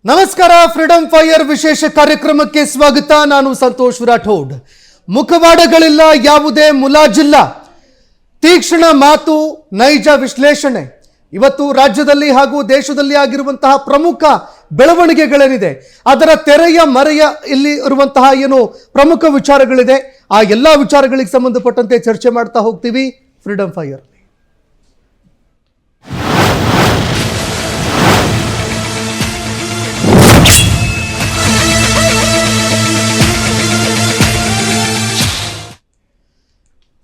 ನಮಸ್ಕಾರ. Freedom fire ವಿಶೇಷ ಕಾರ್ಯಕ್ರಮಕ್ಕೆ ಸ್ವಾಗತ. ನಾನು ಸಂತೋಷ್ ರಾಠೋಡ್. ಮುಖವಾಡಗಳಿಲ್ಲ, ಯಾವುದೇ ಮುಲಾಜಿಲ್ಲ, ತೀಕ್ಷ್ಣ ಮಾತು, ನೈಜ ವಿಶ್ಲೇಷಣೆ. ಇವತ್ತು ರಾಜ್ಯದಲ್ಲಿ ಹಾಗೂ ದೇಶದಲ್ಲಿ ಆಗಿರುವಂತಹ ಪ್ರಮುಖ ಬೆಳವಣಿಗೆಗಳೇನಿದೆ ಅದರ ತೆರೆಯ ಮರೆಯ ಇಲ್ಲಿ ಇರುವಂತಹ ಏನು ಪ್ರಮುಖ ವಿಚಾರಗಳಿದೆ ಆ ಎಲ್ಲ ವಿಚಾರಗಳಿಗೆ ಸಂಬಂಧಪಟ್ಟಂತೆ ಚರ್ಚೆ ಮಾಡ್ತಾ ಹೋಗ್ತೀವಿ ಫ್ರೀಡಂ ಫೈರ್.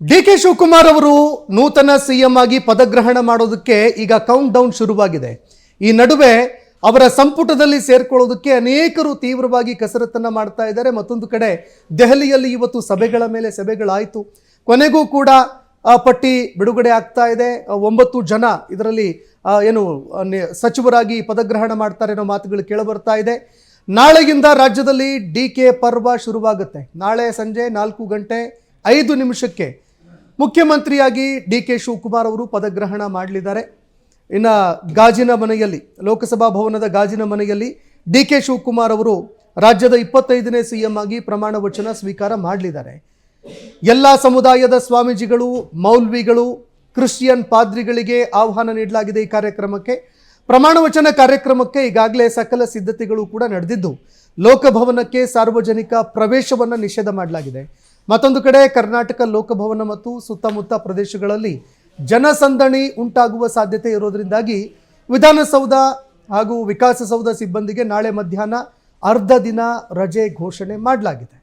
ಡಿ.ಕೆ. ಶಿವಕುಮಾರ್ ಅವರು ನೂತನ ಸಿಎಂ ಆಗಿ ಪದಗ್ರಹಣ ಮಾಡೋದಕ್ಕೆ ಈಗ ಕೌಂಟ್ ಡೌನ್ ಶುರುವಾಗಿದೆ. ಈ ನಡುವೆ ಅವರ ಸಂಪುಟದಲ್ಲಿ ಸೇರ್ಕೊಳ್ಳೋದಕ್ಕೆ ಅನೇಕರು ತೀವ್ರವಾಗಿ ಕಸರತ್ತನ್ನು ಮಾಡ್ತಾ ಇದ್ದಾರೆ. ಮತ್ತೊಂದು ಕಡೆ ದೆಹಲಿಯಲ್ಲಿ ಇವತ್ತು ಸಭೆಗಳ ಮೇಲೆ ಸಭೆಗಳಾಯಿತು. ಕೊನೆಗೂ ಕೂಡ ಪಟ್ಟಿ ಬಿಡುಗಡೆ ಆಗ್ತಾ ಇದೆ. 9 ಜನ ಇದರಲ್ಲಿ ಸಚಿವರಾಗಿ ಪದಗ್ರಹಣ ಮಾಡ್ತಾರೆ ಅನ್ನೋ ಮಾತುಗಳು ಕೇಳಬರ್ತಾ ಇದೆ. ನಾಳೆಯಿಂದ ರಾಜ್ಯದಲ್ಲಿ ಡಿ.ಕೆ. ಪರ್ವ ಶುರುವಾಗುತ್ತೆ. ನಾಳೆ ಸಂಜೆ 4:05 ಮುಖ್ಯಮಂತ್ರಿಯಾಗಿ ಡಿ.ಕೆ. ಶಿವಕುಮಾರ್ ಅವರು ಪದಗ್ರಹಣ ಮಾಡಲಿದ್ದಾರೆ. ಇನ್ನು ಗಾಜಿನ ಮನೆಯಲ್ಲಿ, ಲೋಕಸಭಾ ಭವನದ ಗಾಜಿನ ಮನೆಯಲ್ಲಿ ಡಿ.ಕೆ. ಶಿವಕುಮಾರ್ ಅವರು ರಾಜ್ಯದ 25ನೇ ಸಿಎಂ ಆಗಿ ಪ್ರಮಾಣ ವಚನ ಸ್ವೀಕಾರ ಮಾಡಲಿದ್ದಾರೆ. ಎಲ್ಲ ಸಮುದಾಯದ ಸ್ವಾಮೀಜಿಗಳು, ಮೌಲ್ವಿಗಳು, ಕ್ರಿಶ್ಚಿಯನ್ ಪಾದ್ರಿಗಳಿಗೆ ಆಹ್ವಾನ ನೀಡಲಾಗಿದೆ. ಈ ಕಾರ್ಯಕ್ರಮಕ್ಕೆ, ಪ್ರಮಾಣ ವಚನ ಕಾರ್ಯಕ್ರಮಕ್ಕೆ ಈಗಾಗಲೇ ಸಕಲ ಸಿದ್ಧತೆಗಳು ಕೂಡ ನಡೆದಿದ್ದು ಲೋಕಭವನಕ್ಕೆ ಸಾರ್ವಜನಿಕ ಪ್ರವೇಶವನ್ನು ನಿಷೇಧ ಮಾಡಲಾಗಿದೆ. ಮತ್ತೊಂದು ಕಡೆ ಕರ್ನಾಟಕ ಲೋಕಭವನ ಮತ್ತು ಸುತ್ತಮುತ್ತ ಪ್ರದೇಶಗಳಲ್ಲಿ ಜನಸಂದಣಿ ಉಂಟಾಗುವ ಸಾಧ್ಯತೆ ಇರೋದ್ರಿಂದಾಗಿ ವಿಧಾನಸೌಧ ಹಾಗೂ ವಿಕಾಸಸೌಧ ಸಿಬ್ಬಂದಿಗೆ ನಾಳೆ ಮಧ್ಯಾಹ್ನ ಅರ್ಧ ದಿನ ರಜೆ ಘೋಷಣೆ ಮಾಡಲಾಗಿದೆ.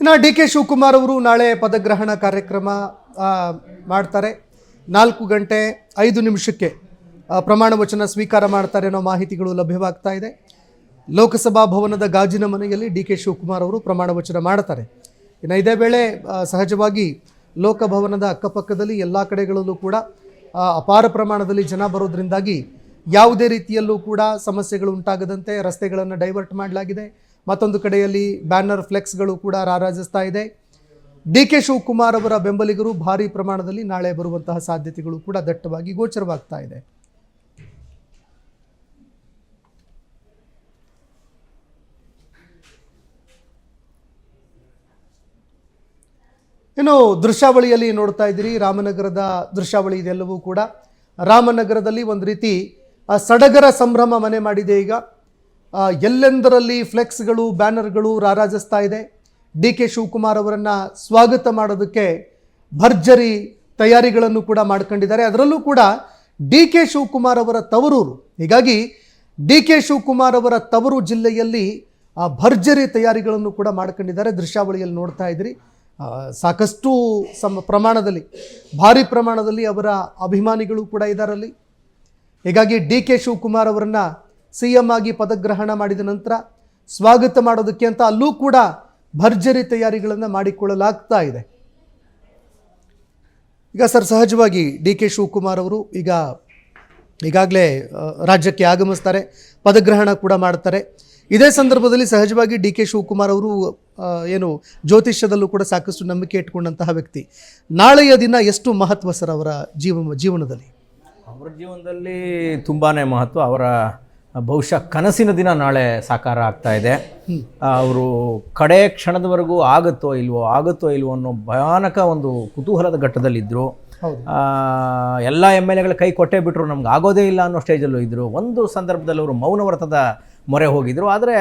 ಇನ್ನು ಡಿ.ಕೆ. ಶಿವಕುಮಾರ್ ಅವರು ನಾಳೆ ಪದಗ್ರಹಣ ಕಾರ್ಯಕ್ರಮ ಮಾಡ್ತಾರೆ. 4:05 ಪ್ರಮಾಣ ವಚನ ಸ್ವೀಕಾರ ಮಾಡ್ತಾರೆ ಅನ್ನೋ ಮಾಹಿತಿಗಳು ಲಭ್ಯವಾಗ್ತಾ ಇದೆ. ಲೋಕಸಭಾ ಭವನದ ಗಾಜಿನ ಮನೆಯಲ್ಲಿ ಡಿ.ಕೆ. ಶಿವಕುಮಾರ್ ಅವರು ಪ್ರಮಾಣ ವಚನ ಮಾಡ್ತಾರೆ. ಇನ್ನು ಇದೇ ವೇಳೆ ಸಹಜವಾಗಿ ಲೋಕಭವನದ ಅಕ್ಕಪಕ್ಕದಲ್ಲಿ ಎಲ್ಲ ಕಡೆಗಳಲ್ಲೂ ಕೂಡ ಅಪಾರ ಪ್ರಮಾಣದಲ್ಲಿ ಜನ ಬರೋದ್ರಿಂದಾಗಿ ಯಾವುದೇ ರೀತಿಯಲ್ಲೂ ಕೂಡ ಸಮಸ್ಯೆಗಳು ಉಂಟಾಗದಂತೆ ರಸ್ತೆಗಳನ್ನು ಡೈವರ್ಟ್ ಮಾಡಲಾಗಿದೆ. ಮತ್ತೊಂದು ಕಡೆಯಲ್ಲಿ ಬ್ಯಾನರ್ ಫ್ಲೆಕ್ಸ್ಗಳು ಕೂಡ ರಾರಾಜಿಸ್ತಾ ಇದೆ. ಡಿ.ಕೆ. ಶಿವಕುಮಾರ್ ಅವರ ಬೆಂಬಲಿಗರು ಭಾರಿ ಪ್ರಮಾಣದಲ್ಲಿ ನಾಳೆ ಬರುವಂತಹ ಸಾಧ್ಯತೆಗಳು ಕೂಡ ದಟ್ಟವಾಗಿ ಗೋಚರವಾಗ್ತಾ ಇದೆ. ಇನ್ನು ದೃಶ್ಯಾವಳಿಯಲ್ಲಿ ನೋಡ್ತಾ ಇದ್ದೀರಿ, ರಾಮನಗರದ ದೃಶ್ಯಾವಳಿ ಇದೆಲ್ಲವೂ ಕೂಡ. ರಾಮನಗರದಲ್ಲಿ ಒಂದು ರೀತಿ ಸಡಗರ ಸಂಭ್ರಮ ಮನೆ ಮಾಡಿದೆ. ಈಗ ಎಲ್ಲೆಂದರಲ್ಲಿ ಫ್ಲೆಕ್ಸ್ಗಳು, ಬ್ಯಾನರ್ಗಳು ರಾರಾಜಿಸ್ತಾ ಇದೆ. ಡಿ.ಕೆ. ಶಿವಕುಮಾರ್ ಅವರನ್ನು ಸ್ವಾಗತ ಮಾಡೋದಕ್ಕೆ ಭರ್ಜರಿ ತಯಾರಿಗಳನ್ನು ಕೂಡ ಮಾಡ್ಕೊಂಡಿದ್ದಾರೆ. ಅದರಲ್ಲೂ ಕೂಡ ಡಿ.ಕೆ. ಶಿವಕುಮಾರ್ ಅವರ ತವರೂರು. ಹೀಗಾಗಿ ಡಿ.ಕೆ. ಶಿವಕುಮಾರ್ ಅವರ ತವರು ಜಿಲ್ಲೆಯಲ್ಲಿ ಭರ್ಜರಿ ತಯಾರಿಗಳನ್ನು ಕೂಡ ಮಾಡ್ಕೊಂಡಿದ್ದಾರೆ. ದೃಶ್ಯಾವಳಿಯಲ್ಲಿ ನೋಡ್ತಾ ಇದ್ರಿ, ಸಾಕಷ್ಟು ಪ್ರಮಾಣದಲ್ಲಿ, ಭಾರಿ ಪ್ರಮಾಣದಲ್ಲಿ ಅವರ ಅಭಿಮಾನಿಗಳು ಕೂಡ ಇದ್ದಾರಲ್ಲಿ. ಹೀಗಾಗಿ ಡಿ.ಕೆ. ಶಿವಕುಮಾರ್ ಅವರನ್ನು ಸಿಎಂ ಆಗಿ ಪದಗ್ರಹಣ ಮಾಡಿದ ನಂತರ ಸ್ವಾಗತ ಮಾಡೋದಕ್ಕೆ ಅಂತ ಅಲ್ಲೂ ಕೂಡ ಭರ್ಜರಿ ತಯಾರಿಗಳನ್ನು ಮಾಡಿಕೊಳ್ಳಲಾಗ್ತಾ ಇದೆ. ಈಗ ಸಹಜವಾಗಿ ಡಿ.ಕೆ. ಶಿವಕುಮಾರ್ ಅವರು ಈಗಾಗಲೇ ರಾಜ್ಯಕ್ಕೆ ಆಗಮಿಸ್ತಾರೆ, ಪದಗ್ರಹಣ ಕೂಡ ಮಾಡ್ತಾರೆ. ಇದೇ ಸಂದರ್ಭದಲ್ಲಿ ಸಹಜವಾಗಿ ಡಿ.ಕೆ. ಶಿವಕುಮಾರ್ ಅವರು ಜ್ಯೋತಿಷ್ಯದಲ್ಲೂ ಕೂಡ ಸಾಕಷ್ಟು ನಂಬಿಕೆ ಇಟ್ಕೊಂಡಂತಹ ವ್ಯಕ್ತಿ. ನಾಳೆಯ ದಿನ ಎಷ್ಟು ಮಹತ್ವ ಸರ್ ಅವರ ಜೀವನದಲ್ಲಿ? ಅವರ ಜೀವನದಲ್ಲಿ ತುಂಬಾ ಮಹತ್ವ. ಅವರ ಬಹುಶಃ ಕನಸಿನ ದಿನ ನಾಳೆ ಸಾಕಾರ ಆಗ್ತಾ ಇದೆ. ಅವರು ಕಡೆ ಕ್ಷಣದವರೆಗೂ ಆಗುತ್ತೋ ಇಲ್ವೋ ಅನ್ನೋ ಭಯಾನಕ ಒಂದು ಕುತೂಹಲದ ಘಟ್ಟದಲ್ಲಿದ್ದರು. ಎಲ್ಲ MLAಗಳ ಕೈ ಕೊಟ್ಟೇ ಬಿಟ್ಟರು, ನಮ್ಗೆ ಆಗೋದೇ ಇಲ್ಲ ಅನ್ನೋ ಸ್ಟೇಜಲ್ಲೂ ಇದ್ದರು. ಒಂದು ಸಂದರ್ಭದಲ್ಲಿ ಅವರು ಮೌನವ್ರತದ ಮೊರೆ ಹೋಗಿದ್ದರು. ಆದರೆ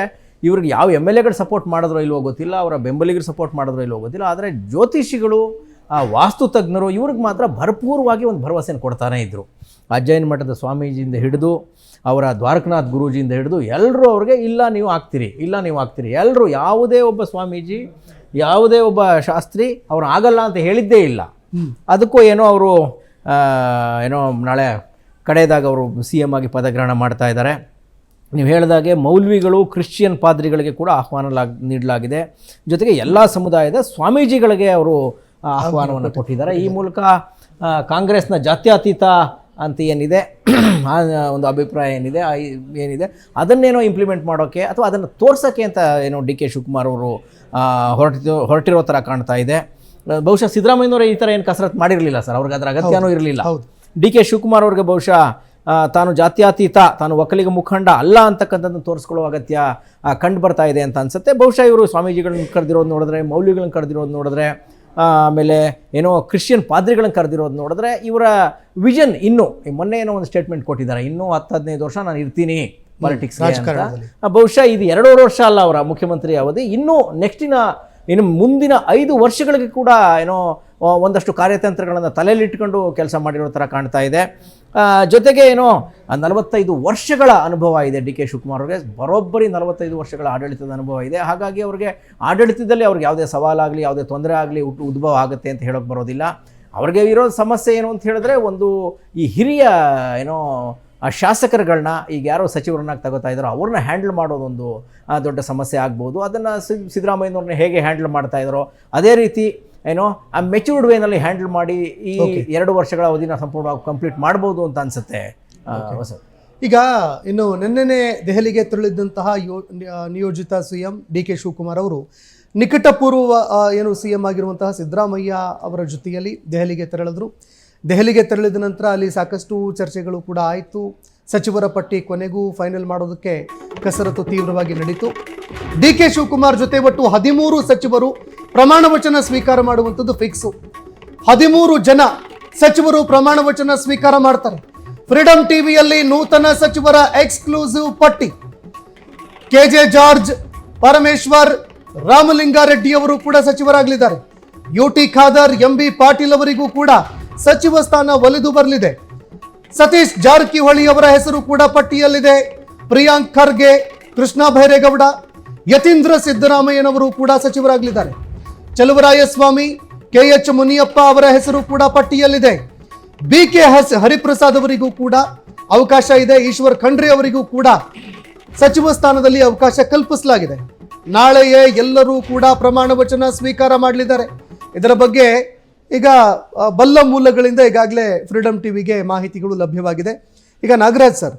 ಇವ್ರಿಗೆ ಯಾವ MLAಗಳು ಸಪೋರ್ಟ್ ಮಾಡಿದ್ರೋ ಇಲ್ವೋ ಗೊತ್ತಿಲ್ಲ, ಅವರ ಬೆಂಬಲಿಗರು ಸಪೋರ್ಟ್ ಮಾಡಿದ್ರೋ ಇಲ್ವೋ ಗೊತ್ತಿಲ್ಲ. ಆದರೆ ಜ್ಯೋತಿಷಿಗಳು, ವಾಸ್ತು ತಜ್ಞರು ಇವ್ರಿಗೆ ಮಾತ್ರ ಭರಪೂರವಾಗಿ ಒಂದು ಭರವಸೆಯನ್ನು ಕೊಡ್ತಾನೇ ಇದ್ದರು. ಅಜ್ಜಯ್ಯನ ಮಠದ ಸ್ವಾಮೀಜಿಯಿಂದ ಹಿಡಿದು ಅವರ ದ್ವಾರಕನಾಥ್ ಗುರೂಜಿಯಿಂದ ಹಿಡಿದು ಎಲ್ಲರೂ ಅವ್ರಿಗೆ ಇಲ್ಲ ನೀವು ಆಗ್ತೀರಿ ಎಲ್ಲರೂ, ಯಾವುದೇ ಒಬ್ಬ ಸ್ವಾಮೀಜಿ, ಯಾವುದೇ ಒಬ್ಬ ಶಾಸ್ತ್ರಿ ಅವ್ರು ಆಗಲ್ಲ ಅಂತ ಹೇಳಿದ್ದೇ ಇಲ್ಲ. ಅದಕ್ಕೂ ಅವರು ನಾಳೆ ಕಡೆಯದಾಗ ಅವರು CM ಆಗಿ ಪದಗ್ರಹಣ ಮಾಡ್ತಾ ಇದ್ದಾರೆ. ನೀವು ಹೇಳಿದಾಗೆ ಮೌಲ್ವಿಗಳು, ಕ್ರಿಶ್ಚಿಯನ್ ಪಾದ್ರಿಗಳಿಗೆ ಕೂಡ ಆಹ್ವಾನ ನೀಡಲಾಗಿದೆ. ಜೊತೆಗೆ ಎಲ್ಲ ಸಮುದಾಯದ ಸ್ವಾಮೀಜಿಗಳಿಗೆ ಅವರು ಆಹ್ವಾನವನ್ನು ಕೊಟ್ಟಿದ್ದಾರೆ. ಈ ಮೂಲಕ ಕಾಂಗ್ರೆಸ್ನ ಜಾತ್ಯತೀತ ಅಂತ ಏನಿದೆ ಆ ಒಂದು ಅಭಿಪ್ರಾಯ ಏನಿದೆ ಏನಿದೆ ಅದನ್ನೇನೋ ಇಂಪ್ಲಿಮೆಂಟ್ ಮಾಡೋಕ್ಕೆ ಅಥವಾ ಅದನ್ನು ತೋರ್ಸೋಕ್ಕೆ ಅಂತ ಏನೋ ಡಿ ಕೆ ಶಿವಕುಮಾರ್ ಅವರು ಹೊರಟಿರೋ ಥರ ಕಾಣ್ತಾ ಇದೆ. ಬಹುಶಃ ಸಿದ್ದರಾಮಯ್ಯನವರೇ ಈ ಥರ ಏನು ಕಸರತ್ತು ಮಾಡಿರಲಿಲ್ಲ ಸರ್, ಅವ್ರಿಗೆ ಅದರ ಅಗತ್ಯನೂ ಇರಲಿಲ್ಲ. ಡಿ ಕೆ ಶಿವಕುಮಾರ್ ಅವ್ರಿಗೆ ಬಹುಶಃ ತಾನು ಜಾತ್ಯತೀತ, ತಾನು ಒಕ್ಕಲಿಗ ಮುಖಂಡ ಅಲ್ಲ ಅಂತಕ್ಕಂಥದ್ದನ್ನು ತೋರಿಸ್ಕೊಳ್ಳೋ ಅಗತ್ಯ ಕಂಡು ಬರ್ತಾ ಇದೆ ಅಂತ ಅನಿಸುತ್ತೆ. ಬಹುಶಃ ಇವರು ಸ್ವಾಮೀಜಿಗಳನ್ನ ಕರೆದಿರೋದು ನೋಡಿದ್ರೆ, ಮೌಲ್ಯಗಳನ್ನ ಕರೆದಿರೋದು ನೋಡಿದ್ರೆ, ಆಮೇಲೆ ಏನೋ ಕ್ರಿಶ್ಚಿಯನ್ ಪಾದ್ರಿಗಳನ್ನ ಕರೆದಿರೋದು ನೋಡಿದ್ರೆ ಇವರ ವಿಷನ್ ಇನ್ನೂ ಮೊನ್ನೆ ಏನೋ ಒಂದು ಸ್ಟೇಟ್ಮೆಂಟ್ ಕೊಟ್ಟಿದ್ದಾರೆ, ಇನ್ನೂ 10-15 ವರ್ಷ ನಾನು ಇರ್ತೀನಿ ಪಾಲಿಟಿಕ್ಸ್. ಬಹುಶಃ ಇದು 2.5 ವರ್ಷ ಅಲ್ಲ ಅವರ ಮುಖ್ಯಮಂತ್ರಿ ಅವಧಿ, ಇನ್ನೂ ಇನ್ನು ಮುಂದಿನ 5 ವರ್ಷಗಳಿಗೆ ಕೂಡ ಏನೋ ಒಂದಷ್ಟು ಕಾರ್ಯತಂತ್ರಗಳನ್ನು ತಲೆಯಲ್ಲಿಟ್ಕೊಂಡು ಕೆಲಸ ಮಾಡಿರೋ ಥರ ಕಾಣ್ತಾ ಇದೆ. ಜೊತೆಗೆ ಏನೋ 45 ವರ್ಷಗಳ ಅನುಭವ ಇದೆ ಡಿ ಕೆ ಶಿವಕುಮಾರ್ ಅವ್ರಿಗೆ, ಬರೋಬ್ಬರಿ 45 ವರ್ಷಗಳ ಆಡಳಿತದ ಅನುಭವ ಇದೆ. ಹಾಗಾಗಿ ಅವ್ರಿಗೆ ಆಡಳಿತದಲ್ಲಿ ಅವ್ರಿಗೆ ಯಾವುದೇ ಸವಾಲಾಗಲಿ ಯಾವುದೇ ತೊಂದರೆ ಆಗಲಿ ಉದ್ಭವ ಆಗುತ್ತೆ ಅಂತ ಹೇಳೋಕ್ಕೆ ಬರೋದಿಲ್ಲ. ಅವ್ರಿಗೆ ಇರೋ ಸಮಸ್ಯೆ ಏನು ಅಂತ ಹೇಳಿದ್ರೆ, ಒಂದು ಈ ಹಿರಿಯ ಏನೋ ಆ ಶಾಸಕರುಗಳನ್ನ ಈಗ ಯಾರೋ ಸಚಿವರನ್ನಾಗಿ ತಗೋತಾ ಇದ್ದಾರೋ ಅವ್ರನ್ನ ಹ್ಯಾಂಡಲ್ ಮಾಡೋದೊಂದು ದೊಡ್ಡ ಸಮಸ್ಯೆ ಆಗ್ಬೋದು. ಅದನ್ನು ಸಿದ್ದರಾಮಯ್ಯನವ್ರನ್ನ ಹೇಗೆ ಹ್ಯಾಂಡಲ್ ಮಾಡ್ತಾ ಇದ್ದಾರೋ ಅದೇ ರೀತಿ ಏನೋ ಆ ಮೆಚ್ಯೂರ್ಡ್ ವೇನಲ್ಲಿ ಹ್ಯಾಂಡಲ್ ಮಾಡಿ ಈ 2 ವರ್ಷಗಳ ಅವಧಿನ ಸಂಪೂರ್ಣವಾಗಿ ಕಂಪ್ಲೀಟ್ ಮಾಡ್ಬೋದು ಅಂತ ಅನಿಸುತ್ತೆ. ಈಗ ಇನ್ನು ನಿನ್ನೆನೆ ದೆಹಲಿಗೆ ತೆರಳಿದ್ದಂತಹ ನಿಯೋಜಿತ CM ಡಿ ಕೆ ಶಿವಕುಮಾರ್ ಅವರು ನಿಕಟಪೂರ್ವ ಏನು CM ಆಗಿರುವಂತಹ ಸಿದ್ದರಾಮಯ್ಯ ಅವರ ಜೊತೆಯಲ್ಲಿ ದೆಹಲಿಗೆ ತೆರಳಿದ್ರು. ದೆಹಲಿಗೆ ತೆರಳಿದ ನಂತರ ಅಲ್ಲಿ ಸಾಕಷ್ಟು ಚರ್ಚೆಗಳು ಕೂಡ ಆಯಿತು. ಸಚಿವರ ಪಟ್ಟಿ ಕೊನೆಗೂ ಫೈನಲ್ ಮಾಡೋದಕ್ಕೆ ಕಸರತ್ತು ತೀವ್ರವಾಗಿ ನಡೀತು. ಡಿ ಕೆ ಶಿವಕುಮಾರ್ ಜೊತೆ ಒಟ್ಟು 13 ಸಚಿವರು ಪ್ರಮಾಣ ವಚನ ಸ್ವೀಕಾರ ಮಾಡುವಂಥದ್ದು ಫಿಕ್ಸು. 13 ಜನ ಸಚಿವರು ಪ್ರಮಾಣ ವಚನ ಸ್ವೀಕಾರ ಮಾಡ್ತಾರೆ. ಫ್ರೀಡಂ ಟಿವಿಯಲ್ಲಿ ನೂತನ ಸಚಿವರ ಎಕ್ಸ್ಕ್ಲೂಸಿವ್ ಪಟ್ಟಿ. KJ ಜಾರ್ಜ್, ಪರಮೇಶ್ವರ್, ರಾಮಲಿಂಗಾರೆಡ್ಡಿ ಅವರು ಕೂಡ ಸಚಿವರಾಗಲಿದ್ದಾರೆ. UT ಖಾದರ್, MB ಪಾಟೀಲ್ ಅವರಿಗೂ ಕೂಡ ಸಚಿವ ಸ್ಥಾನ ಒಲಿದು ಬರಲಿದೆ. ಸತೀಶ್ ಜಾರಕಿಹೊಳಿ ಅವರ ಹೆಸರು ಕೂಡ ಪಟ್ಟಿಯಲ್ಲಿದೆ. ಪ್ರಿಯಾಂಕ್ ಖರ್ಗೆ, ಕೃಷ್ಣ ಬೈರೇಗೌಡ, ಯತೀಂದ್ರ ಸಿದ್ದರಾಮಯ್ಯನವರು ಕೂಡ ಸಚಿವರಾಗಲಿದ್ದಾರೆ. ಚಲುವರಾಯಸ್ವಾಮಿ, KH ಮುನಿಯಪ್ಪ ಅವರ ಹೆಸರು ಕೂಡ ಪಟ್ಟಿಯಲ್ಲಿದೆ. BK ಹರಿಪ್ರಸಾದ್ ಅವರಿಗೂ ಕೂಡ ಅವಕಾಶ ಇದೆ. ಈಶ್ವರ್ ಖಂಡ್ರೆ ಅವರಿಗೂ ಕೂಡ ಸಚಿವ ಸ್ಥಾನದಲ್ಲಿ ಅವಕಾಶ ಕಲ್ಪಿಸಲಾಗಿದೆ. ನಾಳೆಯೇ ಎಲ್ಲರೂ ಕೂಡ ಪ್ರಮಾಣ ವಚನ ಸ್ವೀಕಾರ ಮಾಡಲಿದ್ದಾರೆ. ಇದರ ಬಗ್ಗೆ ಈಗ ಬಲ್ಲ ಮೂಲಗಳಿಂದ ಈಗಾಗಲೇ ಫ್ರೀಡಂ ಟಿವಿಗೆ ಮಾಹಿತಿಗಳು ಲಭ್ಯವಾಗಿದೆ. ಈಗ ನಾಗರಾಜ್ ಸರ್,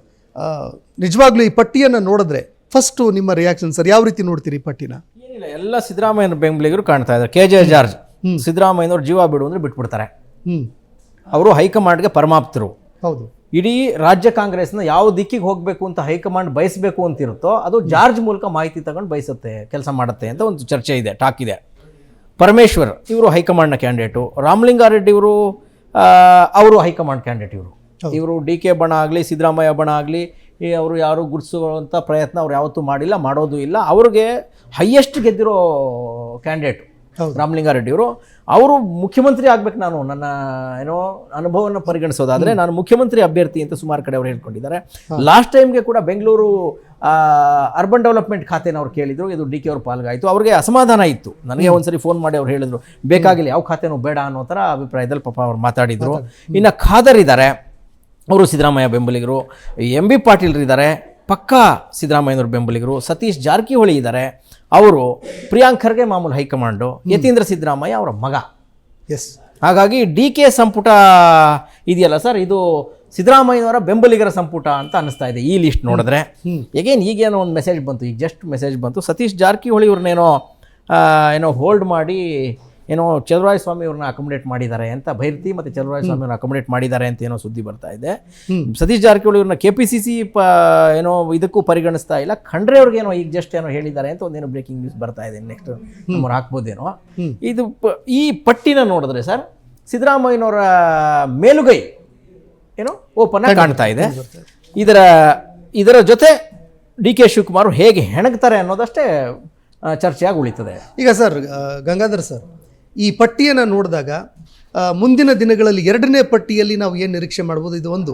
ನಿಜವಾಗ್ಲೂ ಈ ಪಟ್ಟಿಯನ್ನು ನೋಡಿದ್ರೆ ಫಸ್ಟು ನಿಮ್ಮ ರಿಯಾಕ್ಷನ್ ಸರ್, ಯಾವ ರೀತಿ ನೋಡ್ತೀರಿ ಈ ಪಟ್ಟಿನ? ಏನಿಲ್ಲ, ಎಲ್ಲ ಸಿದ್ದರಾಮಯ್ಯನ ಬೆಂಬಲಿಗರು ಕಾಣ್ತಾ ಇದ್ದಾರೆ. KJ ಜಾರ್ಜ್ ಸಿದ್ದರಾಮಯ್ಯನವ್ರು ಜೀವ ಬಿಡು ಅಂದ್ರೆ ಬಿಟ್ಬಿಡ್ತಾರೆ. ಅವರು ಹೈಕಮಾಂಡ್ಗೆ ಪರಮಾಪ್ತರು. ಹೌದು. ಇಡೀ ರಾಜ್ಯ ಕಾಂಗ್ರೆಸ್ನ ಯಾವ ದಿಕ್ಕಿಗೆ ಹೋಗಬೇಕು ಅಂತ ಹೈಕಮಾಂಡ್ ಬಯಸಬೇಕು ಅಂತಿರುತ್ತೋ ಅದು ಜಾರ್ಜ್ ಮೂಲಕ ಮಾಹಿತಿ ತಗೊಂಡು ಬಯಸುತ್ತೆ, ಕೆಲಸ ಮಾಡುತ್ತೆ ಅಂತ ಒಂದು ಚರ್ಚೆ ಇದೆ, ಟಾಕ್ ಇದೆ. ಪರಮೇಶ್ವರ್ ಇವರು ಹೈಕಮಾಂಡ್ನ ಕ್ಯಾಂಡಿಡೇಟು. ರಾಮಲಿಂಗಾರೆಡ್ಡಿ ಅವರು ಹೈಕಮಾಂಡ್ ಕ್ಯಾಂಡಿಡೇಟ್. ಇವರು DK ಬಣ ಆಗಲಿ ಸಿದ್ದರಾಮಯ್ಯ ಬಣ ಆಗಲಿ ಅವರು ಯಾರು ಗುರುತಿಸುವಂಥ ಪ್ರಯತ್ನ ಅವ್ರು ಯಾವತ್ತೂ ಮಾಡಿಲ್ಲ, ಮಾಡೋದು ಇಲ್ಲ. ಅವ್ರಿಗೆ ಹೈಯೆಸ್ಟ್ ಗೆದ್ದಿರೋ ಕ್ಯಾಂಡಿಡೇಟು ರಾಮಲಿಂಗಾರೆಡ್ಡಿ ಅವರು ಮುಖ್ಯಮಂತ್ರಿ ಆಗ್ಬೇಕು, ನಾನು ನನ್ನ ಏನೋ ಅನುಭವವನ್ನು ಪರಿಗಣಿಸೋದಾದರೆ ನಾನು ಮುಖ್ಯಮಂತ್ರಿ ಅಭ್ಯರ್ಥಿ ಅಂತ ಸುಮಾರು ಕಡೆ ಅವರು ಹೇಳ್ಕೊಂಡಿದ್ದಾರೆ. ಲಾಸ್ಟ್ ಟೈಮ್ಗೆ ಕೂಡ ಬೆಂಗಳೂರು ಅರ್ಬನ್ ಡೆವಲಪ್ಮೆಂಟ್ ಖಾತೆನ ಅವ್ರು ಕೇಳಿದ್ರು, ಇದು DK ಅವ್ರ ಪಾಲ್ಗಾಯಿತು. ಅವ್ರಿಗೆ ಅಸಮಾಧಾನ ಇತ್ತು. ನನಗೆ ಒಂದ್ಸರಿ ಫೋನ್ ಮಾಡಿ ಅವ್ರು ಹೇಳಿದ್ರು ಬೇಕಾಗಿಲ್ಲ, ಯಾವ ಖಾತೆನೂ ಬೇಡ ಅನ್ನೋ ಥರ ಅಭಿಪ್ರಾಯದಲ್ಲಿ ಪಾಪ ಅವ್ರು ಮಾತಾಡಿದರು. ಇನ್ನು ಖಾದರ್ ಇದ್ದಾರೆ, ಅವರು ಸಿದ್ದರಾಮಯ್ಯ ಬೆಂಬಲಿಗರು. MB ಪಾಟೀಲ್ ಇದ್ದಾರೆ, ಪಕ್ಕಾ ಸಿದ್ದರಾಮಯ್ಯನವ್ರ ಬೆಂಬಲಿಗರು. ಸತೀಶ್ ಜಾರಕಿಹೊಳಿ ಇದ್ದಾರೆ, ಅವರು. ಪ್ರಿಯಾಂಕ್ ಖರ್ಗೆ ಮಾಮೂಲು ಹೈಕಮಾಂಡು. ಯತೀಂದ್ರ ಸಿದ್ದರಾಮಯ್ಯ ಅವರ ಮಗ. ಎಸ್. ಹಾಗಾಗಿ DK ಸಂಪುಟ ಇದೆಯಲ್ಲ ಸರ್, ಇದು ಸಿದ್ದರಾಮಯ್ಯನವರ ಬೆಂಬಲಿಗರ ಸಂಪುಟ ಅಂತ ಅನಿಸ್ತಾ ಇದೆ ಈ ಲಿಸ್ಟ್ ನೋಡಿದ್ರೆ. ಈಗೇನೋ ಒಂದು ಮೆಸೇಜ್ ಬಂತು, ಈಗ ಜಸ್ಟ್ ಮೆಸೇಜ್ ಬಂತು. ಸತೀಶ್ ಜಾರಕಿಹೊಳಿ ಏನೋ ಹೋಲ್ಡ್ ಮಾಡಿ ಏನೋ ಚಲುವರಾಯಸ್ವಾಮಿ ಅವ್ರನ್ನ ಅಕೊಮಡೇಟ್ ಮಾಡಿದ್ದಾರೆ ಅಂತ, ಭೈರತಿ ಮತ್ತು ಚಲುವರಾಯಸ್ವಾಮಿ ಅವ್ರನ್ನ ಅಕೊಮಡೇಟ್ ಮಾಡಿದ್ದಾರೆ ಅಂತ ಏನೋ ಸುದ್ದಿ ಬರ್ತಾ ಇದೆ. ಸತೀಶ್ ಜಾರಕಿಹೊಳಿ ಅವ್ರನ್ನ KPCC ಏನೋ ಇದಕ್ಕೂ ಪರಿಗಣಿಸ್ತಾ ಇಲ್ಲ. ಖಂಡ್ರೆ ಅವ್ರಿಗೇನೋ ಈಗ ಜಸ್ಟ್ ಏನೋ ಹೇಳಿದ್ದಾರೆ ಅಂತ ಒಂದೇನೋ ಬ್ರೇಕಿಂಗ್ ನ್ಯೂಸ್ ಬರ್ತಾ ಇದೆ. ನೆಕ್ಸ್ಟ್ ನಮ್ಮವ್ರು ಹಾಕ್ಬೋದೇನೋ. ಇದು ಈ ಪಟ್ಟಿನ ನೋಡಿದ್ರೆ ಸರ್, ಸಿದ್ದರಾಮಯ್ಯನವರ ಮೇಲುಗೈ ಏನೋ ಓಪನ್ ಆಗಿ ಕಾಣ್ತಾ ಇದೆ. ಇದರ ಜೊತೆ DK ಶಿವಕುಮಾರ್ ಹೇಗೆ ಹೆಣಗ್ತಾರೆ ಅನ್ನೋದಷ್ಟೇ ಚರ್ಚೆಯಾಗಿ ಉಳಿತದೆ. ಈಗ ಸರ್, ಗಂಗಾಧರ್ ಸರ್, ಈ ಪಟ್ಟಿಯನ್ನು ನೋಡಿದಾಗ ಮುಂದಿನ ದಿನಗಳಲ್ಲಿ 2ನೇ ಪಟ್ಟಿಯಲ್ಲಿ ನಾವು ಏನು ನಿರೀಕ್ಷೆ ಮಾಡ್ಬೋದು? ಇದು ಒಂದು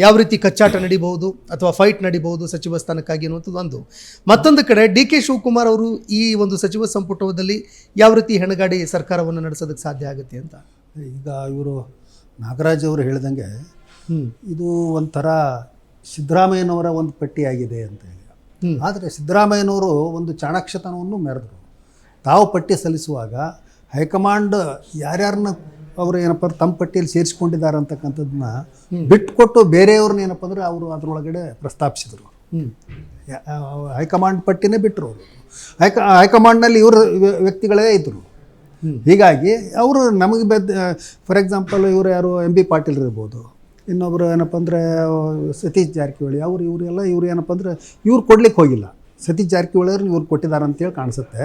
ಯಾವ ರೀತಿ ಕಚ್ಚಾಟ ನಡಿಬಹುದು ಅಥವಾ ಫೈಟ್ ನಡಿಬಹುದು ಸಚಿವ ಸ್ಥಾನಕ್ಕಾಗಿ ಅನ್ನುವಂಥದ್ದು ಒಂದು. ಮತ್ತೊಂದು ಕಡೆ DK ಶಿವಕುಮಾರ್ ಅವರು ಈ ಒಂದು ಸಚಿವ ಸಂಪುಟದಲ್ಲಿ ಯಾವ ರೀತಿ ಹೆಣಗಾಡಿ ಸರ್ಕಾರವನ್ನು ನಡೆಸೋದಕ್ಕೆ ಸಾಧ್ಯ ಆಗುತ್ತೆ ಅಂತ. ಈಗ ಇವರು ನಾಗರಾಜ್ ಅವರು ಹೇಳಿದಂಗೆ ಇದು ಒಂಥರ ಸಿದ್ದರಾಮಯ್ಯನವರ ಒಂದು ಪಟ್ಟಿಯಾಗಿದೆ ಅಂತ ಹೇಳಿ. ಆದರೆ ಸಿದ್ದರಾಮಯ್ಯನವರು ಒಂದು ಚಾಣಾಕ್ಷತನವನ್ನು ಮೆರೆದರು. ತಾವು ಪಟ್ಟಿ ಸಲ್ಲಿಸುವಾಗ ಹೈಕಮಾಂಡ್ ಯಾರ್ಯಾರನ್ನ ಅವರು ಏನಪ್ಪ ಅಂದ್ರೆ ತಮ್ಮ ಪಟ್ಟಿಯಲ್ಲಿ ಸೇರಿಸ್ಕೊಂಡಿದ್ದಾರೆ ಅಂತಕ್ಕಂಥದ್ದನ್ನ ಬಿಟ್ಟುಕೊಟ್ಟು ಬೇರೆಯವ್ರನ್ನ ಏನಪ್ಪ ಅಂದ್ರೆ ಅವರು ಅದರೊಳಗಡೆ ಪ್ರಸ್ತಾಪಿಸಿದರು. ಹೈಕಮಾಂಡ್ ಪಟ್ಟಿನೇ ಬಿಟ್ಟರು ಅವರು. ಹೈಕಮಾಂಡ್ನಲ್ಲಿ ಇವರು ವ್ಯಕ್ತಿಗಳೇ ಇದ್ದರು. ಹೀಗಾಗಿ ಅವರು ನಮಗೆ ಫಾರ್ ಎಕ್ಸಾಂಪಲ್ ಇವರು ಯಾರು ಎಂ ಬಿ ಪಾಟೀಲ್ ಇರ್ಬೋದು, ಇನ್ನೊಬ್ಬರು ಏನಪ್ಪ ಅಂದರೆ ಸತೀಶ್ ಜಾರಕಿಹೊಳಿ, ಇವರು ಏನಪ್ಪ ಅಂದರೆ ಇವ್ರು ಕೊಡ್ಲಿಕ್ಕೆ ಹೋಗಿಲ್ಲ. ಸತೀಶ್ ಜಾರಕಿಹೊಳಿ ಅವ್ರು ಇವ್ರು ಕೊಟ್ಟಿದ್ದಾರೆ ಅಂತೇಳಿ ಕಾಣಿಸುತ್ತೆ.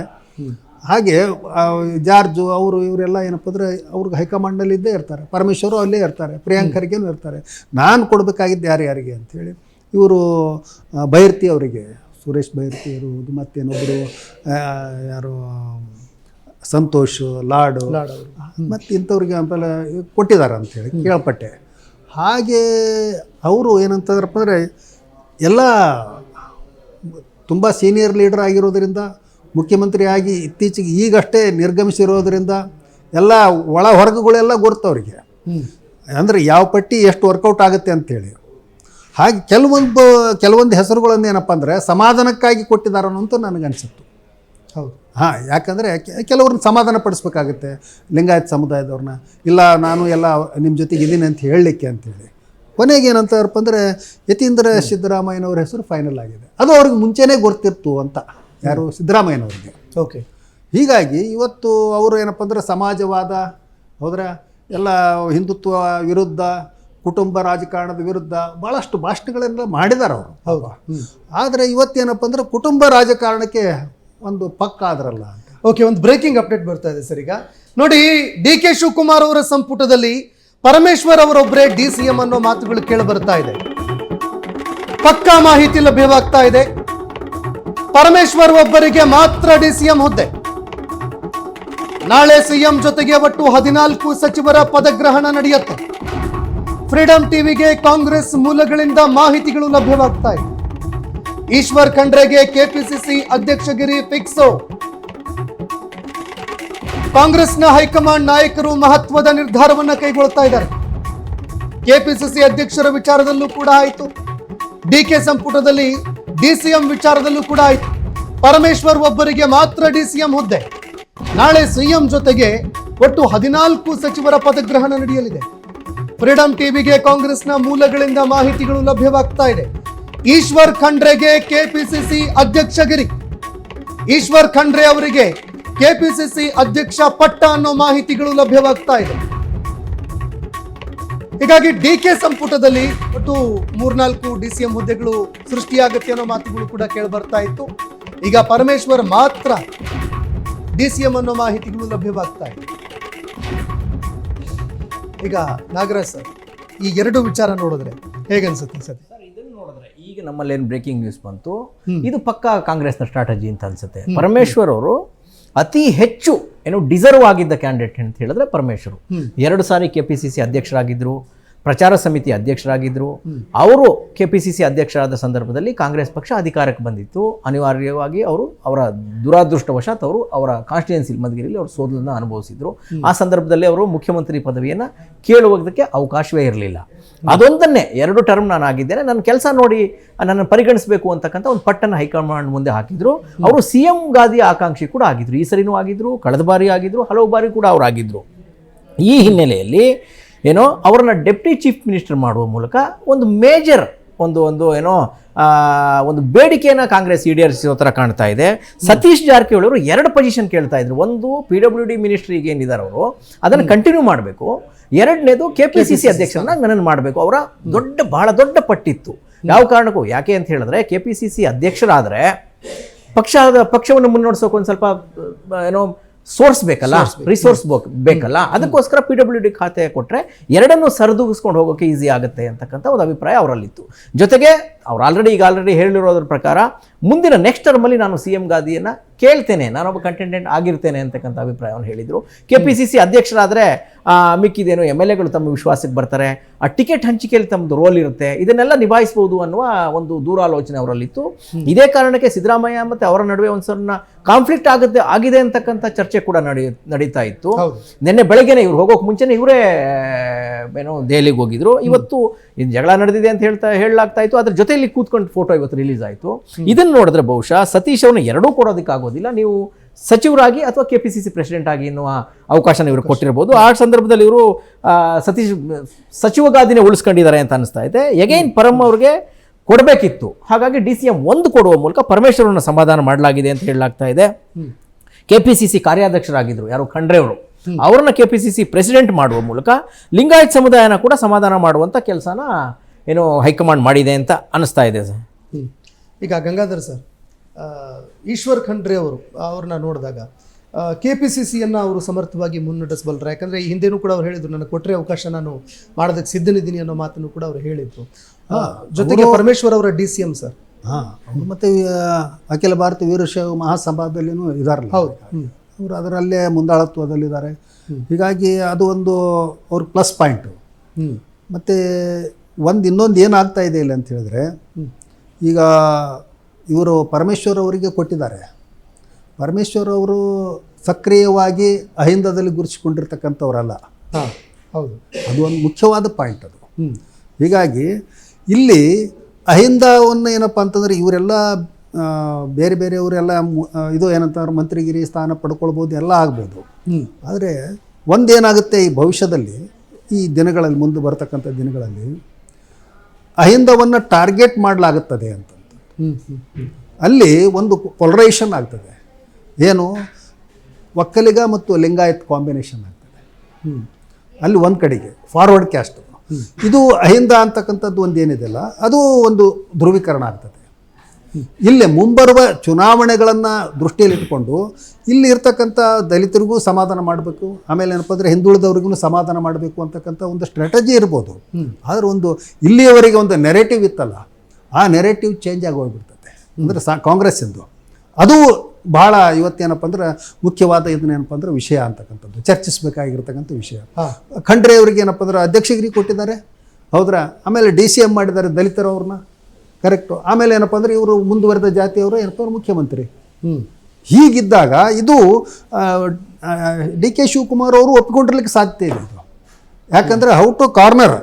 ಹಾಗೆ ಜಾರ್ಜು ಇವರೆಲ್ಲ ಏನಪ್ಪ ಅಂದರೆ ಅವ್ರಿಗೆ ಹೈಕಮಾಂಡ್ನಲ್ಲಿ ಇದ್ದೇ ಇರ್ತಾರೆ. ಪರಮೇಶ್ವರು ಅಲ್ಲೇ ಇರ್ತಾರೆ, ಪ್ರಿಯಾಂಕ್ ಖರ್ಗೆನೂ ಇರ್ತಾರೆ. ನಾನು ಕೊಡಬೇಕಾಗಿದ್ದು ಯಾರಿಗೆ ಅಂಥೇಳಿ ಇವರು ಬೈರ್ತಿ ಅವರಿಗೆ, ಸುರೇಶ್ ಬೈರ್ತಿ ಇರುವುದು, ಮತ್ತೇನೊಬ್ಬರು ಯಾರು ಸಂತೋಷ್ ಲಾಡು ಮತ್ತು ಇಂಥವ್ರಿಗೆ ಆಮೇಲೆ ಕೊಟ್ಟಿದ್ದಾರೆ ಅಂಥೇಳಿ ಕೇಳ್ಪಟ್ಟೆ. ಹಾಗೆ ಅವರು ಏನಂತಂದ್ರಪ್ಪ ಅಂದರೆ ಎಲ್ಲ ತುಂಬ ಸೀನಿಯರ್ ಲೀಡರ್ ಆಗಿರೋದರಿಂದ, ಮುಖ್ಯಮಂತ್ರಿಯಾಗಿ ಇತ್ತೀಚೆಗೆ ಈಗಷ್ಟೇ ನಿರ್ಗಮಿಸಿರೋದರಿಂದ ಎಲ್ಲ ಒಳ ಹೊರಗುಗಳೆಲ್ಲ ಗೊತ್ತವರಿಗೆ, ಅಂದರೆ ಯಾವ ಪಟ್ಟಿ ಎಷ್ಟು ವರ್ಕೌಟ್ ಆಗುತ್ತೆ ಅಂಥೇಳಿ. ಹಾಗೆ ಕೆಲವೊಂದು ಹೆಸರುಗಳನ್ನು ಏನಪ್ಪ ಅಂದರೆ ಸಮಾಧಾನಕ್ಕಾಗಿ ಕೊಟ್ಟಿದ್ದಾರೆ ಅನ್ನೋಂತ ನನಗನ್ಸಿತ್ತು. ಹೌದು. ಯಾಕಂದರೆ ಕೆಲವ್ರನ್ನ ಸಮಾಧಾನ ಪಡಿಸ್ಬೇಕಾಗುತ್ತೆ, ಲಿಂಗಾಯತ್ ಸಮುದಾಯದವ್ರನ್ನ. ಇಲ್ಲ ನಾನು ಎಲ್ಲ ನಿಮ್ಮ ಜೊತೆಗೆ ಇದ್ದೀನಿ ಅಂತ ಹೇಳಲಿಕ್ಕೆ ಅಂಥೇಳಿ. ಕೊನೆಗೆ ಏನಂತಾರಪ್ಪ ಅಂದರೆ ಯತೀಂದ್ರ ಸಿದ್ದರಾಮಯ್ಯನವ್ರ ಹೆಸರು ಫೈನಲ್ ಆಗಿದೆ. ಅದು ಅವ್ರಿಗೆ ಮುಂಚೆನೇ ಗೊತ್ತಿತ್ತು ಅಂತ, ಯಾರು ಸಿದ್ದರಾಮಯ್ಯನವ್ರಿಗೆ. ಓಕೆ. ಹೀಗಾಗಿ ಇವತ್ತು ಅವರು ಏನಪ್ಪ ಅಂದರೆ ಸಮಾಜವಾದ ಹೋದರೆ ಎಲ್ಲ ಹಿಂದುತ್ವ ವಿರುದ್ಧ, ಕುಟುಂಬ ರಾಜಕಾರಣದ ವಿರುದ್ಧ ಭಾಳಷ್ಟು ಭಾಷಣಗಳೆಲ್ಲ ಮಾಡಿದ್ದಾರೆ ಅವರು. ಹೌದಾ? ಆದರೆ ಇವತ್ತೇನಪ್ಪ ಅಂದರೆ ಕುಟುಂಬ ರಾಜಕಾರಣಕ್ಕೆ ಒಂದು ಪಕ್ಕ ಆದ್ರಲ್ಲ ಅಂತ. ಓಕೆ, ಒಂದು ಬ್ರೇಕಿಂಗ್ ಅಪ್ಡೇಟ್ ಬರ್ತಾ ಇದೆ ಸರ್. ಈಗ ನೋಡಿ, ಡಿ ಕೆ ಶಿವಕುಮಾರ್ ಅವರ ಸಂಪುಟದಲ್ಲಿ ಪರಮೇಶ್ವರ್ ಅವರೊಬ್ಬರೇ DCM ಅನ್ನೋ ಮಾತುಗಳು ಕೇಳಿ ಬರ್ತಾ ಇದೆ. ಪಕ್ಕಾ ಮಾಹಿತಿ ಲಭ್ಯವಾಗ್ತಾ ಇದೆ. ಪರಮೇಶ್ವರ್ ಒಬ್ಬರಿಗೆ ಮಾತ್ರ DCM ಹುದ್ದೆ. ನಾಳೆ ಸಿಎಂ ಜೊತೆಗೆ ಒಟ್ಟು 14 ಸಚಿವರ ಪದಗ್ರಹಣ ನಡೆಯುತ್ತೆ. ಫ್ರೀಡಂ ಟಿವಿಗೆ ಕಾಂಗ್ರೆಸ್ ಮೂಲಗಳಿಂದ ಮಾಹಿತಿಗಳು ಲಭ್ಯವಾಗ್ತಾ ಇದೆ. ಈಶ್ವರ್ ಖಂಡ್ರೆಗೆ ಕೆಪಿಸಿಸಿ ಅಧ್ಯಕ್ಷಗಿರಿ ಫಿಕ್ಸು. ಕಾಂಗ್ರೆಸ್ನ ಹೈಕಮಾಂಡ್ ನಾಯಕರು ಮಹತ್ವದ ನಿರ್ಧಾರವನ್ನ ಕೈಗೊಳ್ತಾ ಇದ್ದಾರೆ. ಕೆಪಿಸಿಸಿ ಅಧ್ಯಕ್ಷರ ವಿಚಾರದಲ್ಲೂ ಕೂಡ ಆಯಿತು, ಡಿಕೆ ಸಂಪುಟದಲ್ಲಿ DCM ವಿಚಾರದಲ್ಲೂ ಕೂಡ ಆಯಿತು. ಪರಮೇಶ್ವರ್ ಒಬ್ಬರಿಗೆ ಮಾತ್ರ DCM ಹುದ್ದೆ. ನಾಳೆ ಸಿಎಂ ಜೊತೆಗೆ ಒಟ್ಟು 14 ಸಚಿವರ ಪದಗ್ರಹಣ ನಡೆಯಲಿದೆ. ಫ್ರೀಡಂ ಟಿವಿಗೆ ಕಾಂಗ್ರೆಸ್ನ ಮೂಲಗಳಿಂದ ಮಾಹಿತಿಗಳು ಲಭ್ಯವಾಗ್ತಾ ಇದೆ. ಈಶ್ವರ್ ಖಂಡ್ರೆಗೆ ಕೆಪಿಸಿಸಿ ಅಧ್ಯಕ್ಷಗಿರಿ. ಈಶ್ವರ್ ಖಂಡ್ರೆ ಅವರಿಗೆ ಕೆಪಿಸಿಸಿ ಅಧ್ಯಕ್ಷ ಪಟ್ಟ ಅನ್ನೋ ಮಾಹಿತಿಗಳು ಲಭ್ಯವಾಗ್ತಾ ಇದೆ. ಹೀಗಾಗಿ ಡಿಕೆ ಸಂಪುಟದಲ್ಲಿ ಒಟ್ಟು 3-4 DCM ಹುದ್ದೆಗಳು ಸೃಷ್ಟಿಯಾಗುತ್ತೆ ಅನ್ನೋ ಮಾತುಗಳು ಕೂಡ ಕೇಳಿ ಬರ್ತಾ ಇತ್ತು. ಈಗ ಪರಮೇಶ್ವರ್ ಮಾತ್ರ DCM ಅನ್ನೋ ಮಾಹಿತಿಗಳು ಲಭ್ಯವಾಗ್ತಾ ಇದೆ. ಈಗ ನಾಗರಾಜ್ ಸರ್, ಈ ಎರಡು ವಿಚಾರ ನೋಡಿದ್ರೆ ಹೇಗನ್ಸುತ್ತೆ ಸರ್? ಇದನ್ನು ನೋಡಿದ್ರೆ ಈಗ ನಮ್ಮಲ್ಲಿ ಏನು ಬ್ರೇಕಿಂಗ್ ನ್ಯೂಸ್ ಬಂತು, ಇದು ಪಕ್ಕಾ ಕಾಂಗ್ರೆಸ್ನ ಸ್ಟ್ರಾಟಜಿ ಅಂತ ಅನ್ಸುತ್ತೆ. ಪರಮೇಶ್ವರ್ ಅವರು ಅತಿ ಹೆಚ್ಚು ಡಿಸರ್ವ್ ಆಗಿದ್ದ ಕ್ಯಾಂಡಿಡೇಟ್ ಅಂತ ಹೇಳಿದ್ರೆ ಪರಮೇಶ್ವರ್. 2 ಸಾರಿ KPCC ಅಧ್ಯಕ್ಷರಾಗಿದ್ದರು, ಪ್ರಚಾರ ಸಮಿತಿ ಅಧ್ಯಕ್ಷರಾಗಿದ್ದರು. ಅವರು KPCC ಅಧ್ಯಕ್ಷರಾದ ಸಂದರ್ಭದಲ್ಲಿ ಕಾಂಗ್ರೆಸ್ ಪಕ್ಷ ಅಧಿಕಾರಕ್ಕೆ ಬಂದಿತ್ತು. ಅನಿವಾರ್ಯವಾಗಿ ಅವರ ದುರಾದೃಷ್ಟವಶಾತ್ ಅವರ ಕಾನ್ಸ್ಟಿಟ್ಯೂನ್ಸಿ ಮಧುಗಿರಿಯಲ್ಲಿ ಅವರು ಸೋಲನ್ನು ಅನುಭವಿಸಿದ್ರು. ಆ ಸಂದರ್ಭದಲ್ಲಿ ಅವರು ಮುಖ್ಯಮಂತ್ರಿ ಪದವಿಯನ್ನು ಕೇಳುವುದಕ್ಕೆ ಅವಕಾಶವೇ ಇರಲಿಲ್ಲ. ಅದೊಂದನ್ನೇ 2 ಟರ್ಮ್ ನಾನು ಆಗಿದ್ದೇನೆ, ನನ್ನ ಕೆಲಸ ನೋಡಿ ನನ್ನ ಪರಿಗಣಿಸಬೇಕು ಅಂತಕ್ಕಂಥ ಒಂದು ಪಟ್ಟನ್ನು ಹೈಕಮಾಂಡ್ ಮುಂದೆ ಹಾಕಿದ್ರು. ಅವರು CM ಗಾದಿಯ ಆಕಾಂಕ್ಷಿ ಕೂಡ ಆಗಿದ್ರು. ಈ ಸರಿನೂ ಆಗಿದ್ರು, ಕಳೆದ ಬಾರಿ ಆಗಿದ್ರು, ಹಲವು ಬಾರಿ ಕೂಡ ಅವರಾಗಿದ್ದರು. ಈ ಹಿನ್ನೆಲೆಯಲ್ಲಿ ಅವರನ್ನ ಡೆಪ್ಟಿ ಚೀಫ್ ಮಿನಿಸ್ಟರ್ ಮಾಡುವ ಮೂಲಕ ಒಂದು ಮೇಜರ್ ಒಂದು ಬೇಡಿಕೆಯನ್ನು ಕಾಂಗ್ರೆಸ್ ಈಡೇರಿಸೋ ಥರ ಕಾಣ್ತಾ ಇದೆ. ಸತೀಶ್ ಜಾರಕಿಹೊಳಿ ಅವರು 2 ಪೊಸಿಷನ್ ಕೇಳ್ತಾ ಇದ್ರು. ಒಂದು PWD ಮಿನಿಸ್ಟ್ರಿಗೆ ಏನಿದ್ದಾರೆ ಅವರು ಅದನ್ನು ಕಂಟಿನ್ಯೂ ಮಾಡಬೇಕು, ಎರಡನೇದು KPCC ಅಧ್ಯಕ್ಷರನ್ನ ನನ್ನನ್ನು ಮಾಡಬೇಕು. ಅವರ ಬಹಳ ದೊಡ್ಡ ಪಟ್ಟಿತ್ತು. ಯಾವ ಕಾರಣಕ್ಕೂ, ಯಾಕೆ ಅಂತ ಹೇಳಿದ್ರೆ KPCC ಅಧ್ಯಕ್ಷರಾದರೆ ಪಕ್ಷವನ್ನು ಮುನ್ನಡೆಸೋಕೆ ಒಂದು ಸ್ವಲ್ಪ ಸೋರ್ಸ್ ಬೇಕಲ್ಲ, ರಿಸೋರ್ಸ್ ಬೇಕಲ್ಲ. ಅದಕ್ಕೋಸ್ಕರ PWD ಖಾತೆ ಕೊಟ್ಟರೆ ಎರಡನ್ನೂ ಸರಿದೂಗಿಸ್ಕೊಂಡು ಹೋಗೋಕೆ ಈಸಿ ಆಗುತ್ತೆ ಅಂತಕ್ಕಂಥ ಒಂದು ಅಭಿಪ್ರಾಯ ಅವರಲ್ಲಿತ್ತು. ಜೊತೆಗೆ ಅವ್ರು ಆಲ್ರೆಡಿ ಹೇಳಿರೋದ್ರ ಪ್ರಕಾರ ಮುಂದಿನ ನೆಕ್ಸ್ಟ್ ಟರ್ಮಲ್ಲಿ ನಾನು CM ಗಾದಿಯನ್ನು ಕೇಳ್ತೇನೆ, ನಾನೊಬ್ಬ ಕಂಟೆಂಟೆಂಟ್ ಆಗಿರ್ತೇನೆ ಅಂತಕ್ಕಂಥ ಅಭಿಪ್ರಾಯವನ್ನು ಹೇಳಿದರು. KPCC ಅಧ್ಯಕ್ಷರಾದರೆ ಮಿಕ್ಕಿದೇನು MLAಗಳು ತಮ್ಮ ವಿಶ್ವಾಸಕ್ಕೆ ಬರ್ತಾರೆ, ಆ ಟಿಕೆಟ್ ಹಂಚಿಕೆಯಲ್ಲಿ ತಮ್ಮದು ರೋಲ್ ಇರುತ್ತೆ, ಇದನ್ನೆಲ್ಲ ನಿಭಾಯಿಸಬಹುದು ಅನ್ನುವ ಒಂದು ದೂರಾಲೋಚನೆ ಅವರಲ್ಲಿತ್ತು. ಇದೇ ಕಾರಣಕ್ಕೆ ಸಿದ್ದರಾಮಯ್ಯ ಮತ್ತು ಅವರ ನಡುವೆ ಒಂದು ಸಣ್ಣ ಕಾನ್ಫ್ಲಿಕ್ಟ್ ಆಗಿದೆ ಅಂತಕ್ಕಂಥ ಚರ್ಚೆ ಕೂಡ ನಡೀತಾ ಇತ್ತು. ನಿನ್ನೆ ಬೆಳಗ್ಗೆನೆ ಇವ್ರು ಹೋಗೋಕೆ ಮುಂಚೆನೆ ಇವರೇ ದೆಹಲಿಗೆ ಹೋಗಿದ್ರು. ಇವತ್ತು ಇದು ಜಗಳ ನಡೆದಿದೆ ಅಂತ ಹೇಳಲಾಗ್ತಾ ಇತ್ತು. ಅದ್ರ ಜೊತೆಯಲ್ಲಿ ಕೂತ್ಕೊಂಡು ಫೋಟೋ ಇವತ್ತು ರಿಲೀಸ್ ಆಯಿತು. ಇದನ್ನು ನೋಡಿದ್ರೆ ಬಹುಶಃ ಸತೀಶ್ ಅವ್ರನ್ನ ಎರಡೂ ಕೊಡೋದಕ್ಕಾಗೋದಿಲ್ಲ. ನೀವು ಸಚಿವರಾಗಿ ಅಥವಾ KPCC ಪ್ರೆಸಿಡೆಂಟ್ ಆಗಿ ಎನ್ನುವ ಅವಕಾಶನ ಇವರು ಕೊಟ್ಟಿರ್ಬೋದು. ಆ ಸಂದರ್ಭದಲ್ಲಿ ಇವರು ಸತೀಶ್ ಸಚಿವ ಗಾದಿನೇ ಉಳಿಸ್ಕೊಂಡಿದ್ದಾರೆ ಅಂತ ಅನಿಸ್ತಾ ಇದೆ. ಎಗೈನ್ ಪರಮ್ ಅವ್ರಿಗೆ ಕೊಡಬೇಕಿತ್ತು, ಹಾಗಾಗಿ DCM 1 ಕೊಡುವ ಮೂಲಕ ಪರಮೇಶ್ವರನ್ನ ಸಮಾಧಾನ ಮಾಡಲಾಗಿದೆ ಅಂತ ಹೇಳಲಾಗ್ತಾ ಇದೆ. KPCC ಕಾರ್ಯಾಧ್ಯಕ್ಷರಾಗಿದ್ದರು ಯಾರು ಖಂಡ್ರೆ ಅವರು, ಅವ್ರನ್ನ KPCC ಪ್ರೆಸಿಡೆಂಟ್ ಮಾಡುವ ಮೂಲಕ ಲಿಂಗಾಯತ್ ಸಮುದಾಯನ ಕೂಡ ಸಮಾಧಾನ ಮಾಡುವಂಥ ಕೆಲಸನ ಏನು ಹೈಕಮಾಂಡ್ ಮಾಡಿದೆ ಅಂತ ಅನಿಸ್ತಾ ಇದೆ ಸರ್. ಈಗ ಗಂಗಾಧರ್ ಸರ್, ಈಶ್ವರ್ ಖಂಡ್ರೆ ಅವರು ಅವ್ರನ್ನ ನೋಡಿದಾಗ KPCCಯನ್ನು ಅವರು ಸಮರ್ಥವಾಗಿ ಮುನ್ನಡೆಸಬಲ್ಲರು. ಯಾಕಂದರೆ ಈ ಹಿಂದೆನೂ ಕೂಡ ಅವ್ರು ಹೇಳಿದ್ರು, ನನಗೆ ಕೊಟ್ಟರೆ ಅವಕಾಶ ನಾನು ಮಾಡೋದಕ್ಕೆ ಸಿದ್ಧನಿದ್ದೀನಿ ಅನ್ನೋ ಮಾತನ್ನು ಕೂಡ ಅವರು ಹೇಳಿದ್ರು. ಜೊತೆಗೆ ಪರಮೇಶ್ವರ್ ಅವರ DCM ಸರ್. ಅವರು ಮತ್ತು ಅಖಿಲ ಭಾರತ ವೀರಶೈವ ಮಹಾಸಭಾದಲ್ಲಿನೂ ಇದಾರಲ್ಲ, ಹೌದು, ಅವರು ಅದರಲ್ಲೇ ಮುಂದಾಳತ್ವದಲ್ಲಿದ್ದಾರೆ. ಹೀಗಾಗಿ ಅದು ಒಂದು ಅವ್ರ ಪ್ಲಸ್ ಪಾಯಿಂಟು. ಮತ್ತು ಇನ್ನೊಂದು ಏನಾಗ್ತಾ ಇದೆ ಇಲ್ಲ ಅಂತ ಹೇಳಿದ್ರೆ, ಈಗ ಇವರು ಪರಮೇಶ್ವರ್ ಅವರಿಗೆ ಕೊಟ್ಟಿದ್ದಾರೆ. ಪರಮೇಶ್ವರ್ ಅವರು ಸಕ್ರಿಯವಾಗಿ ಅಹಿಂದದಲ್ಲಿ ಗುರುತಿಸಿಕೊಂಡಿರ್ತಕ್ಕಂಥವ್ರಲ್ಲ. ಹೌದು, ಅದು ಒಂದು ಮುಖ್ಯವಾದ ಪಾಯಿಂಟ್ ಅದು. ಹೀಗಾಗಿ ಇಲ್ಲಿ ಅಹಿಂದವನ್ನು ಏನಪ್ಪ ಅಂತಂದರೆ ಇವರೆಲ್ಲ ಬೇರೆ ಬೇರೆಯವರೆಲ್ಲ ಇದು ಏನಂತಾರೆ ಮಂತ್ರಿಗಿರಿ ಸ್ಥಾನ ಪಡ್ಕೊಳ್ಬೋದು, ಎಲ್ಲ ಆಗ್ಬೋದು. ಆದರೆ ಒಂದೇನಾಗುತ್ತೆ, ಈ ಭವಿಷ್ಯದಲ್ಲಿ ಈ ದಿನಗಳಲ್ಲಿ ಮುಂದೆ ಬರ್ತಕ್ಕಂಥ ದಿನಗಳಲ್ಲಿ ಅಹಿಂದವನ್ನು ಟಾರ್ಗೆಟ್ ಮಾಡಲಾಗುತ್ತದೆ ಅಂತ. ಅಲ್ಲಿ ಒಂದು ಪೊಲರೈಸೇಷನ್ ಆಗ್ತದೆ. ಏನು, ಒಕ್ಕಲಿಗ ಮತ್ತು ಲಿಂಗಾಯತ್ ಕಾಂಬಿನೇಷನ್ ಆಗ್ತದೆ. ಅಲ್ಲಿ ಒಂದು ಕಡೆಗೆ ಫಾರ್ವರ್ಡ್ ಕ್ಯಾಸ್ಟ್, ಇದು ಅಹಿಂದ ಅಂತಕ್ಕಂಥದ್ದು ಒಂದು ಏನಿದೆಯಲ್ಲ, ಅದು ಒಂದು ಧ್ರುವೀಕರಣ ಆಗ್ತದೆ. ಇಲ್ಲೇ ಮುಂಬರುವ ಚುನಾವಣೆಗಳನ್ನು ದೃಷ್ಟಿಯಲ್ಲಿಟ್ಟುಕೊಂಡು ಇಲ್ಲಿ ಇರ್ತಕ್ಕಂಥ ದಲಿತರಿಗೂ ಸಮಾಧಾನ ಮಾಡಬೇಕು, ಆಮೇಲೆ ಏನಪ್ಪ ಅಂದರೆ ಹಿಂದುಳಿದವ್ರಿಗೂ ಸಮಾಧಾನ ಮಾಡಬೇಕು ಅಂತಕ್ಕಂಥ ಒಂದು ಸ್ಟ್ರಾಟಜಿ ಇರ್ಬೋದು. ಆದರೆ ಒಂದು ಇಲ್ಲಿಯವರೆಗೆ ಒಂದು ನೆರೇಟಿವ್ ಇತ್ತಲ್ಲ, ಆ ನೆರೇಟಿವ್ ಚೇಂಜ್ ಆಗಿ ಹೋಗ್ಬಿಡ್ತದೆ. ಅಂದರೆ ಕಾಂಗ್ರೆಸ್ಸಿಂದು ಅದು ಭಾಳ ಇವತ್ತೇನಪ್ಪ ಅಂದ್ರೆ ಮುಖ್ಯವಾದ ಇದನ್ನೇನಪ್ಪ ಅಂದ್ರೆ ವಿಷಯ ಅಂತಕ್ಕಂಥದ್ದು, ಚರ್ಚಿಸಬೇಕಾಗಿರ್ತಕ್ಕಂಥ ವಿಷಯ. ಖಂಡ್ರೆ ಅವ್ರಿಗೆ ಏನಪ್ಪ ಅಂದ್ರೆ ಅಧ್ಯಕ್ಷಗಿರಿ ಕೊಟ್ಟಿದ್ದಾರೆ, ಹೌದ್ರಾ. ಆಮೇಲೆ DCM ಮಾಡಿದ್ದಾರೆ ದಲಿತರವ್ರನ್ನ, ಕರೆಕ್ಟು. ಆಮೇಲೆ ಏನಪ್ಪ ಅಂದರೆ ಇವರು ಮುಂದುವರೆದ ಜಾತಿಯವರು ಏನಪ್ಪ ಅಂದ್ರೆ ಮುಖ್ಯಮಂತ್ರಿ. ಹೀಗಿದ್ದಾಗ ಇದು DK ಶಿವಕುಮಾರ್ ಅವರು ಒಪ್ಪಿಕೊಂಡಿರ್ಲಿಕ್ಕೆ ಸಾಧ್ಯತೆ ಇದೆ ಇದು. ಯಾಕಂದರೆ ಹೌ ಟು ಕಾರ್ನರ್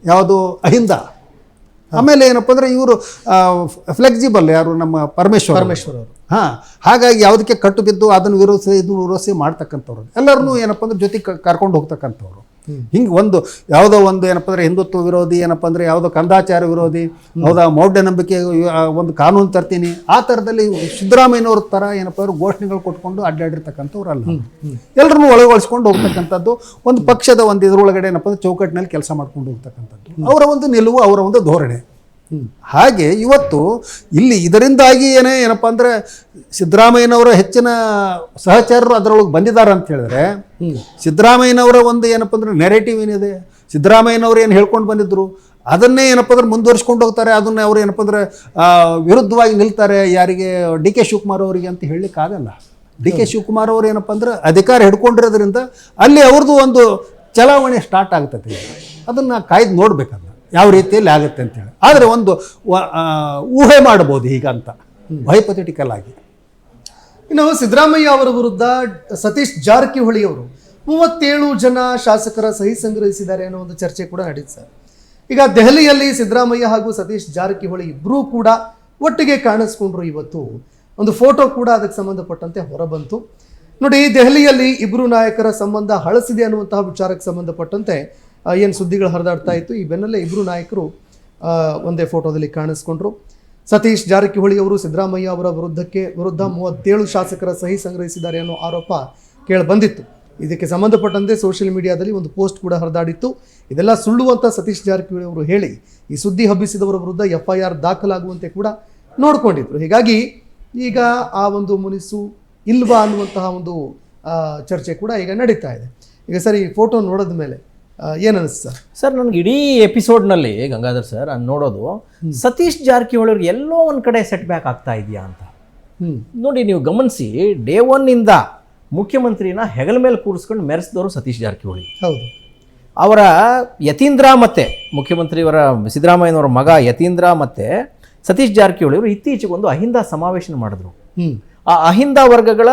ಯಾವುದು ಅಹಿಂದ. ಆಮೇಲೆ ಏನಪ್ಪ ಅಂದರೆ ಇವರು ಫ್ಲೆಕ್ಸಿಬಲ್ ಯಾರು ನಮ್ಮ ಪರಮೇಶ್ವರ್ ಅವರು. ಹಾಗಾಗಿ ಯಾವುದಕ್ಕೆ ಕಟ್ಟು ಬಿದ್ದು ಅದನ್ನು ವಿರೋಧಿಸಿ ಮಾಡ್ತಕ್ಕಂಥವ್ರು ಎಲ್ಲರನ್ನೂ ಏನಪ್ಪ ಅಂದ್ರೆ ಜೊತೆ ಕರ್ಕೊಂಡು ಹೋಗ್ತಕ್ಕಂಥವ್ರು. ಹಿಂಗೆ ಯಾವುದೋ ಒಂದು ಏನಪ್ಪ ಅಂದರೆ ಹಿಂದುತ್ವ ವಿರೋಧಿ, ಏನಪ್ಪ ಅಂದರೆ ಯಾವುದೋ ಕಂದಾಚಾರ ವಿರೋಧಿ, ಯಾವುದೋ ಮೌಢ್ಯನಂಬಿಕೆ ಒಂದು ಕಾನೂನು ತರ್ತೀನಿ ಆ ಥರದಲ್ಲಿ ಸಿದ್ದರಾಮಯ್ಯನವ್ರ ಥರ ಏನಪ್ಪ ಅಂದ್ರೆ ಘೋಷಣೆಗಳು ಕೊಟ್ಕೊಂಡು ಅಡ್ಡಾಡಿರ್ತಕ್ಕಂಥವ್ರು ಅಲ್ಲ. ಎಲ್ಲರನ್ನೂ ಒಳಗೊಳಿಸ್ಕೊಂಡು ಹೋಗ್ತಕ್ಕಂಥದ್ದು ಒಂದು ಪಕ್ಷದ ಒಂದು ಇದರೊಳಗಡೆ ಏನಪ್ಪ ಅಂದ್ರೆ ಚೌಕಟ್ಟಿನಲ್ಲಿ ಕೆಲಸ ಮಾಡ್ಕೊಂಡು ಹೋಗ್ತಕ್ಕಂಥದ್ದು ಅವರ ಒಂದು ನಿಲುವು, ಅವರ ಒಂದು ಧೋರಣೆ. ಹಾಗೆ ಇವತ್ತು ಇಲ್ಲಿ ಇದರಿಂದಾಗಿ ಏನಪ್ಪ ಅಂದರೆ ಸಿದ್ದರಾಮಯ್ಯನವರ ಹೆಚ್ಚಿನ ಸಹಚರರು ಅದರೊಳಗೆ ಬಂದಿದ್ದಾರೆ ಅಂತ ಹೇಳಿದ್ರೆ, ಸಿದ್ದರಾಮಯ್ಯನವರ ಒಂದು ಏನಪ್ಪ ಅಂದ್ರೆ ನೆರೇಟಿವ್ ಏನಿದೆ, ಸಿದ್ದರಾಮಯ್ಯನವರು ಏನು ಹೇಳ್ಕೊಂಡು ಬಂದಿದ್ರು ಅದನ್ನೇ ಏನಪ್ಪ ಅಂದ್ರೆ ಮುಂದುವರಿಸ್ಕೊಂಡು ಹೋಗ್ತಾರೆ. ಅದನ್ನೇ ಅವರು ಏನಪ್ಪ ಅಂದ್ರೆ ವಿರುದ್ಧವಾಗಿ ನಿಲ್ತಾರೆ ಯಾರಿಗೆ, DK ಶಿವಕುಮಾರ್ ಅವರಿಗೆ ಅಂತ ಹೇಳಲಿಕ್ಕಾಗಲ್ಲ. DK ಶಿವಕುಮಾರ್ ಅವರು ಏನಪ್ಪ ಅಂದ್ರೆ ಅಧಿಕಾರ ಹಿಡ್ಕೊಂಡಿರೋದ್ರಿಂದ ಅಲ್ಲಿ ಅವ್ರದ್ದು ಒಂದು ಚಲಾವಣೆ ಸ್ಟಾರ್ಟ್ ಆಗ್ತದೆ. ಅದನ್ನು ಕಾಯ್ದು ನೋಡ್ಬೇಕಲ್ಲ ಯಾವ ರೀತಿಯಲ್ಲಿ ಆಗುತ್ತೆ ಅಂತೇಳಿ. ಆದರೆ ಒಂದು ಊಹೆ ಮಾಡ್ಬೋದು ಹೀಗಂತ ಹೈಪೊಥೆಟಿಕಲ್ ಆಗಿ. ಇನ್ನು ಸಿದ್ದರಾಮಯ್ಯ ಅವರ ವಿರುದ್ಧ ಸತೀಶ್ ಜಾರಕಿಹೊಳಿ ಅವರು 37 ಜನ ಶಾಸಕರ ಸಹಿ ಸಂಗ್ರಹಿಸಿದ್ದಾರೆ ಅನ್ನೋ ಒಂದು ಚರ್ಚೆ ಕೂಡ ನಡೀತು ಸರ್. ಈಗ ದೆಹಲಿಯಲ್ಲಿ ಸಿದ್ದರಾಮಯ್ಯ ಹಾಗೂ ಸತೀಶ್ ಜಾರಕಿಹೊಳಿ ಇಬ್ಬರೂ ಕೂಡ ಒಟ್ಟಿಗೆ ಕಾಣಿಸ್ಕೊಂಡ್ರು. ಇವತ್ತು ಒಂದು ಫೋಟೋ ಕೂಡ ಅದಕ್ಕೆ ಸಂಬಂಧಪಟ್ಟಂತೆ ಹೊರಬಂತು. ನೋಡಿ, ದೆಹಲಿಯಲ್ಲಿ ಇಬ್ಬರು ನಾಯಕರ ಸಂಬಂಧ ಹಳಸಿದೆ ಅನ್ನುವಂತಹ ವಿಚಾರಕ್ಕೆ ಸಂಬಂಧಪಟ್ಟಂತೆ ಏನು ಸುದ್ದಿಗಳು ಹರಿದಾಡ್ತಾ ಇತ್ತು. ಈ ಬೆನ್ನಲ್ಲೇ ಇಬ್ಬರು ನಾಯಕರು ಒಂದೇ ಫೋಟೋದಲ್ಲಿ ಕಾಣಿಸ್ಕೊಂಡ್ರು. ಸತೀಶ್ ಜಾರಕಿಹೊಳಿ ಅವರು ಸಿದ್ದರಾಮಯ್ಯ ಅವರ ವಿರುದ್ಧ 37 ಶಾಸಕರ ಸಹಿ ಸಂಗ್ರಹಿಸಿದ್ದಾರೆ ಅನ್ನೋ ಆರೋಪ ಕೇಳಿ ಬಂದಿತ್ತು. ಇದಕ್ಕೆ ಸಂಬಂಧಪಟ್ಟಂತೆ ಸೋಷಿಯಲ್ ಮೀಡಿಯಾದಲ್ಲಿ ಒಂದು ಪೋಸ್ಟ್ ಕೂಡ ಹರಿದಾಡಿತ್ತು. ಇದೆಲ್ಲ ಸುಳ್ಳು ಅಂತ ಸತೀಶ್ ಜಾರಕಿಹೊಳಿ ಅವರು ಹೇಳಿ ಈ ಸುದ್ದಿ ಹಬ್ಬಿಸಿದವರ ವಿರುದ್ಧ FIR ದಾಖಲಾಗುವಂತೆ ಕೂಡ ನೋಡ್ಕೊಂಡಿದ್ರು. ಹೀಗಾಗಿ ಈಗ ಆ ಒಂದು ಮುನಿಸು ಇಲ್ವಾ ಅನ್ನುವಂತಹ ಒಂದು ಚರ್ಚೆ ಕೂಡ ಈಗ ನಡೀತಾ ಇದೆ. ಈಗ ಸರ್, ಈ ಫೋಟೋ ನೋಡಿದ ಮೇಲೆ ಏನು ಅನಿಸ್ತು ಸರ್? ನನಗೆ ಇಡೀ ಎಪಿಸೋಡ್ನಲ್ಲಿ ಗಂಗಾಧರ್ ಸರ್ ನೋಡೋದು ಸತೀಶ್ ಜಾರಕಿಹೊಳಿ ಅವ್ರಿಗೆ ಎಲ್ಲೋ ಒಂದು ಕಡೆ ಸೆಟ್ ಬ್ಯಾಕ್ ಆಗ್ತಾ ಇದೆಯಾ ಅಂತ. ನೋಡಿ, ನೀವು ಗಮನಿಸಿ, ಡೇ 1 ಇಂದ ಮುಖ್ಯಮಂತ್ರಿನ ಹೆಗಲ ಮೇಲೆ ಕೂರಿಸ್ಕೊಂಡು ಮೆರೆಸಿದವರು ಸತೀಶ್ ಜಾರಕಿಹೊಳಿ. ಹೌದು, ಅವರ ಯತೀಂದ್ರ ಮತ್ತೆ ಮುಖ್ಯಮಂತ್ರಿಯವರ ಸಿದ್ದರಾಮಯ್ಯನವರ ಮಗ ಯತೀಂದ್ರ ಮತ್ತೆ ಸತೀಶ್ ಜಾರಕಿಹೊಳಿ ಅವರು ಇತ್ತೀಚೆಗೆ ಒಂದು ಅಹಿಂದ ಸಮಾವೇಶನ ಮಾಡಿದ್ರು. ಆ ಅಹಿಂದ ವರ್ಗಗಳ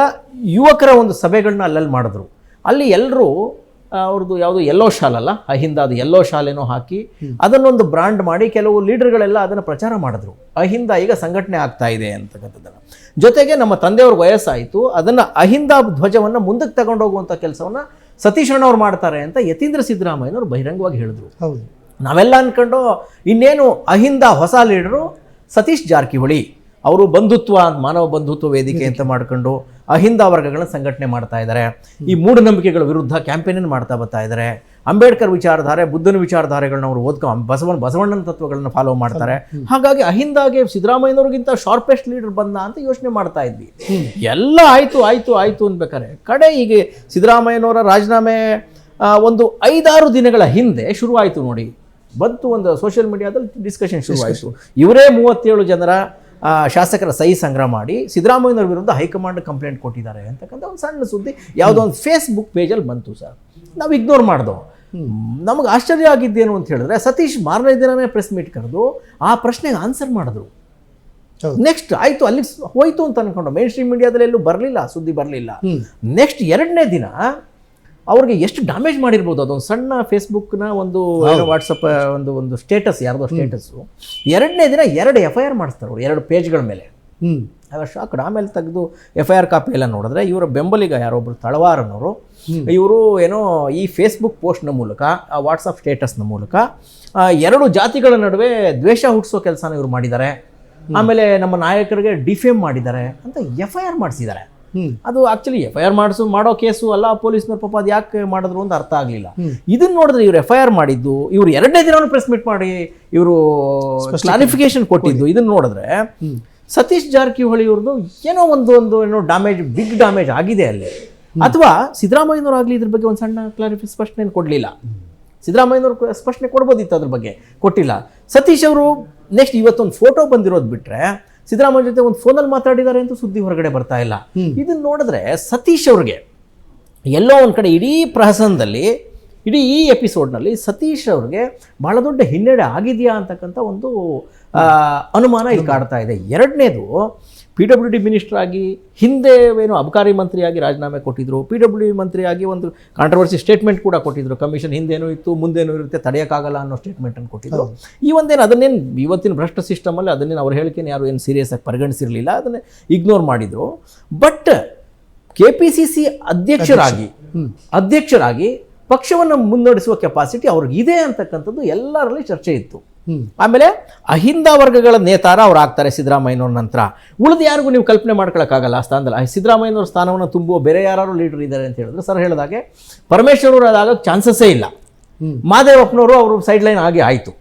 ಯುವಕರ ಒಂದು ಸಭೆಗಳನ್ನ ಅಲ್ಲಲ್ಲಿ ಮಾಡಿದ್ರು. ಅಲ್ಲಿ ಎಲ್ಲರೂ ಅವ್ರದ್ದು ಯಾವುದು ಯೆಲ್ಲೋ ಶಾಲ್ ಅಲ್ಲ, ಅಹಿಂದ ಅದು ಯೆಲ್ಲೋ ಶಾಲೇನೋ ಹಾಕಿ ಅದನ್ನೊಂದು ಬ್ರಾಂಡ್ ಮಾಡಿ ಕೆಲವು ಲೀಡರ್ಗಳೆಲ್ಲ ಅದನ್ನು ಪ್ರಚಾರ ಮಾಡಿದ್ರು. ಅಹಿಂದ ಈಗ ಸಂಘಟನೆ ಆಗ್ತಾ ಇದೆ ಅಂತಕ್ಕಂಥದ್ದನ್ನು. ಜೊತೆಗೆ ನಮ್ಮ ತಂದೆಯವ್ರಿಗೆ ವಯಸ್ಸಾಯಿತು, ಅದನ್ನು ಅಹಿಂದ ಧ್ವಜವನ್ನು ಮುಂದಕ್ಕೆ ತಗೊಂಡೋಗುವಂಥ ಕೆಲಸವನ್ನು ಸತೀಶ್ ಅಣ್ಣವ್ರು ಮಾಡ್ತಾರೆ ಅಂತ ಯತೀಂದ್ರ ಸಿದ್ದರಾಮಯ್ಯನವರು ಬಹಿರಂಗವಾಗಿ ಹೇಳಿದ್ರು. ಹೌದು. ನಾವೆಲ್ಲ ಅಂದ್ಕೊಂಡು ಇನ್ನೇನು ಅಹಿಂದ ಹೊಸ ಲೀಡರು ಸತೀಶ್ ಜಾರಕಿಹೊಳಿ ಅವರು ಬಂಧುತ್ವ, ಮಾನವ ಬಂಧುತ್ವ ವೇದಿಕೆ ಅಂತ ಮಾಡ್ಕೊಂಡು ಅಹಿಂದ ವರ್ಗಗಳನ್ನ ಸಂಘಟನೆ ಮಾಡ್ತಾ ಇದ್ದಾರೆ. ಈ ಮೂಢನಂಬಿಕೆಗಳ ವಿರುದ್ಧ ಕ್ಯಾಂಪೇನ್ ಮಾಡ್ತಾ ಬರ್ತಾ ಇದ್ದಾರೆ. ಅಂಬೇಡ್ಕರ್ ವಿಚಾರಧಾರೆ, ಬುದ್ಧನ ವಿಚಾರಧಾರೆಗಳನ್ನ ಅವರು ಬಸವಣ್ಣನ ತತ್ವಗಳನ್ನ ಫಾಲೋ ಮಾಡ್ತಾರೆ. ಹಾಗಾಗಿ ಅಹಿಂದಾಗೆ ಸಿದ್ದರಾಮಯ್ಯನವ್ರಿಗಿಂತ ಶಾರ್ಪೆಸ್ಟ್ ಲೀಡರ್ ಬಂದ ಅಂತ ಯೋಚನೆ ಮಾಡ್ತಾ ಇದ್ವಿ. ಎಲ್ಲ ಆಯ್ತು ಅನ್ಬೇಕಾರೆ ಕಡೆ ಈಗ ಸಿದ್ದರಾಮಯ್ಯನವರ ರಾಜೀನಾಮೆ ಒಂದು 5-6 ದಿನಗಳ ಹಿಂದೆ ಶುರುವಾಯಿತು ನೋಡಿ. ಬಂತು ಒಂದು ಸೋಷಿಯಲ್ ಮೀಡಿಯಾದಲ್ಲಿ ಡಿಸ್ಕಷನ್ ಶುರುವಾಯಿತು. ಇವರೇ 37 ಜನರ ಶಾಸಕರ ಸಹಿ ಸಂಗ್ರಹ ಮಾಡಿ ಸಿದ್ದರಾಮಯ್ಯನವ್ರ ವಿರುದ್ಧ ಹೈಕಮಾಂಡ್ ಕಂಪ್ಲೇಂಟ್ ಕೊಟ್ಟಿದ್ದಾರೆ ಅಂತಕ್ಕಂಥ ಒಂದು ಸಣ್ಣ ಸುದ್ದಿ ಯಾವುದೋ ಒಂದು ಫೇಸ್ಬುಕ್ ಪೇಜಲ್ಲಿ ಬಂತು ಸರ್. ನಾವು ಇಗ್ನೋರ್ ಮಾಡ್ದೋ. ನಮಗೆ ಆಶ್ಚರ್ಯ ಆಗಿದ್ದೇನು ಅಂತ ಹೇಳಿದ್ರೆ ಸತೀಶ್ ಮಾರನೇ ದಿನನೇ ಪ್ರೆಸ್ ಮೀಟ್ ಕರೆದು ಆ ಪ್ರಶ್ನೆಗೆ ಆನ್ಸರ್ ಮಾಡಿದ್ರು. ನೆಕ್ಸ್ಟ್ ಆಯಿತು, ಅಲ್ಲಿ ಹೋಯ್ತು ಅಂತ ಅನ್ಕೊಂಡು ಮೇನ್ ಸ್ಟ್ರೀಮ್ ಮೀಡಿಯಾದಲ್ಲಿ ಎಲ್ಲೂ ಬರಲಿಲ್ಲ, ಸುದ್ದಿ ಬರಲಿಲ್ಲ. ನೆಕ್ಸ್ಟ್ 2ನೇ ದಿನ ಅವ್ರಿಗೆ ಎಷ್ಟು ಡ್ಯಾಮೇಜ್ ಮಾಡಿರ್ಬೋದು. ಅದೊಂದು ಸಣ್ಣ ಫೇಸ್ಬುಕ್ನ ಒಂದು ವಾಟ್ಸಪ್ ಒಂದು ಸ್ಟೇಟಸ್, ಯಾರ್ದೋ ಸ್ಟೇಟಸ್ಸು. 2ನೇ ದಿನ 2 FIR ಮಾಡಿಸ್ತಾರೆ ಅವರು 2 ಪೇಜ್ಗಳ ಮೇಲೆ. ಶಾಕ್ಡ್. ಆಮೇಲೆ ತೆಗೆದು FIR ಕಾಪಿ ಎಲ್ಲ ನೋಡಿದ್ರೆ ಇವರ ಬೆಂಬಲಿಗ ಯಾರೊಬ್ಬರು ತಳವಾರನವರು ಇವರು ಏನೋ ಈ ಫೇಸ್ಬುಕ್ ಪೋಸ್ಟ್ನ ಮೂಲಕ, ಆ ವಾಟ್ಸಪ್ ಸ್ಟೇಟಸ್ನ ಮೂಲಕ 2 ಜಾತಿಗಳ ನಡುವೆ ದ್ವೇಷ ಹುಟ್ಟಿಸೋ ಕೆಲಸನ ಇವರು ಮಾಡಿದ್ದಾರೆ. ಆಮೇಲೆ ನಮ್ಮ ನಾಯಕರಿಗೆ ಡಿಫೇಮ್ ಮಾಡಿದ್ದಾರೆ ಅಂತ FIR ಮಾಡಿಸಿದ್ದಾರೆ. ಅದು ಆಕ್ಚುಲಿ FIR ಮಾಡೋ ಕೇಸು ಅಲ್ಲ. ಪೊಲೀಸ್ನವ್ರು ಪಾಪ ಅದು ಯಾಕೆ ಮಾಡಿದ್ರು ಅಂತ ಅರ್ಥ ಆಗಲಿಲ್ಲ. ಇದನ್ನ ನೋಡಿದ್ರೆ ಇವ್ರು FIR ಮಾಡಿದ್ದು, ಇವ್ರು 2ನೇ ದಿನ ಪ್ರೆಸ್ ಮೀಟ್ ಮಾಡಿ ಇವರು ಕ್ಲಾರಿಫಿಕೇಶನ್ ಕೊಟ್ಟಿದ್ದು, ಇದನ್ನ ನೋಡಿದ್ರೆ ಸತೀಶ್ ಜಾರಕಿಹೊಳಿ ಅವ್ರದ್ದು ಏನೋ ಏನೋ ಡ್ಯಾಮೇಜ್, ಬಿಗ್ ಡ್ಯಾಮೇಜ್ ಆಗಿದೆ ಅಲ್ಲಿ. ಅಥವಾ ಸಿದ್ದರಾಮಯ್ಯನವ್ರು ಆಗಲಿ ಇದ್ರ ಬಗ್ಗೆ ಒಂದು ಸಣ್ಣ ಸ್ಪಷ್ಟನೆ ಕೊಡಲಿಲ್ಲ. ಸಿದ್ದರಾಮಯ್ಯನವ್ರು ಸ್ಪಷ್ಟನೆ ಕೊಡ್ಬೋದಿತ್ತು, ಅದ್ರ ಬಗ್ಗೆ ಕೊಟ್ಟಿಲ್ಲ. ಸತೀಶ್ ಅವರು ನೆಕ್ಸ್ಟ್ ಇವತ್ತೊಂದು ಫೋಟೋ ಬಂದಿರೋದು ಬಿಟ್ರೆ ಸಿದ್ದರಾಮಯ್ಯ ಜೊತೆ ಒಂದು ಫೋನಲ್ಲಿ ಮಾತಾಡಿದ್ದಾರೆ ಅಂತ ಸುದ್ದಿ ಹೊರಗಡೆ ಬರ್ತಾ ಇಲ್ಲ. ಇದನ್ನ ನೋಡಿದ್ರೆ ಸತೀಶ್ ಅವ್ರಿಗೆ ಎಲ್ಲೋ ಒಂದು ಕಡೆ ಇಡೀ ಪ್ರಹಸನದಲ್ಲಿ, ಇಡೀ ಈ ಎಪಿಸೋಡ್ನಲ್ಲಿ ಸತೀಶ್ ಅವ್ರಿಗೆ ಬಹಳ ದೊಡ್ಡ ಹಿನ್ನಡೆ ಆಗಿದೆಯಾ ಅಂತಕ್ಕಂಥ ಒಂದು ಅನುಮಾನ ಇಲ್ಲಿ ಕಾಡ್ತಾ ಇದೆ. 2ನೇದು PWD ಮಿನಿಸ್ಟರ್ ಆಗಿ ಹಿಂದೆ ಏನೋ ಅಬಕಾರಿ ಮಂತ್ರಿಯಾಗಿ ರಾಜೀನಾಮೆ ಕೊಟ್ಟಿದ್ರು. PWD ಮಂತ್ರಿಯಾಗಿ ಒಂದು ಕಾಂಟ್ರವರ್ಸಿ ಸ್ಟೇಟ್ಮೆಂಟ್ ಕೂಡ ಕೊಟ್ಟಿದ್ರು. ಕಮಿಷನ್ ಹಿಂದೇನೂ ಇತ್ತು, ಮುಂದೇನೂ ಇರುತ್ತೆ, ತಡೆಯೋಕ್ಕಾಗಲ್ಲ ಅನ್ನೋ ಸ್ಟೇಟ್ಮೆಂಟನ್ನು ಕೊಟ್ಟಿದ್ರು. ಈ ಒಂದೇನು ಅದನ್ನೇನು ಇವತ್ತಿನ ಭ್ರಷ್ಟ ಸಿಸ್ಟಮಲ್ಲಿ ಅದನ್ನೇನು ಅವ್ರ ಹೇಳಿಕೆಯನ್ನು ಯಾರು ಏನು ಸೀರಿಯಸ್ ಆಗಿ ಪರಿಗಣಿಸಿರಲಿಲ್ಲ, ಅದನ್ನೇ ಇಗ್ನೋರ್ ಮಾಡಿದರು. ಬಟ್ KPCC ಅಧ್ಯಕ್ಷರಾಗಿ ಪಕ್ಷವನ್ನು ಮುನ್ನಡೆಸುವ ಕೆಪಾಸಿಟಿ ಅವ್ರಿಗಿದೆ ಅಂತಕ್ಕಂಥದ್ದು ಎಲ್ಲರಲ್ಲಿ ಚರ್ಚೆ ಇತ್ತು. ಆಮೇಲೆ ಅಹಿಂದ ವರ್ಗಗಳ ನೇತಾರ ಅವ್ರು ಆಗ್ತಾರೆ ಸಿದ್ದರಾಮಯ್ಯನವ್ರ ನಂತರ. ಉಳಿದು ಯಾರಿಗೂ ನೀವು ಕಲ್ಪನೆ ಮಾಡ್ಕೊಳಕ್ಕಾಗಲ್ಲ ಆ ಸ್ಥಾನದಲ್ಲಿ. ಸಿದ್ದರಾಮಯ್ಯನವ್ರ ಸ್ಥಾನವನ್ನು ತುಂಬುವ ಬೇರೆ ಯಾರು ಲೀಡರ್ ಇದ್ದಾರೆ ಅಂತ ಹೇಳಿದ್ರೆ ಸರ್ ಹೇಳಿದಾಗೆ ಪರಮೇಶ್ವರ್ ಅದಾಗಕ್ಕೆ ಚಾನ್ಸಸ್ಸೇ ಇಲ್ಲ. ಮಾದೇವಪ್ಪನವರು ಅವರು ಸೈಡ್ ಲೈನ್ ಆಗಿ ಆಯಿತು.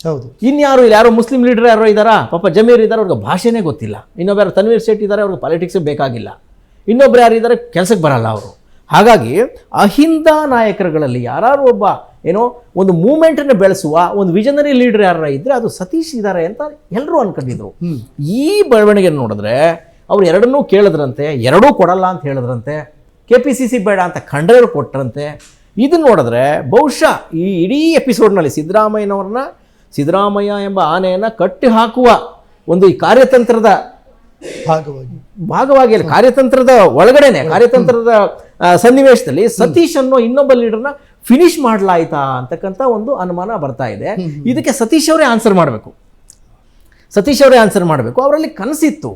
ಹೌದು. ಇನ್ಯಾರು ಇಲ್ಲ, ಯಾರೋ ಮುಸ್ಲಿಂ ಲೀಡರ್ ಯಾರೋ ಇದ್ದಾರಾ, ಪಾಪ ಜಮೀರ್ ಇದ್ದಾರೆ, ಅವ್ರಿಗೆ ಭಾಷೆನೇ ಗೊತ್ತಿಲ್ಲ. ಇನ್ನೊಬ್ಬ ಯಾರು ತನ್ವೀರ್ ಸೇಠ್ ಇದ್ದಾರೆ, ಅವ್ರಿಗೆ ಪಾಲಿಟಿಕ್ಸ್ ಬೇಕಾಗಿಲ್ಲ. ಇನ್ನೊಬ್ರು ಯಾರಿದ್ದಾರೆ, ಕೆಲಸಕ್ಕೆ ಬರಲ್ಲ ಅವರು. ಹಾಗಾಗಿ ಅಹಿಂದ ನಾಯಕರುಗಳಲ್ಲಿ ಯಾರು ಒಬ್ಬ ಏನೋ ಒಂದು ಮೂವ್ಮೆಂಟನ್ನು ಬೆಳೆಸುವ ಒಂದು ವಿಷನರಿ ಲೀಡರ್ ಯಾರು ಇದ್ರೆ ಅದು ಸತೀಶ್ ಇದ್ದಾರೆ ಅಂತ ಎಲ್ಲರೂ ಅನ್ಕೊಂಡಿದ್ರು. ಈ ಬೆಳವಣಿಗೆ ನೋಡಿದ್ರೆ ಅವ್ರು 2ನ್ನೂ ಕೇಳಿದ್ರಂತೆ, 2 ಕೊಡಲ್ಲ ಅಂತ ಹೇಳಿದ್ರಂತೆ. KPCC ಬೇಡ ಅಂತ ಖಂಡ್ರೆಯವರು ಕೊಟ್ಟರಂತೆ. ಇದನ್ನ ನೋಡಿದ್ರೆ ಬಹುಶಃ ಈ ಇಡೀ ಎಪಿಸೋಡ್ನಲ್ಲಿ ಸಿದ್ದರಾಮಯ್ಯ ಎಂಬ ಆನೆಯನ್ನು ಕಟ್ಟಿ ಹಾಕುವ ಒಂದು ಈ ಕಾರ್ಯತಂತ್ರದ ಭಾಗವಾಗಿ ಕಾರ್ಯತಂತ್ರದ ಒಳಗಡೆನೆ, ಕಾರ್ಯತಂತ್ರದ ಸನ್ನಿವೇಶದಲ್ಲಿ ಸತೀಶ್ ಅನ್ನೋ ಇನ್ನೊಬ್ಬ ಲೀಡರ್ನ ಫಿನಿಶ್ ಮಾಡಲಾಯ್ತಾ ಅಂತಕ್ಕಂಥ ಒಂದು ಅನುಮಾನ ಬರ್ತಾ ಇದೆ. ಇದಕ್ಕೆ ಸತೀಶ್ ಅವರೇ ಆನ್ಸರ್ ಮಾಡಬೇಕು. ಅವರಲ್ಲಿ ಕನಸಿತ್ತು.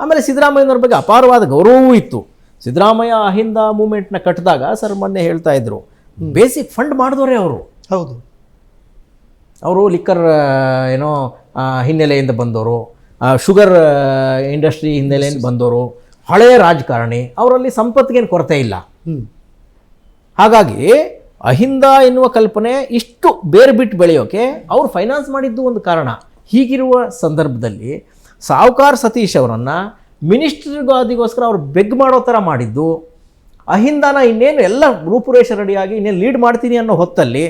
ಆಮೇಲೆ ಸಿದ್ದರಾಮಯ್ಯನವ್ರ ಬಗ್ಗೆ ಅಪಾರವಾದ ಗೌರವವೂ ಇತ್ತು. ಸಿದ್ದರಾಮಯ್ಯ ಅಹಿಂದ ಮೂವ್ಮೆಂಟ್ನ ಕಟ್ಟಿದಾಗ ಸರ್ ಮೊನ್ನೆ ಹೇಳ್ತಾ ಇದ್ರು, ಬೇಸಿಕ್ ಫಂಡ್ ಮಾಡಿದವರೇ ಅವರು. ಹೌದು. ಅವರು ಲಿಕ್ಕರ್ ಏನೋ ಹಿನ್ನೆಲೆಯಿಂದ ಬಂದವರು, ಶುಗರ್ ಇಂಡಸ್ಟ್ರಿ ಹಿನ್ನೆಲೆಯಿಂದ ಬಂದವರು, ಹಳೆಯ ರಾಜಕಾರಣಿ. ಅವರಲ್ಲಿ ಸಂಪತ್ತಿಗೇನು ಕೊರತೆ ಇಲ್ಲ. ಹಾಗಾಗಿ ಅಹಿಂದ ಎನ್ನುವ ಕಲ್ಪನೆ ಇಷ್ಟು ಬೇರೆ ಬಿಟ್ಟು ಬೆಳೆಯೋಕೆ ಅವ್ರು ಫೈನಾನ್ಸ್ ಮಾಡಿದ್ದು ಒಂದು ಕಾರಣ. ಹೀಗಿರುವ ಸಂದರ್ಭದಲ್ಲಿ ಸಾವುಕಾರ್ ಸತೀಶ್ ಅವರನ್ನು ಮಿನಿಸ್ಟರ್ಗಾದಿಗೋಸ್ಕರ ಅವ್ರು ಬೆಗ್ ಮಾಡೋ ಥರ ಮಾಡಿದ್ದು, ಅಹಿಂದನ ಇನ್ನೇನು ಎಲ್ಲ ರೂಪುರೇಷೆ ರೆಡಿಯಾಗಿ ಇನ್ನೇನು ಲೀಡ್ ಮಾಡ್ತೀನಿ ಅನ್ನೋ ಹೊತ್ತಲ್ಲಿ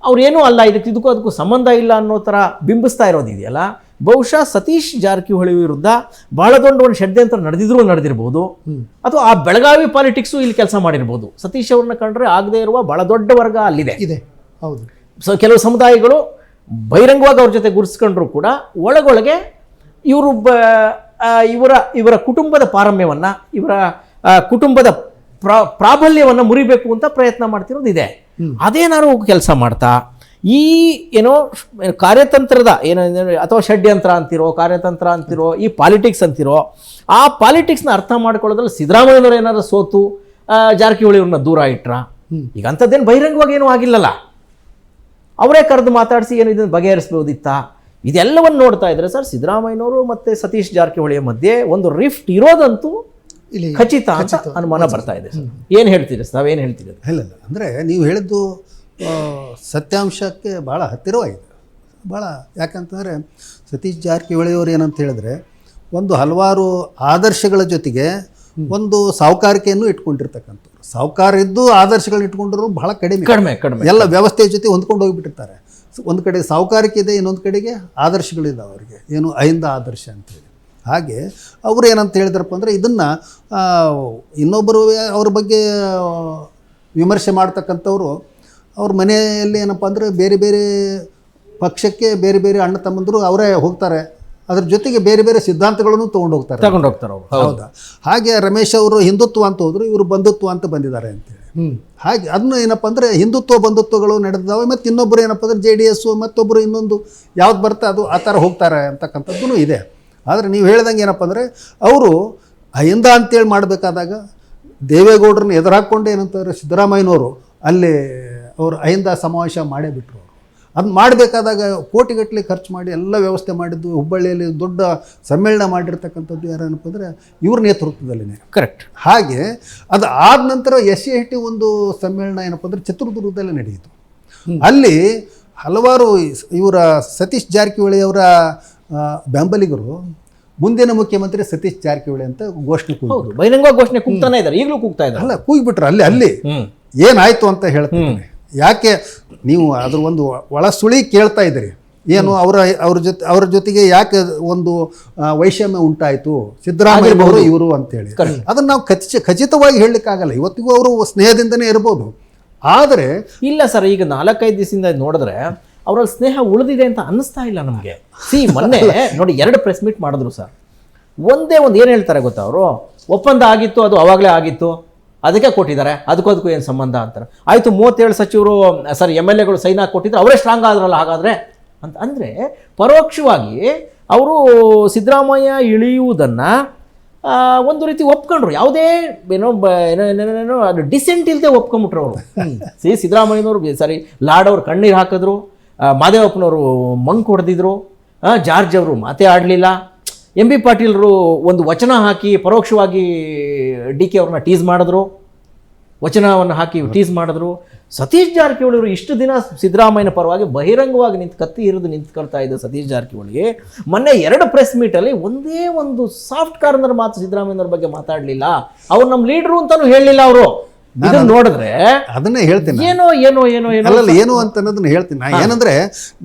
ಅವ್ರೇನೂ ಅಲ್ಲ, ಇದಕ್ಕೂ ಸಂಬಂಧ ಇಲ್ಲ ಅನ್ನೋ ಥರ ಬಿಂಬಿಸ್ತಾ ಇರೋದಿದೆಯಲ್ಲ, ಬಹುಶಃ ಸತೀಶ್ ಜಾರಕಿಹೊಳಿ ವಿರುದ್ಧ ಬಹಳ ದೊಡ್ಡ ಒಂದು ಷಡ್ಯಂತ್ರ ನಡೆದಿರ್ಬೋದು. ಅಥವಾ ಆ ಬೆಳಗಾವಿ ಪಾಲಿಟಿಕ್ಸು ಇಲ್ಲಿ ಕೆಲಸ ಮಾಡಿರ್ಬೋದು. ಸತೀಶ್ ಅವ್ರನ್ನ ಕಂಡ್ರೆ ಆಗದೆ ಇರುವ ಬಹಳ ದೊಡ್ಡ ವರ್ಗ ಅಲ್ಲಿದೆ. ಹೌದು. ಸೊ ಕೆಲವು ಸಮುದಾಯಗಳು ಬಹಿರಂಗವಾಗಿ ಅವ್ರ ಜೊತೆ ಗುರುತಿಸ್ಕೊಂಡ್ರು ಕೂಡ ಒಳಗೊಳಗೆ ಇವರ ಕುಟುಂಬದ ಪಾರಮ್ಯವನ್ನು, ಇವರ ಕುಟುಂಬದ ಪ್ರಾಬಲ್ಯವನ್ನು ಮುರಿಬೇಕು ಅಂತ ಪ್ರಯತ್ನ ಮಾಡ್ತಿರೋದು ಇದೆ. ಅದೇನಾದ್ರು ಕೆಲಸ ಮಾಡ್ತಾ ಈ ಏನೋ ಕಾರ್ಯತಂತ್ರದ ಏನೋ ಅಥವಾ ಷಡ್ಯಂತ್ರ ಅಂತಿರೋ, ಕಾರ್ಯತಂತ್ರ ಅಂತಿರೋ, ಈ ಪಾಲಿಟಿಕ್ಸ್ ಅಂತಿರೋ, ಆ ಪಾಲಿಟಿಕ್ಸ್ನ ಅರ್ಥ ಮಾಡ್ಕೊಳ್ಳೋದ್ರಲ್ಲಿ ಸಿದ್ದರಾಮಯ್ಯನವರು ಏನಾದ್ರು ಸೋತು ಜಾರಕಿಹೊಳಿ ಅವ್ರನ್ನ ದೂರ ಇಟ್ರ? ಈಗ ಅಂಥದ್ದೇನು ಬಹಿರಂಗವಾಗಿ ಏನೂ ಆಗಿಲ್ಲಲ್ಲ. ಅವರೇ ಕರೆದು ಮಾತಾಡಿಸಿ ಏನು ಇದನ್ನು ಬಗೆಹರಿಸ್ಬೋದಿತ್ತಾ? ಇದೆಲ್ಲವನ್ನು ನೋಡ್ತಾ ಇದ್ರೆ ಸರ್, ಸಿದ್ದರಾಮಯ್ಯನವರು ಮತ್ತು ಸತೀಶ್ ಜಾರಕಿಹೊಳಿಯ ಮಧ್ಯೆ ಒಂದು ರಿಫ್ಟ್ ಇರೋದಂತೂ ಖಚಿತ ಅಂತ ಅನುಮಾನ ಬರ್ತಾ ಇದೆ ಸರ್. ಏನು ಹೇಳ್ತೀರಿ ಸರ್, ನಾವೇನು ಹೇಳ್ತೀರಿ? ಇಲ್ಲ ಅಂದರೆ ನೀವು ಹೇಳಿದ್ದು ಸತ್ಯಾಂಶಕ್ಕೆ ಭಾಳ ಹತ್ತಿರವಾಗಿದೆ. ಭಾಳ ಯಾಕಂತಂದರೆ ಸತೀಶ್ ಜಾರಕಿಹೊಳಿಯವರು ಏನಂತ ಹೇಳಿದ್ರೆ ಒಂದು ಹಲವಾರು ಆದರ್ಶಗಳ ಜೊತೆಗೆ ಒಂದು ಸಾಹುಕಾರಿಕೆಯನ್ನು ಇಟ್ಕೊಂಡಿರ್ತಕ್ಕಂಥವ್ರು. ಸಾಹುಕಾರ ಇದ್ದು ಆದರ್ಶಗಳನ್ನ ಇಟ್ಕೊಂಡ್ರು ಬಹಳ ಕಡಿಮೆ. ಎಲ್ಲ ವ್ಯವಸ್ಥೆಯ ಜೊತೆ ಹೊಂದ್ಕೊಂಡು ಹೋಗಿಬಿಟ್ಟಿರ್ತಾರೆ. ಒಂದು ಕಡೆ ಸಾಹುಕಾರಿಕೆ ಇದೆ, ಇನ್ನೊಂದು ಕಡೆಗೆ ಆದರ್ಶಗಳಿದೆ ಅವರಿಗೆ, ಏನು ಅಹಿಂದ ಆದರ್ಶ ಅಂತೇಳಿ. ಹಾಗೆ ಅವರು ಏನಂತ ಹೇಳಿದ್ರಪ್ಪ ಅಂದರೆ ಇದನ್ನು ಇನ್ನೊಬ್ಬರು ಅವ್ರ ಬಗ್ಗೆ ವಿಮರ್ಶೆ ಮಾಡ್ತಕ್ಕಂಥವ್ರು ಅವ್ರ ಮನೆಯಲ್ಲಿ ಏನಪ್ಪ ಅಂದರೆ ಬೇರೆ ಬೇರೆ ಪಕ್ಷಕ್ಕೆ ಬೇರೆ ಬೇರೆ ಅಣ್ಣ ತಮ್ಮಂದರು ಅವರೇ ಹೋಗ್ತಾರೆ, ಅದ್ರ ಜೊತೆಗೆ ಬೇರೆ ಬೇರೆ ಸಿದ್ಧಾಂತಗಳನ್ನು ತಗೊಂಡು ಹೋಗ್ತಾರೆ ಅವರು. ಹೌದಾ? ಹಾಗೆ ರಮೇಶ್ ಅವರು ಹಿಂದುತ್ವ ಅಂತ ಹೋದ್ರು, ಇವರು ಬಂಧುತ್ವ ಅಂತ ಬಂದಿದ್ದಾರೆ ಅಂತೇಳಿ. ಹಾಗೆ ಅದನ್ನ ಏನಪ್ಪ ಅಂದರೆ ಹಿಂದುತ್ವ ಬಂಧುತ್ವಗಳು ನಡೆದಾವೆ. ಮತ್ತು ಇನ್ನೊಬ್ಬರು ಏನಪ್ಪ ಅಂದರೆ JDS, ಮತ್ತೊಬ್ಬರು ಇನ್ನೊಂದು ಯಾವ್ದು ಬರುತ್ತೆ ಅದು ಆ ಥರ ಹೋಗ್ತಾರೆ ಅಂತಕ್ಕಂಥದ್ದು ಇದೆ. ಆದರೆ ನೀವು ಹೇಳ್ದಂಗೆ ಏನಪ್ಪ ಅಂದರೆ ಅವರು ಅಹಿಂದ ಅಂತೇಳಿ ಮಾಡಬೇಕಾದಾಗ ದೇವೇಗೌಡರನ್ನ ಎದುರಾಕೊಂಡು ಏನಂತಾರೆ ಸಿದ್ದರಾಮಯ್ಯನವರು ಅಲ್ಲಿ ಅವರು ಅಹಿಂದ ಸಮಾವೇಶ ಮಾಡೇ ಬಿಟ್ಟರು. ಅವರು ಅದನ್ನ ಮಾಡಬೇಕಾದಾಗ ಕೋಟಿಗಟ್ಟಲೆ ಖರ್ಚು ಮಾಡಿ ಎಲ್ಲ ವ್ಯವಸ್ಥೆ ಮಾಡಿದ್ದು, ಹುಬ್ಬಳ್ಳಿಯಲ್ಲಿ ದೊಡ್ಡ ಸಮ್ಮೇಳನ ಮಾಡಿರ್ತಕ್ಕಂಥದ್ದು ಯಾರೇನಪ್ಪ ಅಂದರೆ ಇವ್ರ ನೇತೃತ್ವದಲ್ಲಿನೇ. ಕರೆಕ್ಟ್. ಹಾಗೆ ಅದು ಆದ ನಂತರ SC ಒಂದು ಸಮ್ಮೇಳನ ಏನಪ್ಪ ಅಂದರೆ ಚಿತ್ರದುರ್ಗದಲ್ಲಿ ನಡೆಯಿತು. ಅಲ್ಲಿ ಹಲವಾರು ಇವರ ಸತೀಶ್ ಜಾರಕಿಹೊಳಿ ಅವರ ಬೆಂಬಲಿಗರು ಮುಂದಿನ ಮುಖ್ಯಮಂತ್ರಿ ಸತೀಶ್ ಜಾರಕಿಹೊಳಿ ಅಂತ ಘೋಷಣೆ ಕೂಗಿದ್ರು. ಬಹಿರಂಗವಾಗಿ ಘೋಷಣೆ ಕೂಗ್ತಾನೆ ಇದ್ದಾರೆ, ಈಗಲೂ ಕೂಗ್ತಾ ಇದ್ದಾರೆ. ಅಲ್ಲ, ಕೂಗಿಬಿಟ್ರು. ಅಲ್ಲಿ ಏನಾಯ್ತು ಅಂತ ಹೇಳ್ತೀನಿ. ಯಾಕೆ ನೀವು ಅದ್ರ ಒಂದು ಒಳ ಸುಳಿ ಕೇಳ್ತಾ ಇದ್ದೀರಿ, ಏನು ಅವ್ರ ಜೊತೆಗೆ ಯಾಕೆ ಒಂದು ವೈಷಮ್ಯ ಉಂಟಾಯಿತು ಸಿದ್ದರಾಮಯ್ಯ ಅವರು ಇವರು ಅಂತೇಳಿ. ಅದನ್ನು ನಾವು ಖಚಿತವಾಗಿ ಹೇಳಲಿಕ್ಕಾಗಲ್ಲ. ಇವತ್ತಿಗೂ ಅವರು ಸ್ನೇಹದಿಂದನೇ ಇರ್ಬೋದು. ಆದರೆ ಇಲ್ಲ ಸರ್, ಈಗ 4-5 ದಿವಸದಿಂದ ನೋಡಿದ್ರೆ ಅವರಲ್ಲಿ ಸ್ನೇಹ ಉಳಿದಿದೆ ಅಂತ ಅನ್ನಿಸ್ತಾ ಇಲ್ಲ ನಮಗೆ. ಮೊನ್ನೆ ನೋಡಿ 2 ಪ್ರೆಸ್ ಮೀಟ್ ಮಾಡಿದ್ರು ಸರ್. ಒಂದೇ ಒಂದು ಏನು ಹೇಳ್ತಾರೆ ಗೊತ್ತಾ, ಅವರು ಒಪ್ಪಂದ ಆಗಿತ್ತು, ಅದು ಅವಾಗಲೇ ಆಗಿತ್ತು, ಅದಕ್ಕೆ ಕೊಟ್ಟಿದ್ದಾರೆ, ಅದಕ್ಕೂ ಏನು ಸಂಬಂಧ ಅಂತಾರೆ. ಆಯಿತು, 37 ಸಚಿವರು MLAಗಳು ಸೈನ್ ಹಾಕಿ ಕೊಟ್ಟಿದ್ರು, ಅವರೇ ಸ್ಟ್ರಾಂಗ್ ಆದ್ರಲ್ಲ ಹಾಗಾದರೆ ಅಂತ. ಅಂದರೆ ಪರೋಕ್ಷವಾಗಿ ಅವರು ಸಿದ್ದರಾಮಯ್ಯ ಇಳಿಯುವುದನ್ನು ಒಂದು ರೀತಿ ಒಪ್ಕೊಂಡ್ರು. ಯಾವುದೇ ಏನೋ ಅದು ಡಿಸೆಂಟ್ ಇಲ್ಲದೆ ಒಪ್ಕೊಂಬಿಟ್ರು ಅವರು. ಸಿದ್ದರಾಮಯ್ಯನವರು ಲಾಡ್ ಅವ್ರು ಕಣ್ಣೀರು ಹಾಕಿದ್ರು, ಮಾದೇವಪ್ಪನವರು ಮಂಕ್ ಹೊಡೆದಿದ್ರು, ಜಾರ್ಜ್ ಅವರು ಮಾತೇ ಆಡಲಿಲ್ಲ, MB ಪಾಟೀಲ್ರು ಒಂದು ವಚನ ಹಾಕಿ ಪರೋಕ್ಷವಾಗಿ DK ಅವ್ರನ್ನ ಟೀಸ್ ಮಾಡಿದ್ರು, ವಚನವನ್ನು ಹಾಕಿ ಟೀಸ್ ಮಾಡಿದ್ರು. ಸತೀಶ್ ಜಾರಕಿಹೊಳಿ ಅವರು ಇಷ್ಟು ದಿನ ಸಿದ್ದರಾಮಯ್ಯನ ಪರವಾಗಿ ಬಹಿರಂಗವಾಗಿ ಕತ್ತಿ ಹಿರಿದು ನಿಂತ್ಕೊಳ್ತಾ ಇದ್ದ ಸತೀಶ್ ಜಾರಕಿಹೊಳಿ ಮೊನ್ನೆ 2 ಪ್ರೆಸ್ ಮೀಟಲ್ಲಿ ಒಂದೇ ಒಂದು ಸಾಫ್ಟ್ ಕಾರ್ನರ್ ಮಾತು ಸಿದ್ದರಾಮಯ್ಯನವ್ರ ಬಗ್ಗೆ ಮಾತಾಡಲಿಲ್ಲ. ಅವ್ರು ನಮ್ಮ ಲೀಡ್ರು ಅಂತಾನು ಹೇಳಲಿಲ್ಲ. ಅವರು ಇದನ್ನ ನೋಡಿದ್ರೆ ಅದನ್ನೇ ಹೇಳ್ತೀನಿ, ಏನೋ ಏನು ಅಂತ ಅನ್ನೋದನ್ನ ಹೇಳ್ತೀನಿ. ಏನಂದ್ರೆ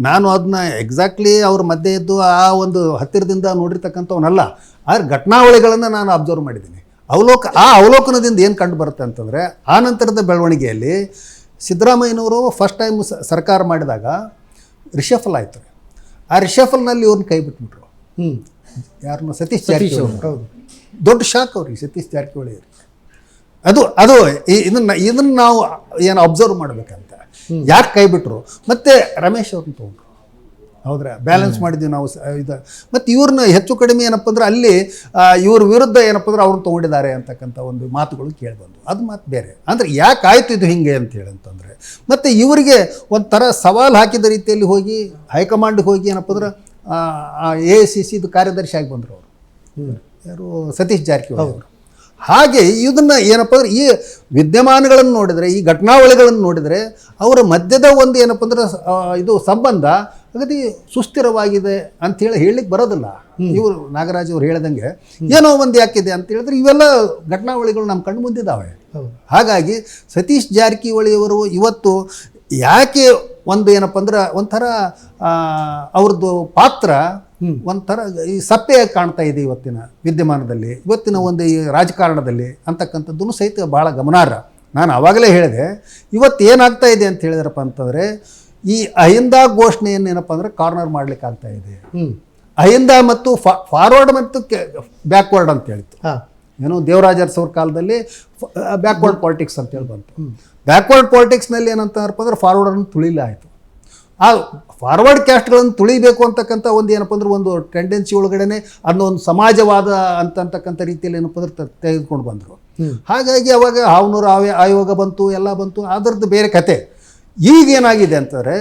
ನಾನು ಅದನ್ನ ಎಕ್ಸಾಕ್ಟ್ಲಿ ಅವ್ರ ಮಧ್ಯೆ ಇದ್ದು ಆ ಒಂದು ಹತ್ತಿರದಿಂದ ನೋಡಿರ್ತಕ್ಕಂಥವನಲ್ಲ, ಆದ್ರೆ ಘಟನಾವಳಿಗಳನ್ನು ನಾನು ಅಬ್ಸರ್ವ್ ಮಾಡಿದ್ದೀನಿ. ಅವಲೋಕನದಿಂದ ಏನು ಕಂಡು ಬರುತ್ತೆ ಅಂತಂದರೆ, ಆ ನಂತರದ ಬೆಳವಣಿಗೆಯಲ್ಲಿ ಸಿದ್ದರಾಮಯ್ಯನವರು ಫಸ್ಟ್ ಟೈಮ್ ಸರ್ಕಾರ ಮಾಡಿದಾಗ ರಿಷಫಲ್ ಆಯಿತು. ಆ ರಿಷಫಲ್ನಲ್ಲಿ ಇವ್ರನ್ನ ಕೈ ಬಿಟ್ಬಿಟ್ರು. ಯಾರನ್ನ? ಸತೀಶ್ ಜಾರಕಿಹೊಳಿ. ಹೌದು, ದೊಡ್ಡ ಶಾಕ್ ಅವ್ರಿಗೆ ಸತೀಶ್ ಜಾರಕಿಹೊಳಿ ಅವ್ರಿಗೆ. ಅದು ಇದನ್ನು ನಾವು ಏನು ಅಬ್ಸರ್ವ್ ಮಾಡಬೇಕಂತ. ಯಾಕೆ ಕೈ ಬಿಟ್ಟರು? ಮತ್ತು ರಮೇಶ್ ಅವ್ರನ್ನ ತೊಗೊಂಡ್ರು. ಹೌದ್ರಾ? ಬ್ಯಾಲೆನ್ಸ್ ಮಾಡಿದ್ವಿ ನಾವು ಇದು. ಮತ್ತು ಇವ್ರನ್ನ ಹೆಚ್ಚು ಕಡಿಮೆ ಏನಪ್ಪ ಅಂದ್ರೆ ಅಲ್ಲಿ ಇವ್ರ ವಿರುದ್ಧ ಏನಪ್ಪ ಅಂದ್ರೆ ಅವ್ರನ್ನ ತೊಗೊಂಡಿದ್ದಾರೆ ಅಂತಕ್ಕಂಥ ಒಂದು ಮಾತುಗಳು ಕೇಳಿಬಂದು. ಅದು ಮಾತು ಬೇರೆ. ಅಂದರೆ ಯಾಕೆ ಆಯಿತು ಇದು ಹಿಂಗೆ ಅಂತೇಳಿ ಅಂತಂದರೆ, ಮತ್ತು ಇವರಿಗೆ ಒಂಥರ ಸವಾಲು ಹಾಕಿದ ರೀತಿಯಲ್ಲಿ ಹೋಗಿ ಹೈಕಮಾಂಡ್ಗೆ ಹೋಗಿ ಏನಪ್ಪ ಅಂದ್ರೆ AICC ಕಾರ್ಯದರ್ಶಿ ಆಗಿ ಬಂದರು ಅವರು. ಯಾರು? ಸತೀಶ್ ಜಾರಕಿಹೊಳಿ ಅವರು. ಹಾಗೆ ಇದನ್ನು ಏನಪ್ಪ ಅಂದ್ರೆ ಈ ವಿದ್ಯಮಾನಗಳನ್ನು ನೋಡಿದರೆ, ಈ ಘಟನಾವಳಿಗಳನ್ನು ನೋಡಿದರೆ ಅವರ ಮಧ್ಯದ ಒಂದು ಏನಪ್ಪ ಅಂದ್ರೆ ಇದು ಸಂಬಂಧ ಅಗದಿ ಸುಸ್ಥಿರವಾಗಿದೆ ಅಂಥೇಳಿ ಹೇಳಲಿಕ್ಕೆ ಬರೋದಿಲ್ಲ. ಇವರು ನಾಗರಾಜ್ ಅವರು ಹೇಳ್ದಂಗೆ ಏನೋ ಒಂದು ಯಾಕಿದೆ ಅಂತ ಹೇಳಿದ್ರೆ ಇವೆಲ್ಲ ಘಟನಾವಳಿಗಳು ನಮ್ಮ ಕಣ್ಣು ಮುಂದಿದ್ದಾವೆ. ಹಾಗಾಗಿ ಸತೀಶ್ ಜಾರಕಿಹೊಳಿಯವರು ಇವತ್ತು ಯಾಕೆ ಒಂದು ಏನಪ್ಪ ಅಂದ್ರೆ ಒಂಥರ ಅವ್ರದ್ದು ಪಾತ್ರ ಒಂಥರ ಈ ಸಪ್ಪೆಯಾಗಿ ಕಾಣ್ತಾ ಇದೆ ಇವತ್ತಿನ ವಿದ್ಯಮಾನದಲ್ಲಿ, ಇವತ್ತಿನ ಒಂದು ಈ ರಾಜಕಾರಣದಲ್ಲಿ ಅಂತಕ್ಕಂಥದ್ದು ಸಹಿತ ಭಾಳ ಗಮನಾರ್ಹ. ನಾನು ಆವಾಗಲೇ ಹೇಳಿದೆ, ಇವತ್ತು ಏನಾಗ್ತಾ ಇದೆ ಅಂತ ಹೇಳಿದ್ರಪ್ಪ ಅಂತಂದರೆ ಈ ಅಹಿಂದ ಘೋಷಣೆಯನ್ನು ಏನಪ್ಪ ಅಂದರೆ ಕಾರ್ನರ್ ಮಾಡ್ಲಿಕ್ಕೆ ಆಗ್ತಾ ಇದೆ. ಅಹಿಂದ ಮತ್ತು ಫಾರ್ವರ್ಡ್ ಮತ್ತು ಬ್ಯಾಕ್ವರ್ಡ್ ಅಂತ ಹೇಳಿತ್ತು. ಏನೋ ದೇವರಾಜ ಅರಸವ್ರ ಕಾಲದಲ್ಲಿ ಬ್ಯಾಕ್ವರ್ಡ್ ಪಾಲಿಟಿಕ್ಸ್ ಅಂತೇಳಿ ಬಂತು. ಬ್ಯಾಕ್ವರ್ಡ್ ಪಾಲಿಟಿಕ್ಸ್ನಲ್ಲಿ ಏನಂತಾರಪ್ಪ ಅಂದ್ರೆ ಫಾರ್ವರ್ಡನ್ನು ತುಳಿಲ ಆಯಿತು. ಆ ಫಾರ್ವರ್ಡ್ ಕ್ಯಾಸ್ಟ್ಗಳನ್ನು ತುಳಿಬೇಕು ಅಂತಕ್ಕಂಥ ಒಂದು ಏನಪ್ಪ ಅಂದ್ರೆ ಒಂದು ಟೆಂಡೆನ್ಸಿ ಒಳಗಡೆ ಅದನ್ನ ಒಂದು ಸಮಾಜವಾದ ಅಂತಕ್ಕಂಥ ರೀತಿಯಲ್ಲಿ ಏನಪ್ಪ ಅಂದ್ರೆ ತೆಗೆದುಕೊಂಡು ಬಂದರು. ಹಾಗಾಗಿ ಅವಾಗ ಹಾವನೂರು ಆಯೋಗ ಬಂತು, ಎಲ್ಲ ಬಂತು, ಅದರದ್ದು ಬೇರೆ ಕತೆ. ಈಗೇನಾಗಿದೆ ಅಂತಂದರೆ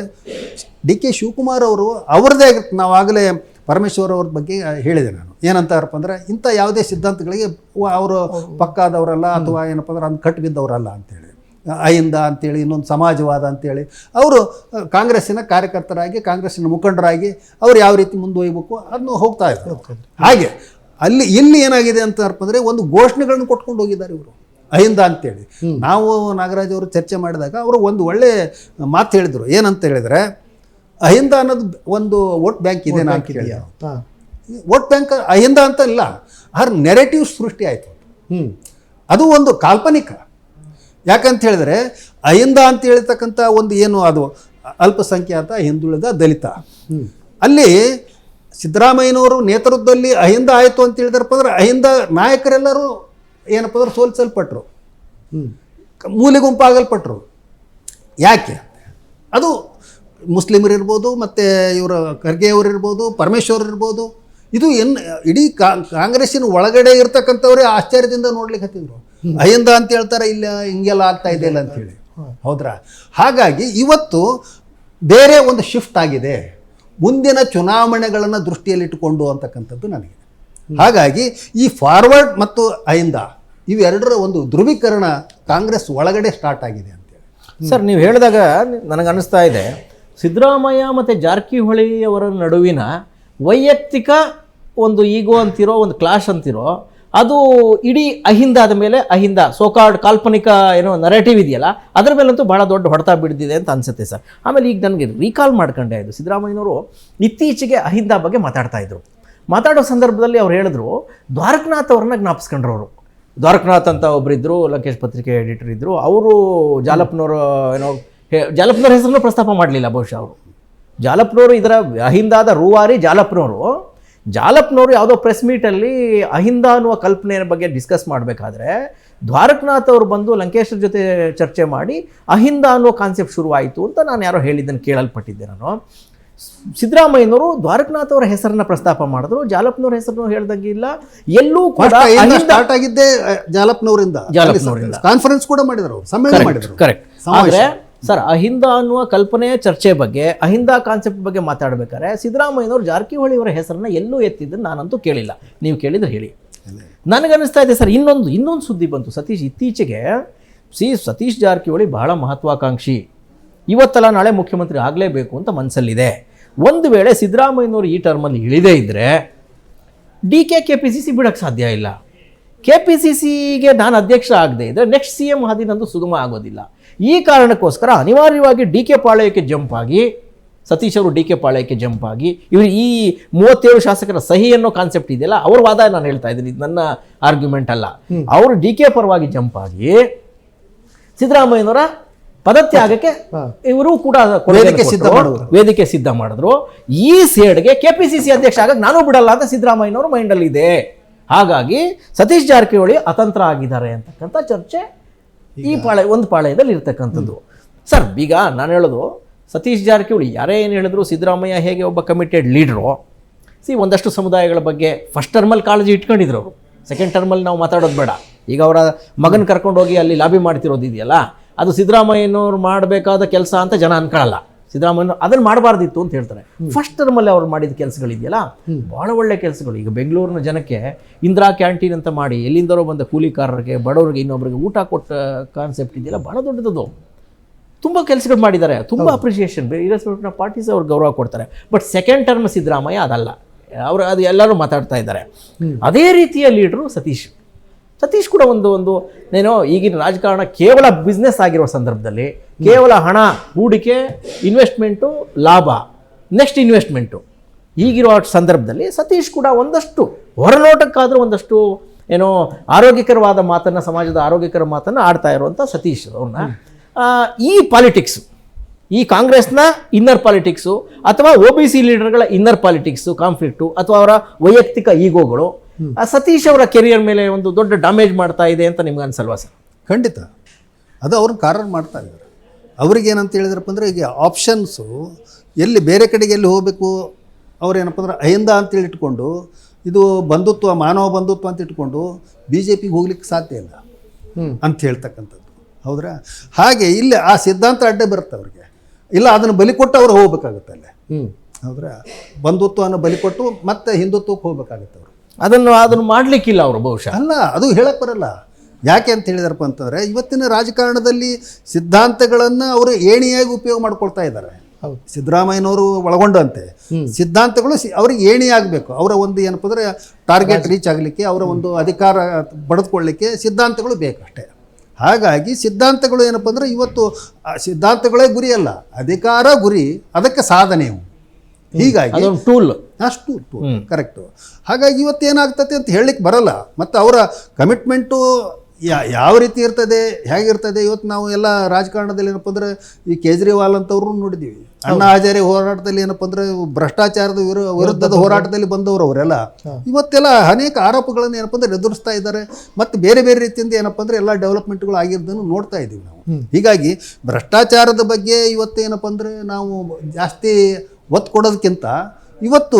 ಡಿ ಕೆ ಶಿವಕುಮಾರ್ ಅವರು ಅವ್ರದ್ದೇ, ನಾವಾಗಲೇ ಪರಮೇಶ್ವರ್ ಅವ್ರ ಬಗ್ಗೆ ಹೇಳಿದೆ ನಾನು, ಏನಂತಾರಪ್ಪ ಅಂದರೆ ಇಂಥ ಯಾವುದೇ ಸಿದ್ಧಾಂತಗಳಿಗೆ ಅವರು ಪಕ್ಕಾದವರಲ್ಲ ಅಥವಾ ಏನಪ್ಪ ಅಂದ್ರೆ ಅದನ್ನು ಕಟ್ಟು ಬಿದ್ದವರಲ್ಲ ಅಂತೇಳಿ, ಅಹಿಂದ ಅಂತೇಳಿ, ಇನ್ನೊಂದು ಸಮಾಜವಾದ ಅಂತೇಳಿ ಅವರು ಕಾಂಗ್ರೆಸ್ಸಿನ ಕಾರ್ಯಕರ್ತರಾಗಿ, ಕಾಂಗ್ರೆಸ್ಸಿನ ಮುಖಂಡರಾಗಿ ಅವ್ರು ಯಾವ ರೀತಿ ಮುಂದುವರಿಬೇಕು ಅದನ್ನು ಹೋಗ್ತಾ ಇದ್ದಾರೆ. ಹಾಗೆ ಇಲ್ಲಿ ಏನಾಗಿದೆ ಅಂತಾರಪ್ಪ ಅಂದರೆ ಒಂದು ಘೋಷಣೆಗಳನ್ನು ಕೊಟ್ಕೊಂಡು ಹೋಗಿದ್ದಾರೆ ಇವರು, ಅಹಿಂದ ಅಂತೇಳಿ. ನಾವು ನಾಗರಾಜ್ ಅವರು ಚರ್ಚೆ ಮಾಡಿದಾಗ ಅವರು ಒಂದು ಒಳ್ಳೆ ಮಾತು ಹೇಳಿದರು. ಏನಂತ ಹೇಳಿದರೆ, ಅಹಿಂದ ಅನ್ನೋದು ಒಂದು ವೋಟ್ ಬ್ಯಾಂಕ್ ಇದೆ ಅಂತ ಕೇಳಿದೆ. ವೋಟ್ ಬ್ಯಾಂಕ್ ಅಹಿಂದ ಅಂತ ಇಲ್ಲ, ಆದ್ರೆ ನೆರೆಟಿವ್ ಸೃಷ್ಟಿ ಆಯಿತು. ಅದು ಒಂದು ಕಾಲ್ಪನಿಕ. ಯಾಕಂತ ಹೇಳಿದ್ರೆ ಅಹಿಂದ ಅಂತ ಹೇಳ್ತಕ್ಕಂಥ ಒಂದು ಏನು ಅದು ಅಲ್ಪಸಂಖ್ಯಾತ, ಹಿಂದುಳಿದ, ದಲಿತ, ಅಲ್ಲಿ ಸಿದ್ದರಾಮಯ್ಯನವರು ನೇತೃತ್ವದಲ್ಲಿ ಅಹಿಂದ ಆಯಿತು ಅಂತ ಹೇಳಿದ್ರಪ್ಪ ಅಂದ್ರೆ ಅಹಿಂದ ನಾಯಕರೆಲ್ಲರೂ ಏನಪ್ಪ ಅಂದ್ರೆ ಸೋಲಿಸಲ್ಪಟ್ರು, ಮೂಲೆ ಗುಂಪಾಗಲ್ಪಟ್ರು. ಯಾಕೆ? ಅದು ಮುಸ್ಲಿಮರು ಇರ್ಬೋದು, ಮತ್ತು ಇವರು ಖರ್ಗೆ ಅವರು ಇರ್ಬೋದು, ಪರಮೇಶ್ವರ್ ಇರ್ಬೋದು, ಇದು ಇಡೀ ಕಾಂಗ್ರೆಸ್ಸಿನ ಒಳಗಡೆ ಇರ್ತಕ್ಕಂಥವ್ರೇ ಆಶ್ಚರ್ಯದಿಂದ ನೋಡ್ಲಿಕ್ಕೆ ಹತ್ತಿದ್ರು. ಅಹಿಂದ ಅಂತ ಹೇಳ್ತಾರೆ, ಇಲ್ಲ ಹಿಂಗೆಲ್ಲ ಆಗ್ತಾ ಇದೆಯಲ್ಲ ಅಂತೇಳಿ. ಹೌದ್ರಾ? ಹಾಗಾಗಿ ಇವತ್ತು ಬೇರೆ ಒಂದು ಶಿಫ್ಟ್ ಆಗಿದೆ, ಮುಂದಿನ ಚುನಾವಣೆಗಳನ್ನು ದೃಷ್ಟಿಯಲ್ಲಿಟ್ಟುಕೊಂಡು ಅಂತಕ್ಕಂಥದ್ದು ನನಗೆ. ಹಾಗಾಗಿ ಈ ಫಾರ್ವರ್ಡ್ ಮತ್ತು ಅಹಿಂದ ಇವೆರಡರ ಒಂದು ಧ್ರುವೀಕರಣ ಕಾಂಗ್ರೆಸ್ ಒಳಗಡೆ ಸ್ಟಾರ್ಟ್ ಆಗಿದೆ ಅಂತೇಳಿ. ಸರ್, ನೀವು ಹೇಳಿದಾಗ ನನಗೆ ಅನ್ನಿಸ್ತಾ ಇದೆ, ಸಿದ್ದರಾಮಯ್ಯ ಮತ್ತು ಜಾರಕಿಹೊಳಿ ಅವರ ನಡುವಿನ ವೈಯಕ್ತಿಕ ಒಂದು ಈಗೋ ಅಂತಿರೋ, ಒಂದು ಕ್ಲಾಶ್ ಅಂತಿರೋ, ಅದು ಇಡೀ ಅಹಿಂದಾದ ಮೇಲೆ, ಅಹಿಂದ ಸೋಕಾರ್ಡ್ ಕಾಲ್ಪನಿಕ ಏನೋ ನರೇಟಿವ್ ಇದೆಯಲ್ಲ, ಅದರ ಮೇಲಂತೂ ಭಾಳ ದೊಡ್ಡ ಹೊಡೆತ ಬಿಡ್ದಿದೆ ಅಂತ ಅನಿಸುತ್ತೆ ಸರ್. ಆಮೇಲೆ ಈಗ ನನಗೆ ರೀಕಾಲ್ ಮಾಡ್ಕೊಂಡೆ, ಇದು ಸಿದ್ದರಾಮಯ್ಯನವರು ಇತ್ತೀಚೆಗೆ ಅಹಿಂದ ಬಗ್ಗೆ ಮಾತಾಡೋ ಸಂದರ್ಭದಲ್ಲಿ ಅವ್ರು ಹೇಳಿದ್ರು, ದ್ವಾರಕನಾಥ್ ಅವ್ರನ್ನ ಜ್ಞಾಪಿಸ್ಕೊಂಡ್ರು. ಅವರು ದ್ವಾರಕನಾಥ್ ಅಂತ ಒಬ್ಬರಿದ್ದರು, ಲಂಕೇಶ್ ಪತ್ರಿಕೆ ಎಡಿಟರ್ ಇದ್ದರು. ಅವರು ಜಾಲಪ್ಪನವರು ಜಾಲಪ್ಪನವ್ರ ಹೆಸರನ್ನು ಪ್ರಸ್ತಾಪ ಮಾಡಲಿಲ್ಲ ಬಹುಶಃ ಅವರು. ಜಾಲಪ್ಪನವರು ಇದರ ಅಹಿಂದಾದ ರೂವಾರಿ ಜಾಲಪ್ಪನವರು ಯಾವುದೋ ಪ್ರೆಸ್ ಮೀಟಲ್ಲಿ ಅಹಿಂದ ಅನ್ನುವ ಕಲ್ಪನೆಯ ಬಗ್ಗೆ ಡಿಸ್ಕಸ್ ಮಾಡಬೇಕಾದ್ರೆ ದ್ವಾರಕನಾಥ್ ಅವರು ಬಂದು ಲಂಕೇಶ್ವರ ಜೊತೆ ಚರ್ಚೆ ಮಾಡಿ ಅಹಿಂದ ಅನ್ನುವ ಕಾನ್ಸೆಪ್ಟ್ ಶುರುವಾಯಿತು ಅಂತ ನಾನು ಯಾರೋ ಹೇಳಿದ್ದನ್ನು ಕೇಳಲ್ಪಟ್ಟಿದ್ದೆ ನಾನು. ಸಿದ್ದರಾಮಯ್ಯನವರು ದ್ವಾರಕನಾಥ್ ಅವರ ಹೆಸರನ್ನ ಪ್ರಸ್ತಾಪ ಮಾಡಿದ್ರು, ಜಾಲಪ್ಪನವ್ರ ಹೆಸರನ್ನು ಹೇಳ್ದಂಗಿಲ್ಲ. ಎಲ್ಲೂ ಕೂಡ ಸ್ಟಾರ್ಟ್ ಆಗಿದ್ದೇ ಜಾಲಪ್ಪನವರಿಂದ ಕಾನ್ಫರೆನ್ಸ್ ಕೂಡ ಮಾಡಿದ್ರು, ಸಮ್ಮೇಳನ ಮಾಡಿದ್ರು. ಕರೆಕ್ಟ್. ಆದರೆ ಸರ್, ಅಹಿಂದ ಅನ್ನುವ ಕಲ್ಪನೆಯ ಚರ್ಚೆ ಬಗ್ಗೆ, ಅಹಿಂದ ಕಾನ್ಸೆಪ್ಟ್ ಬಗ್ಗೆ ಮಾತಾಡ್ಬೇಕಾದ್ರೆ ಸಿದ್ದರಾಮಯ್ಯನವರು ಜಾರಕಿಹೊಳಿ ಅವರ ಹೆಸರನ್ನ ಎಲ್ಲೂ ಎತ್ತಿದ್ದನ್ನು ನಾನಂತೂ ಕೇಳಿಲ್ಲ. ನೀವು ಕೇಳಿದ್ರೆ ಹೇಳಿ. ನನಗನ್ನಿಸ್ತಾ ಇದೆ ಸರ್, ಇನ್ನೊಂದು ಸುದ್ದಿ ಬಂತು ಇತ್ತೀಚೆಗೆ. ಸತೀಶ್ ಜಾರಕಿಹೊಳಿ ಬಹಳ ಮಹತ್ವಾಕಾಂಕ್ಷಿ, ಇವತ್ತಲ್ಲ ನಾಳೆ ಮುಖ್ಯಮಂತ್ರಿ ಆಗಲೇಬೇಕು ಅಂತ ಮನಸ್ಸಲ್ಲಿದೆ. ಒಂದು ವೇಳೆ ಸಿದ್ದರಾಮಯ್ಯನವರು ಈ ಟರ್ಮಲ್ಲಿ ಇಳಿದೇ ಇದ್ದರೆ KPCC ಬಿಡೋಕ್ಕೆ ಸಾಧ್ಯ ಇಲ್ಲ. KPCCಗೆ ನಾನು ಅಧ್ಯಕ್ಷ ಆಗದೆ ಇದ್ದರೆ ನೆಕ್ಸ್ಟ್ CM ಹಾದಿ ನಂದು ಸುಗಮ ಆಗೋದಿಲ್ಲ. ಈ ಕಾರಣಕ್ಕೋಸ್ಕರ ಅನಿವಾರ್ಯವಾಗಿ DK ಪಾಳ್ಯಕ್ಕೆ ಜಂಪ್ ಆಗಿ, ಸತೀಶ್ ಅವರು DK ಪಾಳ್ಯಕ್ಕೆ ಜಂಪ್ ಆಗಿ, ಇವರು ಈ 37 ಶಾಸಕರ ಸಹಿ ಅನ್ನೋ ಕಾನ್ಸೆಪ್ಟ್ ಇದೆಯಲ್ಲ, ಅವ್ರ ವಾದ ನಾನು ಹೇಳ್ತಾ ಇದ್ದೀನಿ, ಇದು ನನ್ನ ಆರ್ಗ್ಯುಮೆಂಟ್ ಅಲ್ಲ. ಅವರು DK ಪರವಾಗಿ ಜಂಪ್ ಆಗಿ ಸಿದ್ದರಾಮಯ್ಯನವರ ಪದತ್ಯಾಗಕ್ಕೆ ಇವರು ಕೂಡ ವೇದಿಕೆ ಸಿದ್ಧ ಮಾಡಿದ್ರು. ಈ ಸೇಡ್ಗೆ KPCC ಅಧ್ಯಕ್ಷ ಆಗಕ್ಕೆ ನಾನು ಬಿಡಲ್ಲ ಅಂತ ಸಿದ್ದರಾಮಯ್ಯನವರು ಮೈಂಡಲ್ಲಿ ಇದೆ. ಹಾಗಾಗಿ ಸತೀಶ್ ಜಾರಕಿಹೊಳಿ ಅತಂತ್ರ ಆಗಿದ್ದಾರೆ ಅಂತಕ್ಕಂಥ ಚರ್ಚೆ ಈ ಒಂದು ಪಾಳ್ಯದಲ್ಲಿ ಇರ್ತಕ್ಕಂಥದ್ದು. ಸರ್, ಈಗ ನಾನು ಹೇಳೋದು, ಸತೀಶ್ ಜಾರಕಿಹೊಳಿ ಯಾರೇ ಏನು ಹೇಳಿದ್ರು, ಸಿದ್ದರಾಮಯ್ಯ ಹೇಗೆ ಒಬ್ಬ ಕಮಿಟೆಡ್ ಲೀಡ್ರು, ಒಂದಷ್ಟು ಸಮುದಾಯಗಳ ಬಗ್ಗೆ ಫಸ್ಟ್ ಟರ್ಮಲ್ಲಿ ಕಾಳಜಿ ಇಟ್ಕೊಂಡಿದ್ರು ಅವರು. ಸೆಕೆಂಡ್ ಟರ್ಮಲ್ಲಿ ನಾವು ಮಾತಾಡೋದು ಬೇಡ. ಈಗ ಅವರ ಮಗನ ಕರ್ಕೊಂಡೋಗಿ ಅಲ್ಲಿ ಲಾಬಿ ಮಾಡ್ತಿರೋದು ಇದೆಯಲ್ಲ, ಅದು ಸಿದ್ದರಾಮಯ್ಯನವ್ರು ಮಾಡಬೇಕಾದ ಕೆಲಸ ಅಂತ ಜನ ಅನ್ಕೊಳ್ಳಲ್ಲ. ಸಿದ್ದರಾಮಯ್ಯನವ್ರು ಅದನ್ನು ಮಾಡಬಾರ್ದಿತ್ತು ಅಂತ ಹೇಳ್ತಾರೆ. ಫಸ್ಟ್ ಟರ್ಮಲ್ಲಿ ಅವ್ರು ಮಾಡಿದ ಕೆಲಸಗಳಿದೆಯಲ್ಲ, ಭಾಳ ಒಳ್ಳೆ ಕೆಲಸಗಳು. ಈಗ ಬೆಂಗಳೂರಿನ ಜನಕ್ಕೆ ಇಂದಿರಾ ಕ್ಯಾಂಟೀನ್ ಅಂತ ಮಾಡಿ, ಎಲ್ಲಿಂದರೋ ಬಂದ ಕೂಲಿಕಾರರಿಗೆ, ಬಡವರಿಗೆ, ಇನ್ನೊಬ್ಬರಿಗೆ ಊಟ ಕೊಟ್ಟ ಕಾನ್ಸೆಪ್ಟ್ ಇದೆಯಲ್ಲ, ಭಾಳ ದೊಡ್ಡದು. ತುಂಬ ಕೆಲಸಗಳು ಮಾಡಿದ್ದಾರೆ, ತುಂಬ ಅಪ್ರಿಷಿಯೇಷನ್. ಇರಸ್ಪೆಕ್ಟಿವ್ ಆಫ್ ಪಾರ್ಟೀಸ್ ಅವ್ರಿಗೆ ಗೌರವ ಕೊಡ್ತಾರೆ. ಬಟ್ ಸೆಕೆಂಡ್ ಟರ್ಮ್ ಸಿದ್ದರಾಮಯ್ಯ ಅದಲ್ಲ, ಅದು ಎಲ್ಲರೂ ಮಾತಾಡ್ತಾ ಇದ್ದಾರೆ. ಅದೇ ರೀತಿಯ ಲೀಡ್ರು ಸತೀಶ್ ಕೂಡ ಒಂದು ಏನೋ ಈಗಿನ ರಾಜಕಾರಣ ಕೇವಲ ಬಿಸ್ನೆಸ್ ಆಗಿರೋ ಸಂದರ್ಭದಲ್ಲಿ, ಕೇವಲ ಹಣ, ಹೂಡಿಕೆ, ಇನ್ವೆಸ್ಟ್ಮೆಂಟು, ಲಾಭ, ನೆಕ್ಸ್ಟ್ ಇನ್ವೆಸ್ಟ್ಮೆಂಟು ಈಗಿರೋ ಸಂದರ್ಭದಲ್ಲಿ ಸತೀಶ್ ಕೂಡ ಒಂದಷ್ಟು ಹೊರನೋಟಕ್ಕಾದರೂ ಒಂದಷ್ಟು ಏನೋ ಆರೋಗ್ಯಕರವಾದ ಮಾತನ್ನು, ಸಮಾಜದ ಆರೋಗ್ಯಕರ ಮಾತನ್ನು ಆಡ್ತಾ ಇರುವಂಥ ಸತೀಶ್ ಅವ್ರನ್ನ ಈ ಪಾಲಿಟಿಕ್ಸು, ಈ ಕಾಂಗ್ರೆಸ್ನ ಇನ್ನರ್ ಪಾಲಿಟಿಕ್ಸು ಅಥವಾ OBC ಲೀಡರ್ಗಳ ಇನ್ನರ್ ಪಾಲಿಟಿಕ್ಸು, ಕಾನ್ಫ್ಲಿಕ್ಟು, ಅಥವಾ ಅವರ ವೈಯಕ್ತಿಕ ಈಗೋಗಳು, ಆ ಸತೀಶ್ ಅವರ ಕೆರಿಯರ್ ಮೇಲೆ ಒಂದು ದೊಡ್ಡ ಡ್ಯಾಮೇಜ್ ಮಾಡ್ತಾ ಇದೆ ಅಂತ ನಿಮ್ಗೆ ಅನ್ಸಲ್ವಾ ಸರ್? ಖಂಡಿತ ಅದು ಅವ್ರನ್ನ ಕಾರಣ ಮಾಡ್ತಾ ಇದ್ದಾರೆ. ಅವ್ರಿಗೆ ಏನಂತ ಹೇಳಿದ್ರಪ್ಪ ಅಂದರೆ ಈಗ ಆಪ್ಷನ್ಸು ಎಲ್ಲಿ ಬೇರೆ ಕಡೆಗೆ ಎಲ್ಲಿ ಹೋಗಬೇಕು ಅವ್ರು ಏನಪ್ಪ ಅಂದ್ರೆ ಅಹಿಂದ ಅಂತೇಳಿ ಇಟ್ಕೊಂಡು ಇದು ಬಂಧುತ್ವ ಮಾನವ ಬಂಧುತ್ವ ಅಂತ ಇಟ್ಕೊಂಡು BJPಗೆ ಹೋಗ್ಲಿಕ್ಕೆ ಸಾಧ್ಯ ಇಲ್ಲ ಅಂತ ಹೇಳ್ತಕ್ಕಂಥದ್ದು. ಹೌದ್ರಾ? ಹಾಗೆ ಇಲ್ಲಿ ಆ ಸಿದ್ಧಾಂತ ಅಡ್ಡ ಬರುತ್ತೆ ಅವ್ರಿಗೆ. ಇಲ್ಲ ಅದನ್ನು ಬಲಿ ಕೊಟ್ಟು ಅವ್ರು ಹೋಗ್ಬೇಕಾಗುತ್ತೆ ಅಲ್ಲೇ. ಹೌದ್ರಾ? ಬಂಧುತ್ವವನ್ನು ಬಲಿ ಕೊಟ್ಟು ಮತ್ತೆ ಹಿಂದುತ್ವಕ್ಕೆ ಹೋಗ್ಬೇಕಾಗುತ್ತೆ ಅವರು. ಅದನ್ನು ಮಾಡ್ಲಿಕ್ಕಿಲ್ಲ ಅವರು ಬಹುಶಃ. ಅಲ್ಲ, ಅದು ಹೇಳಕ್ಕೆ ಬರಲ್ಲ. ಯಾಕೆ ಅಂತ ಹೇಳಿದಾರಪ್ಪ ಅಂತಂದರೆ ಇವತ್ತಿನ ರಾಜಕಾರಣದಲ್ಲಿ ಸಿದ್ಧಾಂತಗಳನ್ನು ಅವರು ಏಣಿಯಾಗಿ ಉಪಯೋಗ ಮಾಡ್ಕೊಳ್ತಾ ಇದ್ದಾರೆ. ಸಿದ್ದರಾಮಯ್ಯನವರು ಒಳಗೊಂಡಂತೆ ಸಿದ್ಧಾಂತಗಳು ಅವ್ರಿಗೆ ಏಣಿ ಆಗಬೇಕು. ಅವರ ಒಂದು ಏನಪ್ಪ ಅಂದರೆ ಟಾರ್ಗೆಟ್ ರೀಚ್ ಆಗಲಿಕ್ಕೆ, ಅವರ ಒಂದು ಅಧಿಕಾರ ಪಡೆದುಕೊಳ್ಳಲಿಕ್ಕೆ ಸಿದ್ಧಾಂತಗಳು ಬೇಕಷ್ಟೇ. ಹಾಗಾಗಿ ಸಿದ್ಧಾಂತಗಳು ಏನಪ್ಪ ಅಂದರೆ ಇವತ್ತು ಸಿದ್ಧಾಂತಗಳೇ ಗುರಿ ಅಲ್ಲ, ಅಧಿಕಾರ ಗುರಿ, ಅದಕ್ಕೆ ಸಾಧನೆಯು. ಹೀಗಾಗಿ ಟೂಲ್ ಅಷ್ಟು ಕರೆಕ್ಟು. ಹಾಗಾಗಿ ಇವತ್ತೇನಾಗ್ತದೆ ಅಂತ ಹೇಳಲಿಕ್ಕೆ ಬರಲ್ಲ. ಮತ್ತು ಅವರ ಕಮಿಟ್ಮೆಂಟು ಯಾವ ರೀತಿ ಇರ್ತದೆ, ಹೇಗಿರ್ತದೆ. ಇವತ್ತು ನಾವು ಎಲ್ಲ ರಾಜಕಾರಣದಲ್ಲಿ ಏನಪ್ಪ ಅಂದರೆ ಈ ಕೇಜ್ರಿವಾಲ್ ಅಂತವ್ರು ನೋಡಿದ್ದೀವಿ. ಅಣ್ಣಾ ಹಜಾರೆ ಹೋರಾಟದಲ್ಲಿ ಏನಪ್ಪ ಅಂದರೆ ಭ್ರಷ್ಟಾಚಾರದ ವಿರುದ್ಧದ ಹೋರಾಟದಲ್ಲಿ ಬಂದವರು ಅವರೆಲ್ಲ ಇವತ್ತೆಲ್ಲ ಅನೇಕ ಆರೋಪಗಳನ್ನು ಏನಪ್ಪ ಅಂದರೆ ಎದುರಿಸ್ತಾ ಇದ್ದಾರೆ. ಮತ್ತು ಬೇರೆ ಬೇರೆ ರೀತಿಯಿಂದ ಏನಪ್ಪ ಅಂದರೆ ಎಲ್ಲ ಡೆವಲಪ್ಮೆಂಟ್ಗಳು ಆಗಿರೋದನ್ನು ನೋಡ್ತಾ ಇದ್ದೀವಿ ನಾವು. ಹೀಗಾಗಿ ಭ್ರಷ್ಟಾಚಾರದ ಬಗ್ಗೆ ಇವತ್ತೇನಪ್ಪ ಅಂದರೆ ನಾವು ಜಾಸ್ತಿ ಒತ್ತು ಕೊಡೋದಕ್ಕಿಂತ ಇವತ್ತು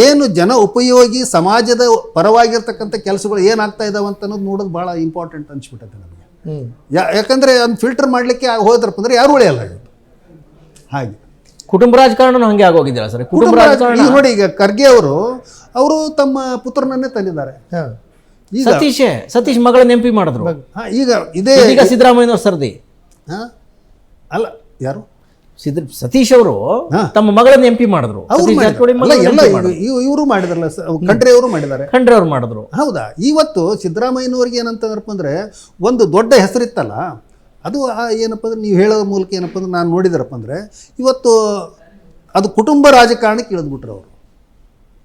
ಏನು ಜನ ಉಪಯೋಗಿ ಸಮಾಜದ ಪರವಾಗಿರ್ತಕ್ಕಂಥ ಕೆಲಸಗಳು ಏನಾಗ್ತಾ ಇದಾವೆ ಅಂತ ಅನ್ನೋದು ನೋಡೋದು ಭಾಳ ಇಂಪಾರ್ಟೆಂಟ್ ಅನ್ಸ್ಬಿಟ್ಟೈತೆ ನಮಗೆ. ಯಾಕಂದರೆ ಅದನ್ನು ಫಿಲ್ಟರ್ ಮಾಡಲಿಕ್ಕೆ ಹೋದ್ರಪ್ಪ ಅಂದರೆ ಯಾರು ಉಳಿಯಲ್ಲ ಇವತ್ತು. ಹಾಗೆ ಕುಟುಂಬ ರಾಜಕಾರಣ ಹಂಗೆ ಆಗೋಗಿದ್ದೀರಾ ಸರ್? ಕುಟುಂಬ ರಾಜಕಾರಣ ನೋಡಿ, ಈಗ ಖರ್ಗೆ ಅವರು ತಮ್ಮ ಪುತ್ರನನ್ನೇ ತಂದಿದ್ದಾರೆ. ಈಗ ಸತೀಶ್ ಮಗಳನ್ನ MP ಮಾಡಿದ್ರು. ಈಗ ಇದೇ ಸಿದ್ದರಾಮಯ್ಯನವ್ರ ಸರ್ದಿ ಅಲ್ಲ, ಯಾರು ಸತೀಶ್ ಅವರು ತಮ್ಮ ಮಗಳನ್ನ MP ಮಾಡಿದ್ರು. ಇವರು ಮಾಡಿದಾರಲ್ಲ, ಖಂಡ್ರೆ ಅವರು ಮಾಡಿದ್ದಾರೆ. ಖಂಡ್ರೆ ಅವರು ಮಾಡಿದ್ರು. ಹೌದಾ? ಇವತ್ತು ಸಿದ್ದರಾಮಯ್ಯನವ್ರಿಗೆ ಏನಂತಂದ್ರಪ್ಪ ಅಂದರೆ ಒಂದು ದೊಡ್ಡ ಹೆಸರಿತ್ತಲ್ಲ, ಅದು ಏನಪ್ಪ ಅಂದ್ರೆ ನೀವು ಹೇಳೋ ಮೂಲಕ ಏನಪ್ಪ ಅಂದ್ರೆ ನಾನು ನೋಡಿದಾರಪ್ಪ ಅಂದರೆ ಇವತ್ತು ಅದು ಕುಟುಂಬ ರಾಜಕಾರಣಕ್ಕೆ ಇಳಿದ್ಬಿಟ್ರು ಅವರು.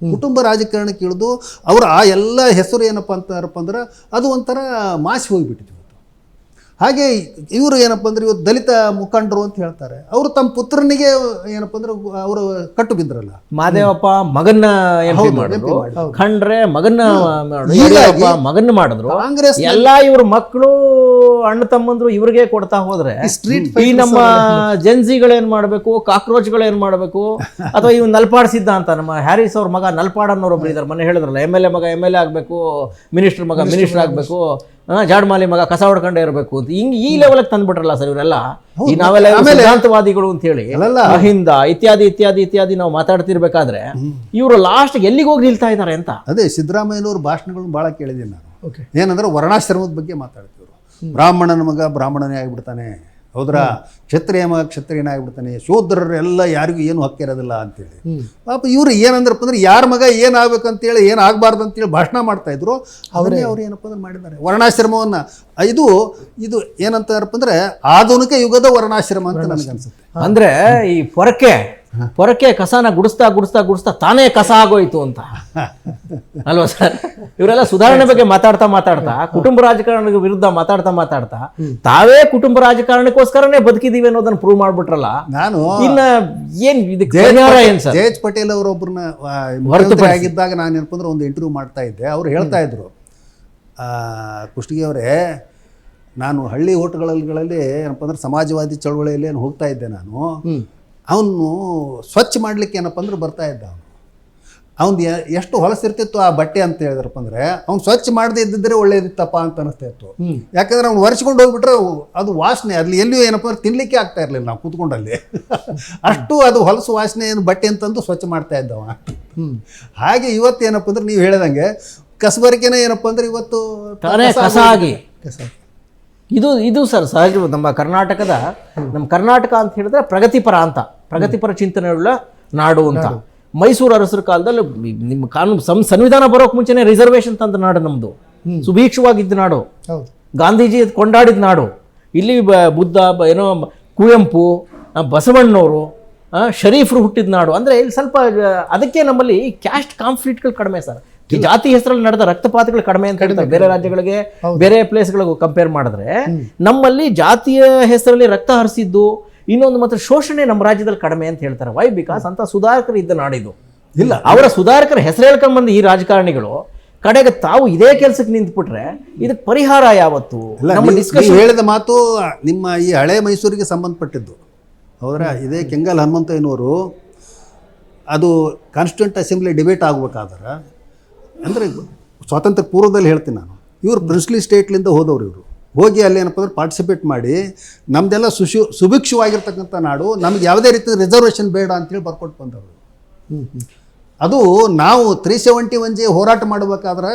ಕುಟುಂಬ ರಾಜಕಾರಣಕ್ಕೆ ಇಳಿದು ಅವರು ಆ ಎಲ್ಲ ಹೆಸರು ಏನಪ್ಪ ಅಂತಾರಪ್ಪ ಅಂದ್ರೆ ಅದು ಒಂಥರ ಮಾಸಿ ಹೋಗಿಬಿಟ್ಟಿತ್ತು. ಹಾಗೆ ಇವರು ಏನಪ್ಪ ಅಂದ್ರೆ ಇವತ್ತು ದಲಿತ ಮುಖಂಡರು ಅಂತ ಹೇಳ್ತಾರೆ. ಅವರು ತಮ್ಮ ಪುತ್ರನಿಗೆ ಏನಪ್ಪ ಅಂದ್ರೆ ಅವರು ಕಟ್ಟು ಬಿದ್ರಲ್ಲ. ಮಾದೇವಪ್ಪ ಮಗನ್ನ MP ಮಾಡಿದ್ರು, ಖಂಡ್ರೆ ಮಗನ್ನ ಮಾಡಿದ್ರು. ಕಾಂಗ್ರೆಸ್ ಎಲ್ಲ ಇವ್ರ ಮಕ್ಕಳು ಅಣ್ಣ ತಮ್ಮಂದ್ರು ಇವ್ರಿಗೆ ಕೊಡ್ತಾ ಹೋದ್ರೆ ಈ ನಮ್ಮ ಜೆನ್ಸಿಗಳೇನ್ ಮಾಡ್ಬೇಕು, ಕಾಕ್ರೋಚ್ಗಳೇನ್ ಮಾಡ್ಬೇಕು, ಅಥವಾ ಇವ್ ನಲ್ಪಾಡ್ ಸಿದ್ಧಾಂತ ನಮ್ಮ ಹ್ಯಾರಿಸ್ ಅವ್ರ ಮಗ ನಲ್ಪಾಡ್ ಅನ್ನೋರೊಬ್ರು ಇದಾರೆ, ಮೊನ್ನೆ ಹೇಳಿದ್ರಲ್ಲ MLA ಮಗ MLA ಆಗ್ಬೇಕು, ಮಿನಿಸ್ಟರ್ ಮಗ ಮಿನಿಸ್ಟರ್ ಆಗ್ಬೇಕು, ಜಾಡ್ಮಾಲಿ ಮಗ ಕಸ ಹೊಡ್ಕೊಂಡೇ ಇರಬೇಕು ಅಂತ ಹಿಂಗೆ ಈ ಲೆವೆಲ್ಗೆ ತಂದ್ಬಿಟ್ರಲ್ಲ ಸರ್ ಇವರೆಲ್ಲ. ಈ ನಾವೆಲ್ಲ ಸಿದ್ಧಾಂತವಾದಿಗಳು ಅಂತ ಹೇಳಿ ಅಹಿಂದ ಇತ್ಯಾದಿ ಇತ್ಯಾದಿ ಇತ್ಯಾದಿ ನಾವು ಮಾತಾಡ್ತಿರ್ಬೇಕಾದ್ರೆ ಇವರು ಲಾಸ್ಟ್ ಎಲ್ಲಿಗೆ ಹೋಗಿ ನಿಲ್ತಾ ಇದ್ದಾರೆ ಅಂತ. ಅದೇ ಸಿದ್ದರಾಮಯ್ಯನವ್ರ ಭಾಷಣಗಳನ್ನ ಭಾಳ ಕೇಳಿದ್ದೀನಿ ನಾನು. ಏನಂದ್ರೆ ವರ್ಣಾಶ್ರಮದ ಬಗ್ಗೆ ಮಾತಾಡ್ತಿದ್ರು. ಬ್ರಾಹ್ಮಣನ ಮಗ ಬ್ರಾಹ್ಮಣನೇ ಆಗಿಬಿಡ್ತಾನೆ, ಹೌದ್ರಾ? ಕ್ಷತ್ರಿಯ ಮಗ ಕ್ಷತ್ರಿಯನೇ ಆಗಿಬಿಡ್ತಾನೆ, ಶೂದ್ರರೆಲ್ಲ ಯಾರಿಗೂ ಏನು ಹಕ್ಕಿರೋದಿಲ್ಲ ಅಂತೇಳಿ. ಪಾಪ ಇವರು ಏನಂದ್ರಪ್ಪ ಅಂದ್ರೆ ಯಾರ ಮಗ ಏನಾಗಬೇಕಂತೇಳಿ ಏನಾಗಬಾರ್ದು ಅಂತೇಳಿ ಭಾಷಣ ಮಾಡ್ತಾ ಇದ್ರು. ಅವರೇ ಅವ್ರು ಏನಪ್ಪ ಅಂದ್ರೆ ಮಾಡಿದ್ದಾರೆ ವರ್ಣಾಶ್ರಮವನ್ನು. ಇದು ಏನಂತಾರಪ್ಪ ಅಂದ್ರೆ ಆಧುನಿಕ ಯುಗದ ವರ್ಣಾಶ್ರಮ ಅಂತ ನನಗನ್ಸುತ್ತೆ. ಅಂದ್ರೆ ಈ ಪೊರಕೆ ಕಸನ ಗುಡಿಸ್ತಾ ತಾನೇ ಕಸ ಆಗೋಯ್ತು ಅಂತ ಅಲ್ವಾ ಸರ್? ಇವರೆಲ್ಲ ಸುಧಾರಣೆ ಬಗ್ಗೆ ಮಾತಾಡ್ತಾ ಕುಟುಂಬ ರಾಜಕಾರಣದ ವಿರುದ್ಧ ಮಾತಾಡ್ತಾ ತಾವೇ ಕುಟುಂಬ ರಾಜಕಾರಣಕ್ಕೋಸ್ಕರನೇ ಬದುಕಿದೀವಿ ಅನ್ನೋದನ್ನ ಪ್ರೂವ್ ಮಾಡ್ಬಿಟ್ರಲ್ಲ. ನಾನು ಇನ್ನ ಏನ್ ಜಯೇಶ್ ಪಟೇಲ್ ಅವರೊಬ್ಬರನ್ನ ಆಗಿದ್ದಾಗ ನಾನು ಏನಪ್ಪ ಅಂದ್ರೆ ಒಂದು ಇಂಟರ್ವ್ಯೂ ಮಾಡ್ತಾ ಇದ್ದೆ. ಅವ್ರು ಹೇಳ್ತಾ ಇದ್ರು, ಕುಷ್ಟಗಿ ಅವರೇ, ನಾನು ಹಳ್ಳಿ ಹೋಟೆಲ್ಗಳಲ್ಲಿ ಏನಪ್ಪ ಅಂದ್ರೆ ಸಮಾಜವಾದಿ ಚಳವಳಿಯಲ್ಲಿ ಹೋಗ್ತಾ ಇದ್ದೆ ನಾನು. ಅವನು ಸ್ವಚ್ಛ ಮಾಡಲಿಕ್ಕೆ ಏನಪ್ಪ ಅಂದ್ರೆ ಬರ್ತಾ ಇದ್ದ. ಅವನು ಎಷ್ಟು ಹೊಲಸಿರ್ತಿತ್ತು ಆ ಬಟ್ಟೆ ಅಂತ ಹೇಳಿದ್ರಪ್ಪ ಅಂದರೆ ಅವ್ನು ಸ್ವಚ್ಛ ಮಾಡದೇ ಇದ್ದಿದ್ರೆ ಒಳ್ಳೇದಿತ್ತಪ್ಪ ಅಂತ ಅನಿಸ್ತಾ ಇತ್ತು. ಯಾಕಂದ್ರೆ ಅವ್ನು ಒರೆಸ್ಕೊಂಡು ಹೋಗ್ಬಿಟ್ರೆ ಅದು ವಾಸನೆ ಅಲ್ಲಿ ಎಲ್ಲಿಯೂ ಏನಪ್ಪ ಅಂದ್ರೆ ತಿನ್ನಲಿಕ್ಕೆ ಆಗ್ತಾ ಇರಲಿಲ್ಲ ನಾವು ಕೂತ್ಕೊಂಡಲ್ಲಿ. ಅಷ್ಟು ಅದು ಹೊಲಸು ವಾಸನೆ ಏನು ಬಟ್ಟೆ ಅಂತಂದು ಸ್ವಚ್ಛ ಮಾಡ್ತಾ ಇದ್ದವ. ಹಾಗೆ ಇವತ್ತು ಏನಪ್ಪ ಅಂದ್ರೆ ನೀವು ಹೇಳಿದಂಗೆ ಕಸಬರಿಕೆನೇ ಏನಪ್ಪ ಅಂದ್ರೆ ಇವತ್ತು ಕಸ ಆಗಿ ಇದು ಸರ್ ಸಹಜ. ನಮ್ಮ ಕರ್ನಾಟಕ ಅಂತ ಹೇಳಿದ್ರೆ ಪ್ರಗತಿಪರ ಚಿಂತನೆಯುಳ್ಳ ನಾಡು ಅಂತ. ಮೈಸೂರು ಅರಸರ ಕಾಲದಲ್ಲಿ ನಿಮ್ಮ ಕಾನೂನು ಸಂವಿಧಾನ ಬರೋಕ್ ಮುಂಚೆನೆ ರಿಸರ್ವೇಶನ್ ತಂದ ನಾಡು ನಮ್ದು, ಸುಭೀಕ್ಷವಾಗಿದ್ದ ನಾಡು, ಗಾಂಧೀಜಿ ಕೊಂಡಾಡಿದ ನಾಡು. ಇಲ್ಲಿ ಬುದ್ಧ ಏನೋ ಕುವೆಂಪು ಬಸವಣ್ಣವರು ಶರೀಫ್ರು ಹುಟ್ಟಿದ ನಾಡು. ಅಂದ್ರೆ ಇಲ್ಲಿ ಸ್ವಲ್ಪ ಅದಕ್ಕೆ ನಮ್ಮಲ್ಲಿ ಕ್ಯಾಸ್ಟ್ ಕಾನ್ಫ್ಲಿಕ್ಟ್ಗಳು ಕಡಿಮೆ ಸರ್. ಈ ಜಾತಿ ಹೆಸರಲ್ಲಿ ನಡೆದ ರಕ್ತಪಾತಗಳು ಕಡಿಮೆ ಅಂತ ಹೇಳ್ತಾರೆ ಬೇರೆ ರಾಜ್ಯಗಳಿಗೆ, ಬೇರೆ ಪ್ಲೇಸ್ಗಳಿಗೂ ಕಂಪೇರ್ ಮಾಡಿದ್ರೆ. ನಮ್ಮಲ್ಲಿ ಜಾತಿಯ ಹೆಸರಲ್ಲಿ ರಕ್ತ ಹರಿಸಿದ್ದು, ಇನ್ನೊಂದು ಮಾತ್ರ ಶೋಷಣೆ ನಮ್ಮ ರಾಜ್ಯದಲ್ಲಿ ಕಡಿಮೆ ಅಂತ ಹೇಳ್ತಾರೆ. ವೈ? ಬಿಕಾಸ್ ಅಂತ ಸುಧಾರಕರು ಇದ್ದ ನಾಡಿದು. ಇಲ್ಲ, ಅವರ ಸುಧಾರಕರ ಹೆಸರು ಹೇಳ್ಕೊಂಡ್ ಬಂದು ಈ ರಾಜಕಾರಣಿಗಳು ಕಡೆಗೆ ತಾವು ಇದೇ ಕೆಲಸಕ್ಕೆ ನಿಂತ್ಬಿಟ್ರೆ ಇದಕ್ಕೆ ಪರಿಹಾರ ಯಾವತ್ತು? ನಮ್ಮ ನೀವು ಹೇಳಿದ ಮಾತು ನಿಮ್ಮ ಈ ಹಳೆ ಮೈಸೂರಿಗೆ ಸಂಬಂಧಪಟ್ಟಿದ್ದು. ಅವರ ಇದೇ ಕೆಂಗಲ್ ಹನುಮಂತಯ್ಯನವರು ಅದು ಕಾನ್ಸ್ಟಿಟ್ಯೂಂಟ್ ಅಸೆಂಬ್ಲಿ ಡಿಬೇಟ್ ಆಗ್ಬೇಕಾದ್ರೆ, ಅಂದರೆ ಸ್ವಾತಂತ್ರ್ಯ ಪೂರ್ವದಲ್ಲಿ ಹೇಳ್ತೀನಿ ನಾನು, ಇವರು ಪ್ರಿನ್ಸ್ಲಿ ಸ್ಟೇಟ್ಲಿಂದ ಹೋದವರು. ಇವರು ಹೋಗಿ ಅಲ್ಲಿ ಏನಪ್ಪ ಅಂದ್ರೆ ಪಾರ್ಟಿಸಿಪೇಟ್ ಮಾಡಿ ನಮ್ಮದೆಲ್ಲ ಸುಭಿಕ್ಷವಾಗಿರ್ತಕ್ಕಂಥ ನಾಡು, ನಮ್ಗೆ ಯಾವುದೇ ರೀತಿ ರಿಸರ್ವೇಷನ್ ಬೇಡ ಅಂತೇಳಿ ಬರ್ಕೊಟ್ಟು ಬಂದವರು. ಅದು ನಾವು 371J ಹೋರಾಟ ಮಾಡಬೇಕಾದ್ರೆ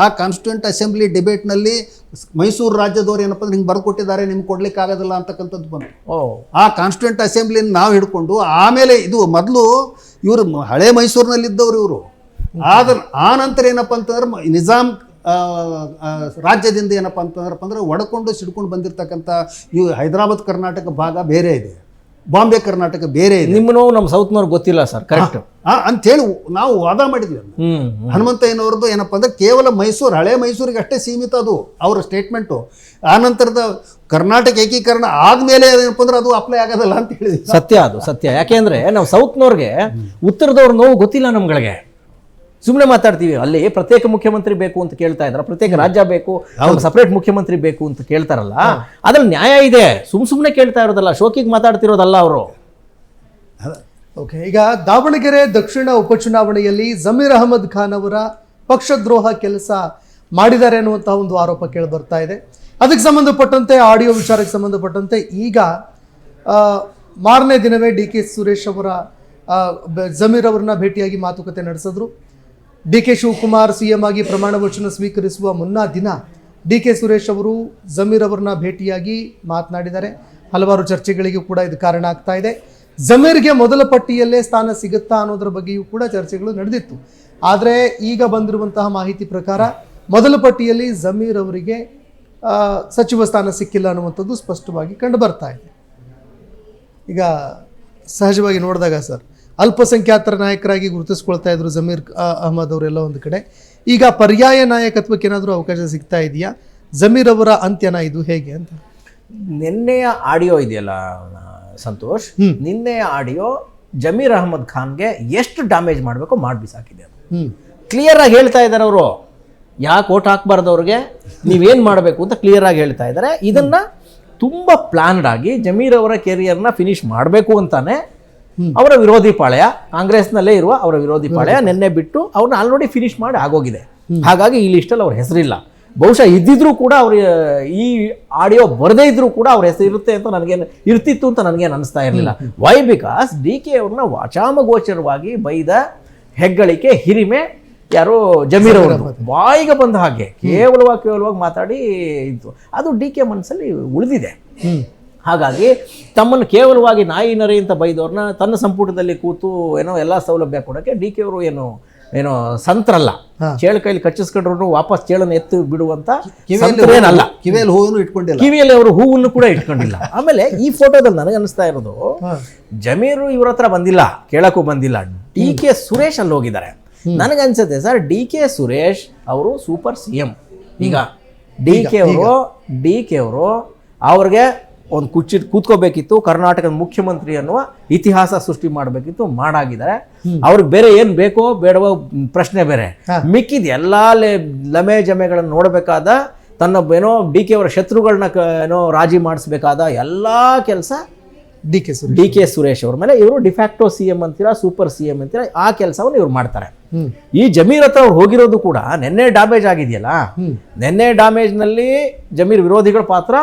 ಆ ಕಾನ್ಸ್ಟಿಟ್ಯೂಂಟ್ ಅಸೆಂಬ್ಲಿ ಡಿಬೇಟ್ನಲ್ಲಿ ಮೈಸೂರು ರಾಜ್ಯದವ್ರು ಏನಪ್ಪ ಅಂದ್ರೆ ಹಿಂಗೆ ಬರ್ಕೊಟ್ಟಿದ್ದಾರೆ, ನಿಮ್ಗೆ ಕೊಡ್ಲಿಕ್ಕೆ ಆಗೋದಿಲ್ಲ ಅಂತಕ್ಕಂಥದ್ದು ಬಂತು. ಆ ಕಾನ್ಸ್ಟಿಟ್ಯೂಂಟ್ ಅಸೆಂಬ್ಲಿನ ನಾವು ಹಿಡ್ಕೊಂಡು ಆಮೇಲೆ ಇದು ಮೊದಲು ಇವರು ಹಳೆ ಮೈಸೂರಿನಲ್ಲಿದ್ದವರು ಇವರು. ಆ ನಂತರ ಏನಪ್ಪ ಅಂತಂದ್ರೆ ನಿಜಾಮ್ ರಾಜ್ಯದಿಂದ ಏನಪ್ಪ ಅಂತಂದ್ರಪ್ಪ ಅಂದ್ರೆ ಒಡ್ಕೊಂಡು ಸಿಡ್ಕೊಂಡು ಬಂದಿರತಕ್ಕಂಥ ಇವು ಹೈದರಾಬಾದ್ ಕರ್ನಾಟಕ ಭಾಗ ಬೇರೆ ಇದೆ, ಬಾಂಬೆ ಕರ್ನಾಟಕ ಬೇರೆ ಇದೆ. ನಿಮ್ಮ ನೋವು ನಮ್ಮ ಸೌತ್ನವ್ರಿಗೆ ಗೊತ್ತಿಲ್ಲ ಸರ್, ಕರೆಕ್ಟ್ ಅಂಥೇಳಿ ನಾವು ವಾದ ಮಾಡಿದ್ವಿ. ಹನುಮಂತಯ್ಯನವ್ರದ್ದು ಏನಪ್ಪ ಅಂದ್ರೆ ಕೇವಲ ಮೈಸೂರು, ಹಳೆ ಮೈಸೂರಿಗೆ ಅಷ್ಟೇ ಸೀಮಿತ ಅದು ಅವರ ಸ್ಟೇಟ್ಮೆಂಟು. ಆ ನಂತರದ ಕರ್ನಾಟಕ ಏಕೀಕರಣ ಆದ್ಮೇಲೆ ಏನಪ್ಪ ಅಂದ್ರೆ ಅದು ಅಪ್ಲೈ ಆಗೋದಲ್ಲ ಅಂತ ಹೇಳಿದ್ವಿ. ಸತ್ಯ, ಅದು ಸತ್ಯ. ಯಾಕೆಂದ್ರೆ ನಾವು ಸೌತ್ನವ್ರಿಗೆ ಉತ್ತರದವ್ರ ನೋವು ಗೊತ್ತಿಲ್ಲ ನಮ್ಗಳಿಗೆ. ಸುಮ್ಮನೆ ಮಾತಾಡ್ತೀವಿ. ಅಲ್ಲಿ ಪ್ರತ್ಯೇಕ ಮುಖ್ಯಮಂತ್ರಿ ಬೇಕು ಅಂತ ಕೇಳ್ತಾ ಇದ್ದಾರೆ, ಪ್ರತ್ಯೇಕ ರಾಜ್ಯ ಬೇಕು, ಸಪರೇಟ್ ಮುಖ್ಯಮಂತ್ರಿ ಬೇಕು ಅಂತ ಕೇಳ್ತಾರಲ್ಲ, ಅದ್ರಲ್ಲಿ ನ್ಯಾಯ ಇದೆ. ಸುಮ್ಮನೆ ಕೇಳ್ತಾ ಇರೋದಲ್ಲ, ಶೋಕಿಗೆ ಮಾತಾಡ್ತಿರೋದಲ್ಲ ಅವರು. ಓಕೆ, ಈಗ ದಾವಣಗೆರೆ ದಕ್ಷಿಣ ಉಪಚುನಾವಣೆಯಲ್ಲಿ ಜಮೀರ್ ಅಹಮದ್ ಖಾನ್ ಅವರ ಪಕ್ಷದ್ರೋಹ ಕೆಲಸ ಮಾಡಿದ್ದಾರೆ ಅನ್ನುವಂತಹ ಒಂದು ಆರೋಪ ಕೇಳಿ ಬರ್ತಾ ಇದೆ. ಅದಕ್ಕೆ ಸಂಬಂಧಪಟ್ಟಂತೆ ಆಡಿಯೋ ವಿಚಾರಕ್ಕೆ ಸಂಬಂಧಪಟ್ಟಂತೆ ಈಗ ಮಾರನೇ ದಿನವೇ ಡಿ ಕೆ ಸುರೇಶ್ ಅವರ ಜಮೀರ್ ಅವರನ್ನ ಭೇಟಿಯಾಗಿ ಮಾತುಕತೆ ನಡೆಸಿದ್ರು. ಡಿ ಕೆ ಶಿವಕುಮಾರ್ CM ಆಗಿ ಪ್ರಮಾಣ ವಚನ ಸ್ವೀಕರಿಸುವ ಮುನ್ನಾ ದಿನ ಡಿ ಕೆ ಸುರೇಶ್ ಅವರು ಜಮೀರ್ ಅವರನ್ನ ಭೇಟಿಯಾಗಿ ಮಾತನಾಡಿದ್ದಾರೆ. ಹಲವಾರು ಚರ್ಚೆಗಳಿಗೂ ಕೂಡ ಇದು ಕಾರಣ ಆಗ್ತಾ ಇದೆ. ಜಮೀರ್ಗೆ ಮೊದಲ ಪಟ್ಟಿಯಲ್ಲೇ ಸ್ಥಾನ ಸಿಗುತ್ತಾ ಅನ್ನೋದ್ರ ಬಗ್ಗೆಯೂ ಕೂಡ ಚರ್ಚೆಗಳು ನಡೆದಿತ್ತು. ಆದರೆ ಈಗ ಬಂದಿರುವಂತಹ ಮಾಹಿತಿ ಪ್ರಕಾರ ಮೊದಲ ಪಟ್ಟಿಯಲ್ಲಿ ಜಮೀರ್ ಅವರಿಗೆ ಸಚಿವ ಸ್ಥಾನ ಸಿಕ್ಕಿಲ್ಲ ಅನ್ನುವಂಥದ್ದು ಸ್ಪಷ್ಟವಾಗಿ ಕಂಡು ಬರ್ತಾ ಇದೆ. ಈಗ ಸಹಜವಾಗಿ ನೋಡಿದಾಗ ಸರ್, ಅಲ್ಪಸಂಖ್ಯಾತರ ನಾಯಕರಾಗಿ ಗುರುತಿಸ್ಕೊಳ್ತಾ ಇದ್ರು ಜಮೀರ್ ಅಹಮದ್ ಅವರೆಲ್ಲ ಒಂದು ಕಡೆ. ಈಗ ಪರ್ಯಾಯ ನಾಯಕತ್ವಕ್ಕೆ ಏನಾದರೂ ಅವಕಾಶ ಸಿಗ್ತಾ ಇದೆಯಾ? ಜಮೀರ್ ಅವರ ಅಂತ್ಯನ ಇದು ಹೇಗೆ ಅಂತ? ನಿನ್ನೆಯ ಆಡಿಯೋ ಇದೆಯಲ್ಲ ಸಂತೋಷ್, ನಿನ್ನೆಯ ಆಡಿಯೋ ಜಮೀರ್ ಅಹಮದ್ ಖಾನ್ಗೆ ಎಷ್ಟು ಡ್ಯಾಮೇಜ್ ಮಾಡಬೇಕು ಮಾಡಿ ಬಿಸಾಕಿದೆ. ಕ್ಲಿಯರ್ ಆಗಿ ಹೇಳ್ತಾ ಇದ್ದಾರೆ ಅವರು, ಯಾಕೆ ಓಟ್ ಹಾಕ್ಬಾರ್ದವ್ರಿಗೆ, ನೀವೇನು ಮಾಡಬೇಕು ಅಂತ ಕ್ಲಿಯರ್ ಆಗಿ ಹೇಳ್ತಾ ಇದ್ದಾರೆ. ಇದನ್ನ ತುಂಬ ಪ್ಲಾನ್ಡ್ ಆಗಿ ಜಮೀರ್ ಅವರ ಕೆರಿಯರ್ನ ಫಿನಿಶ್ ಮಾಡಬೇಕು ಅಂತಾನೆ ಅವರ ವಿರೋಧಿ ಪಾಳ್ಯ, ಕಾಂಗ್ರೆಸ್ನಲ್ಲೇ ಇರುವ ಅವರ ವಿರೋಧಿ ಪಾಳ್ಯ ನಿನ್ನೆ ಬಿಟ್ಟು ಅವ್ರನ್ನ ಆಲ್ರೆಡಿ ಫಿನಿಶ್ ಮಾಡಿ ಆಗೋಗಿದೆ. ಹಾಗಾಗಿ ಈ ಲಿಸ್ಟಲ್ಲಿ ಅವ್ರ ಹೆಸರಿಲ್ಲ. ಬಹುಶಃ ಇದ್ದಿದ್ರು ಕೂಡ ಅವ್ರ ಈ ಆಡಿಯೋ ಬರದೇ ಇದ್ರೂ ಕೂಡ ಅವ್ರ ಹೆಸರು ಇರುತ್ತೆ ಅಂತ ನನಗೇನು ಇರ್ತಿತ್ತು ಅಂತ ನನಗೇನು ಅನಿಸ್ತಾ ಇರಲಿಲ್ಲ. ವೈ? ಬಿಕಾಸ್ ಡಿ ಕೆ ಅವ್ರನ್ನ ವಾಚಾಮಗೋಚರವಾಗಿ ಬೈದ ಹೆಗ್ಗಳಿಕೆ, ಹಿರಿಮೆ ಯಾರೋ ಜಮೀರ್ ಅವರು ಬಾಯಿಗೆ ಬಂದ ಹಾಗೆ ಕೇವಲವಾಗಿ ಮಾತಾಡಿ ಇತ್ತು. ಅದು ಡಿ ಕೆ ಮನಸ್ಸಲ್ಲಿ ಉಳಿದಿದೆ. ಹಾಗಾಗಿ ತಮ್ಮನ್ನು ಕೇವಲವಾಗಿ ನಾಯಿ ನರಿ ಅಂತ ಬೈದವ್ರನ್ನ ತನ್ನ ಸಂಪುಟದಲ್ಲಿ ಕೂತು ಏನೋ ಎಲ್ಲ ಸೌಲಭ್ಯ ಕೊಡೋಕ್ಕೆ ಡಿ ಕೆ ಅವರು ಏನೋ ಸಂತ್ರಲ್ಲ. ಚೇಳು ಕೈಲಿ ಕಚ್ಚಿಸ್ಕೊಂಡ್ರು ವಾಪಸ್ ಚೇಳನ್ನು ಎತ್ತು ಬಿಡುವಂತ ಏನಲ್ಲ. ಕಿವಿಯಲ್ಲಿ ಹೂವನ್ನು ಇಟ್ಕೊಂಡಿಲ್ಲ, ಕಿವಿಯಲ್ಲಿ ಅವರು ಹೂವನ್ನು ಕೂಡ ಇಟ್ಕೊಂಡಿಲ್ಲ. ಆಮೇಲೆ ಈ ಫೋಟೋದಲ್ಲಿ ನನಗೆ ಅನಿಸ್ತಾ ಇರೋದು, ಜಮೀರು ಇವ್ರ ಹತ್ರ ಬಂದಿಲ್ಲ, ಕೇಳಕ್ಕೂ ಬಂದಿಲ್ಲ, ಡಿ ಕೆ ಸುರೇಶ್ ಅಲ್ಲಿ ಹೋಗಿದ್ದಾರೆ. ನನಗನ್ಸುತ್ತೆ ಸರ್, ಡಿ ಕೆ ಸುರೇಶ್ ಅವರು ಸೂಪರ್ CM. ಈಗ ಡಿ ಕೆ ಅವರು ಅವ್ರಿಗೆ ಒಂದು ಕೂತ್ಕೋಬೇಕಿತ್ತು, ಕರ್ನಾಟಕದ ಮುಖ್ಯಮಂತ್ರಿ ಅನ್ನುವ ಇತಿಹಾಸ ಸೃಷ್ಟಿ ಮಾಡಬೇಕಿತ್ತು, ಮಾಡಾಗಿದ್ದಾರೆ. ಅವ್ರಿಗೆ ಬೇರೆ ಏನು ಬೇಕೋ ಬೇಡವೋ ಪ್ರಶ್ನೆ ಬೇರೆ. ಮಿಕ್ಕಿದ ಎಲ್ಲ ಲಮೆ ಜಮೆಗಳನ್ನು ನೋಡಬೇಕಾದ, ತನ್ನ ಏನೋ ಡಿ ಕೆ ಅವರ ಶತ್ರುಗಳನ್ನ ಏನೋ ರಾಜಿ ಮಾಡಿಸ್ಬೇಕಾದ ಎಲ್ಲ ಕೆಲಸ ಡಿ ಕೆ ಸುರೇಶ್ ಅವ್ರ ಮೇಲೆ. ಇವರು ಡಿಫ್ಯಾಕ್ಟೋ CM ಅಂತೀರಾ, ಸೂಪರ್ CM ಅಂತೀರಾ, ಆ ಕೆಲಸವನ್ನು ಇವ್ರು ಮಾಡ್ತಾರೆ. ಈ ಜಮೀರ್ ಹತ್ರ ಅವ್ರು ಹೋಗಿರೋದು ಕೂಡ ನಿನ್ನೆ ಡ್ಯಾಮೇಜ್ ಆಗಿದೆಯಲ್ಲ, ನಿನ್ನೆ ಡ್ಯಾಮೇಜ್ನಲ್ಲಿ ಜಮೀರ್ ವಿರೋಧಿಗಳ ಪಾತ್ರ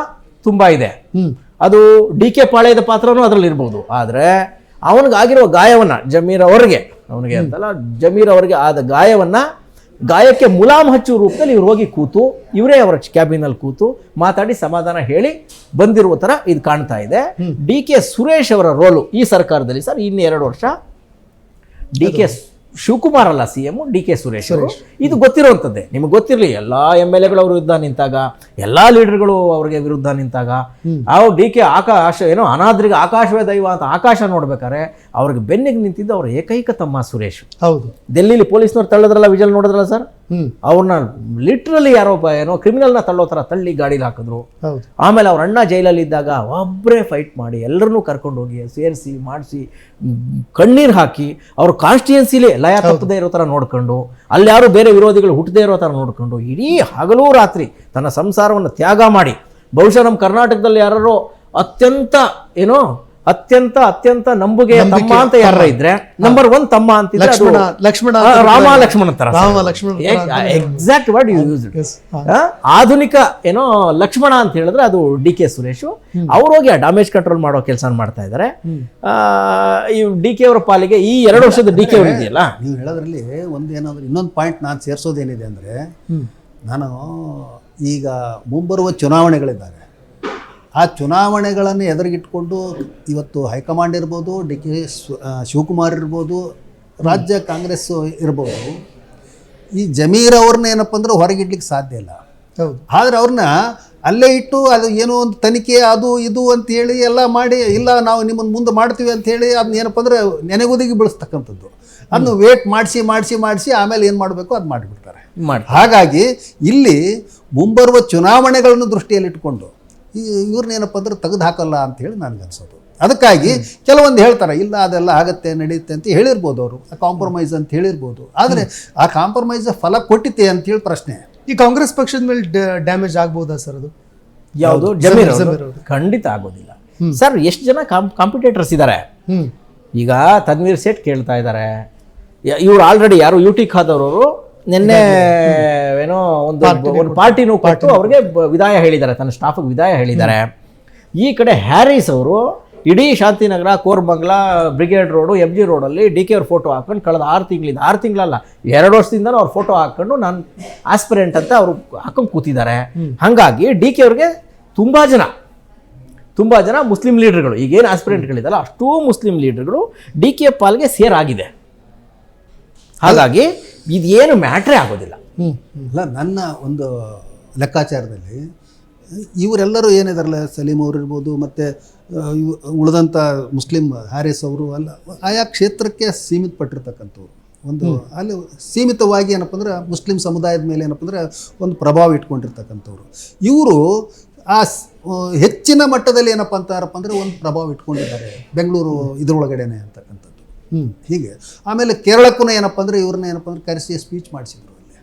ತುಂಬಾ ಇದೆ. ಅದು ಡಿ ಕೆ ಪಾಳ್ಯದ ಪಾತ್ರನೂ ಅದರಲ್ಲಿ ಇರ್ಬೋದು. ಆದರೆ ಅವನಿಗಾಗಿರುವ ಗಾಯವನ್ನ ಜಮೀರ್ ಅವರಿಗೆ ಅಂತಲ್ಲ, ಜಮೀರ್ ಅವರಿಗೆ ಆದ ಗಾಯಕ್ಕೆ ಮುಲಾಮ್ ಹಚ್ಚುವ ರೂಪದಲ್ಲಿ ಇವ್ರು ಹೋಗಿ ಕೂತು, ಇವರೇ ಅವರ ಕ್ಯಾಬಿನಲ್ಲಿ ಕೂತು ಮಾತಾಡಿ ಸಮಾಧಾನ ಹೇಳಿ ಬಂದಿರುವ ಥರ ಇದು ಕಾಣ್ತಾ ಇದೆ. ಡಿ ಕೆ ಸುರೇಶ್ ಅವರ ರೋಲು ಈ ಸರ್ಕಾರದಲ್ಲಿ ಸರ್ ಇನ್ನು 2 ವರ್ಷ ಡಿ ಕೆ ಶಿವಕುಮಾರ್ ಅಲ್ಲ CM, ಡಿ ಕೆ ಸುರೇಶ್ ಅವರು. ಇದು ಗೊತ್ತಿರುವಂಥದ್ದೇ, ನಿಮಗೆ ಗೊತ್ತಿರಲಿ. ಎಲ್ಲ MLA ಗಳು ಅವ್ರ ವಿರುದ್ಧ ನಿಂತಾಗ, ಎಲ್ಲ ಲೀಡರ್ಗಳು ಅವ್ರಿಗೆ ವಿರುದ್ಧ ನಿಂತಾಗ, ಡಿ ಕೆ ಅನಾದ್ರಿಗೆ ಆಕಾಶವೇ ದೈವ ಅಂತ ಆಕಾಶ ನೋಡ್ಬೇಕಾರೆ ಅವ್ರಿಗೆ ಬೆನ್ನಿಗೆ ನಿಂತಿದ್ದು ಅವ್ರ ಏಕೈಕ ತಮ್ಮ ಸುರೇಶ್. ಹೌದು. ಡೆಲ್ಲಿಲಿ ಪೊಲೀಸ್ನವ್ರು ತಳ್ಳದ್ರಲ್ಲ, ವಿಜಲ್ ನೋಡಿದ್ರಲ್ಲ ಸರ್, ಹ್ಮ್. ಅವ್ರನ್ನ ಲಿಟ್ರಲಿ ಯಾರೋ ಏನೋ ಕ್ರಿಮಿನಲ್ನ ತಳ್ಳೋ ಥರ ತಳ್ಳಿ ಗಾಡೀಲಿ ಹಾಕಿದ್ರು. ಹೌದು. ಆಮೇಲೆ ಅವ್ರ ಅಣ್ಣ ಜೈಲಲ್ಲಿ ಇದ್ದಾಗ ಒಬ್ಬರೇ ಫೈಟ್ ಮಾಡಿ ಎಲ್ಲರನ್ನೂ ಕರ್ಕೊಂಡು ಹೋಗಿ ಸೇರಿಸಿ ಮಾಡಿಸಿ ಕಣ್ಣೀರು ಹಾಕಿ ಅವ್ರ ಕಾನ್ಸ್ಟಿಟ್ಯೂನ್ಸಿಲಿ ಲಯ ತಪ್ಪದೇ ಇರೋ ಥರ ನೋಡ್ಕೊಂಡು, ಅಲ್ಲಿ ಯಾರು ಬೇರೆ ವಿರೋಧಿಗಳು ಹುಟ್ಟದೇ ಇರೋ ಥರ ನೋಡ್ಕೊಂಡು, ಇಡೀ ಹಗಲೂ ರಾತ್ರಿ ತನ್ನ ಸಂಸಾರವನ್ನು ತ್ಯಾಗ ಮಾಡಿ, ಬಹುಶಃ ನಮ್ಮ ಕರ್ನಾಟಕದಲ್ಲಿ ಯಾರೋ ಅತ್ಯಂತ ಅತ್ಯಂತ ನಂಬುಗೆಯ ತಮ್ಮ ಅಂತ ಯಾರು ಇದ್ರೆ ನಂಬರ್ 1 ತಮ್ಮ ಅಂತಿದ್ರೆ ಲಕ್ಷ್ಮಣ ರಾಮ ಲಕ್ಷ್ಮಣ ತರ. Exact word you use. ಆಧುನಿಕ ಲಕ್ಷ್ಮಣ ಅಂತ ಹೇಳಿದ್ರೆ ಅದು ಡಿ ಕೆ ಸುರೇಶ್. ಅವ್ರು ಹೋಗಿ ಆ ಡ್ಯಾಮೇಜ್ ಕಂಟ್ರೋಲ್ ಮಾಡೋ ಕೆಲಸ ಮಾಡ್ತಾ ಇದ್ದಾರೆ. ಈ ಡಿ ಕೆ ಅವರ ಪಾಲಿಗೆ ಈ 2 ವರ್ಷದ ಡಿ ಕೆ ಅವರು ಇದೆಯಲ್ಲ, ನೀವು ಹೇಳೋದ್ರಲ್ಲಿ ಏನಾದ್ರು ಇನ್ನೊಂದು ಪಾಯಿಂಟ್ ನಾನು ಸೇರಿಸೋದೇನಿದೆ ಅಂದರೆ, ನಾನು ಈಗ ಮುಂಬರುವ ಚುನಾವಣೆಗಳಿದ್ದಾವೆ, ಆ ಚುನಾವಣೆಗಳನ್ನು ಎದುರಿಗಿಟ್ಕೊಂಡು ಇವತ್ತು ಹೈಕಮಾಂಡ್ ಇರ್ಬೋದು, ಡಿ ಕೆ ಶಿವಕುಮಾರ್ ಇರ್ಬೋದು, ರಾಜ್ಯ ಕಾಂಗ್ರೆಸ್ ಇರ್ಬೋದು, ಈ ಜಮೀರ್ ಅವ್ರನ್ನ ಏನಪ್ಪ ಅಂದ್ರೆ ಹೊರಗಿಡ್ಲಿಕ್ಕೆ ಸಾಧ್ಯ ಇಲ್ಲ. ಹೌದು. ಆದರೆ ಅವ್ರನ್ನ ಅಲ್ಲೇ ಇಟ್ಟು ಅದು ಏನೋ ಒಂದು ತನಿಖೆ ಅದು ಇದು ಅಂತೇಳಿ ಎಲ್ಲ ಮಾಡಿ, ಇಲ್ಲ ನಾವು ನಿಮ್ಮನ್ನು ಮುಂದೆ ಮಾಡ್ತೀವಿ ಅಂಥೇಳಿ ಅದನ್ನ ಏನಪ್ಪ ಅಂದರೆ ನೆನೆಗುದಿಗೆ ಬೆಳೆಸ್ತಕ್ಕಂಥದ್ದು. ಅದನ್ನು ವೇಟ್ ಮಾಡಿಸಿ ಆಮೇಲೆ ಏನು ಮಾಡಬೇಕು ಅದು ಮಾಡಿಬಿಡ್ತಾರೆ. ಹಾಗಾಗಿ ಇಲ್ಲಿ ಮುಂಬರುವ ಚುನಾವಣೆಗಳನ್ನು ದೃಷ್ಟಿಯಲ್ಲಿಟ್ಕೊಂಡು ಇವ್ರನ್ನೇನಪ್ಪ ಅಂದ್ರೆ ತೆಗೆದು ಹಾಕಲ್ಲ ಅಂಥೇಳಿ ನನಗನ್ಸೋದು. ಅದಕ್ಕಾಗಿ ಕೆಲವೊಂದು ಹೇಳ್ತಾರೆ, ಇಲ್ಲ ಅದೆಲ್ಲ ಆಗತ್ತೆ ನಡೆಯುತ್ತೆ ಅಂತ ಹೇಳಿರ್ಬೋದು, ಅವರು ಕಾಂಪ್ರಮೈಸ್ ಅಂತ ಹೇಳಿರ್ಬೋದು. ಆದರೆ ಆ ಕಾಂಪ್ರಮೈಸ್ ಫಲ ಕೊಟ್ಟಿತ್ತೆ ಅಂತೇಳಿ ಪ್ರಶ್ನೆ. ಈ ಕಾಂಗ್ರೆಸ್ ಪಕ್ಷದ ಮೇಲೆ ಡ್ಯಾಮೇಜ್ ಆಗ್ಬೋದಾ ಸರ್ ಅದು? ಯಾವುದು? ಜಮೀರ್ ಖಂಡಿತ ಆಗೋದಿಲ್ಲ ಸರ್. ಎಷ್ಟು ಜನ ಕಾಂಪಿಟೇಟರ್ಸ್ ಇದ್ದಾರೆ. ಈಗ ತನ್ವೀರ್ ಸೇಠ್ ಕೇಳ್ತಾ ಇದ್ದಾರೆ, ಇವ್ರು ಆಲ್ರೆಡಿ ಯಾರು ಯುಟಿ ಖಾದರ್ ಅವರು ನಿನ್ನೆ ಏನೋ ಒಂದು ಪಾರ್ಟಿನೂ ಕೊಟ್ಟು ಅವ್ರಿಗೆ ವಿದಾಯ ಹೇಳಿದ್ದಾರೆ, ತನ್ನ ಸ್ಟಾಫಿಗೆ ವಿದಾಯ ಹೇಳಿದ್ದಾರೆ. ಈ ಕಡೆ ಹ್ಯಾರಿಸ್ ಅವರು ಇಡೀ ಶಾಂತಿನಗರ, ಕೋರ್ಬಂಗ್ಲಾ, ಬ್ರಿಗೇಡ್ ರೋಡು, ಎಫ್ ಜಿ ರೋಡಲ್ಲಿ ಡಿ ಕೆ ಅವ್ರ ಫೋಟೋ ಹಾಕೊಂಡು ಕಳೆದ 6 ತಿಂಗಳಲ್ಲ 2 ವರ್ಷದಿಂದಲೂ ಅವ್ರ ಫೋಟೋ ಹಾಕ್ಕೊಂಡು ನಾನು ಆಸ್ಪಿರೆಂಟ್ ಅಂತ ಅವರು ಹಾಕೊಂಡು ಕೂತಿದ್ದಾರೆ. ಹಾಗಾಗಿ ಡಿ ಕೆ ಅವ್ರಿಗೆ ತುಂಬ ಜನ ಮುಸ್ಲಿಂ ಲೀಡರ್ಗಳು, ಈಗೇನು ಆಸ್ಪಿರೆಂಟ್ಗಳಿದಲ್ಲ ಅಷ್ಟೂ ಮುಸ್ಲಿಂ ಲೀಡರ್ಗಳು ಡಿ ಕೆ ಪಾಲ್ಗೆ ಸೇರಾಗಿದೆ. ಹಾಗಾಗಿ ಇದೇನು ಮ್ಯಾಟ್ರೇ ಆಗೋದಿಲ್ಲ. ಅಲ್ಲ, ನನ್ನ ಒಂದು ಲೆಕ್ಕಾಚಾರದಲ್ಲಿ ಇವರೆಲ್ಲರೂ ಏನಿದಾರಲ್ಲ, ಸಲೀಂ ಅವರು ಇರ್ಬೋದು, ಮತ್ತು ಉಳಿದಂಥ ಮುಸ್ಲಿಂ ಹ್ಯಾರಿಸ್ ಅವರು ಅಲ್ಲ, ಆಯಾ ಕ್ಷೇತ್ರಕ್ಕೆ ಸೀಮಿತಪಟ್ಟಿರ್ತಕ್ಕಂಥವ್ರು. ಒಂದು ಅಲ್ಲಿ ಸೀಮಿತವಾಗಿ ಏನಪ್ಪ ಅಂದ್ರೆ ಮುಸ್ಲಿಂ ಸಮುದಾಯದ ಮೇಲೆ ಏನಪ್ಪ ಅಂದರೆ ಒಂದು ಪ್ರಭಾವ ಇಟ್ಕೊಂಡಿರ್ತಕ್ಕಂಥವ್ರು. ಇವರು ಆ ಹೆಚ್ಚಿನ ಮಟ್ಟದಲ್ಲಿ ಏನಪ್ಪ ಅಂತಾರಪ್ಪ ಅಂದರೆ ಒಂದು ಪ್ರಭಾವ ಇಟ್ಕೊಂಡಿದ್ದಾರೆ ಬೆಂಗಳೂರು ಇದರೊಳಗಡೆನೆ ಅಂತಕ್ಕಂಥದ್ದು. ಹೀಗೆ ಆಮೇಲೆ ಕೇರಳಕ್ಕೂ ಏನಪ್ಪ ಅಂದರೆ ಇವ್ರನ್ನ ಏನಪ್ಪ ಅಂದ್ರೆ ಕರೆಸಿ ಸ್ಪೀಚ್ ಮಾಡಿಸಿದ್ರು ಅಲ್ಲಿ.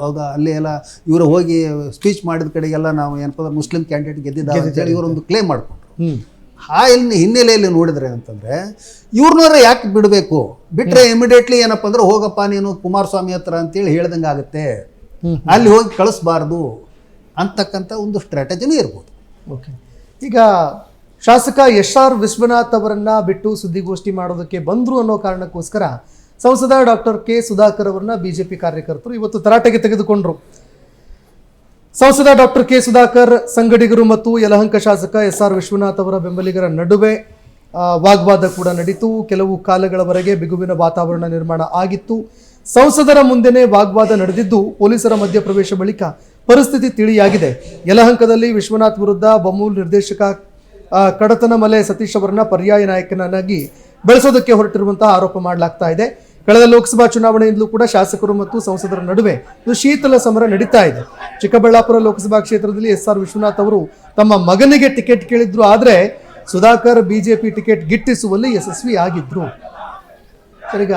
ಹೌದಾ? ಅಲ್ಲಿ ಎಲ್ಲ ಇವರು ಹೋಗಿ ಸ್ಪೀಚ್ ಮಾಡಿದ ಕಡೆಗೆಲ್ಲ ನಾವು ಏನಪ್ಪ ಅಂದ್ರೆ ಮುಸ್ಲಿಂ ಕ್ಯಾಂಡಿಡೇಟ್ ಗೆದ್ದಿದ್ದಾರೆ ಅಂತೇಳಿ ಇವರೊಂದು ಕ್ಲೇಮ್ ಮಾಡಿಕೊಂಡ್ರು. ಆ ಹಿನ್ನೆಲೆಯಲ್ಲಿ ನೋಡಿದ್ರೆ ಅಂತಂದರೆ ಇವ್ರನ್ನವ್ರ ಯಾಕೆ ಬಿಡಬೇಕು, ಬಿಟ್ಟರೆ ಇಮಿಡಿಯೇಟ್ಲಿ ಏನಪ್ಪ ಅಂದ್ರೆ ಹೋಗಪ್ಪ ನೀನು ಕುಮಾರಸ್ವಾಮಿ ಹತ್ರ ಅಂತೇಳಿ ಹೇಳ್ದಂಗೆ ಆಗುತ್ತೆ, ಅಲ್ಲಿ ಹೋಗಿ ಕಳಿಸ್ಬಾರ್ದು ಅಂತಕ್ಕಂಥ ಒಂದು ಸ್ಟ್ರಾಟಜಿನೂ ಇರ್ಬೋದು. ಓಕೆ. ಈಗ ಶಾಸಕ SR ವಿಶ್ವನಾಥ್ ಅವರನ್ನ ಬಿಟ್ಟು ಸುದ್ದಿಗೋಷ್ಠಿ ಮಾಡೋದಕ್ಕೆ ಬಂದರು ಅನ್ನೋ ಕಾರಣಕ್ಕೋಸ್ಕರ ಸಂಸದ ಡಾಕ್ಟರ್ ಕೆ ಸುಧಾಕರ್ ಅವರನ್ನ ಬಿಜೆಪಿ ಕಾರ್ಯಕರ್ತರು ಇವತ್ತು ತರಾಟೆಗೆ ತೆಗೆದುಕೊಂಡ್ರು. ಸಂಸದ ಡಾಕ್ಟರ್ ಕೆ ಸುಧಾಕರ್ ಸಂಗಡಿಗರು ಮತ್ತು ಯಲಹಂಕ ಶಾಸಕ SR ವಿಶ್ವನಾಥ್ ಅವರ ಬೆಂಬಲಿಗರ ನಡುವೆ ವಾಗ್ವಾದ ಕೂಡ ನಡೀತು. ಕೆಲವು ಕಾಲಗಳವರೆಗೆ ಬಿಗುವಿನ ವಾತಾವರಣ ನಿರ್ಮಾಣ ಆಗಿತ್ತು. ಸಂಸದರ ಮುಂದೆನೇ ವಾಗ್ವಾದ ನಡೆದಿದ್ದು ಪೊಲೀಸರ ಮಧ್ಯಪ್ರವೇಶ ಬಳಿಕ ಪರಿಸ್ಥಿತಿ ತಿಳಿಯಾಗಿದೆ. ಯಲಹಂಕದಲ್ಲಿ ವಿಶ್ವನಾಥ್ ವಿರುದ್ಧ ಬಮೂಲ್ ನಿರ್ದೇಶಕ ಕಡತನಮಲೆ ಸತೀಶ್ ಅವರನ್ನ ಪರ್ಯಾಯ ನಾಯಕನಾಗಿ ಬೆಳೆಸೋದಕ್ಕೆ ಹೊರಟಿರುವಂತಹ ಆರೋಪ ಮಾಡಲಾಗ್ತಾ ಇದೆ. ಕಳೆದ ಲೋಕಸಭಾ ಚುನಾವಣೆಯಿಂದಲೂ ಕೂಡ ಶಾಸಕರು ಮತ್ತು ಸಂಸದರ ನಡುವೆ ಇದು ಶೀತಲ ಸಮರ ನಡೀತಾ ಇದೆ. ಚಿಕ್ಕಬಳ್ಳಾಪುರ ಲೋಕಸಭಾ ಕ್ಷೇತ್ರದಲ್ಲಿ SR ವಿಶ್ವನಾಥ್ ಅವರು ತಮ್ಮ ಮಗನಿಗೆ ಟಿಕೆಟ್ ಕೇಳಿದ್ರು, ಆದರೆ ಸುಧಾಕರ್ ಬಿಜೆಪಿ ಟಿಕೆಟ್ ಗಿಟ್ಟಿಸುವಲ್ಲಿ ಯಶಸ್ವಿ ಆಗಿದ್ರು. ಸರಿಗ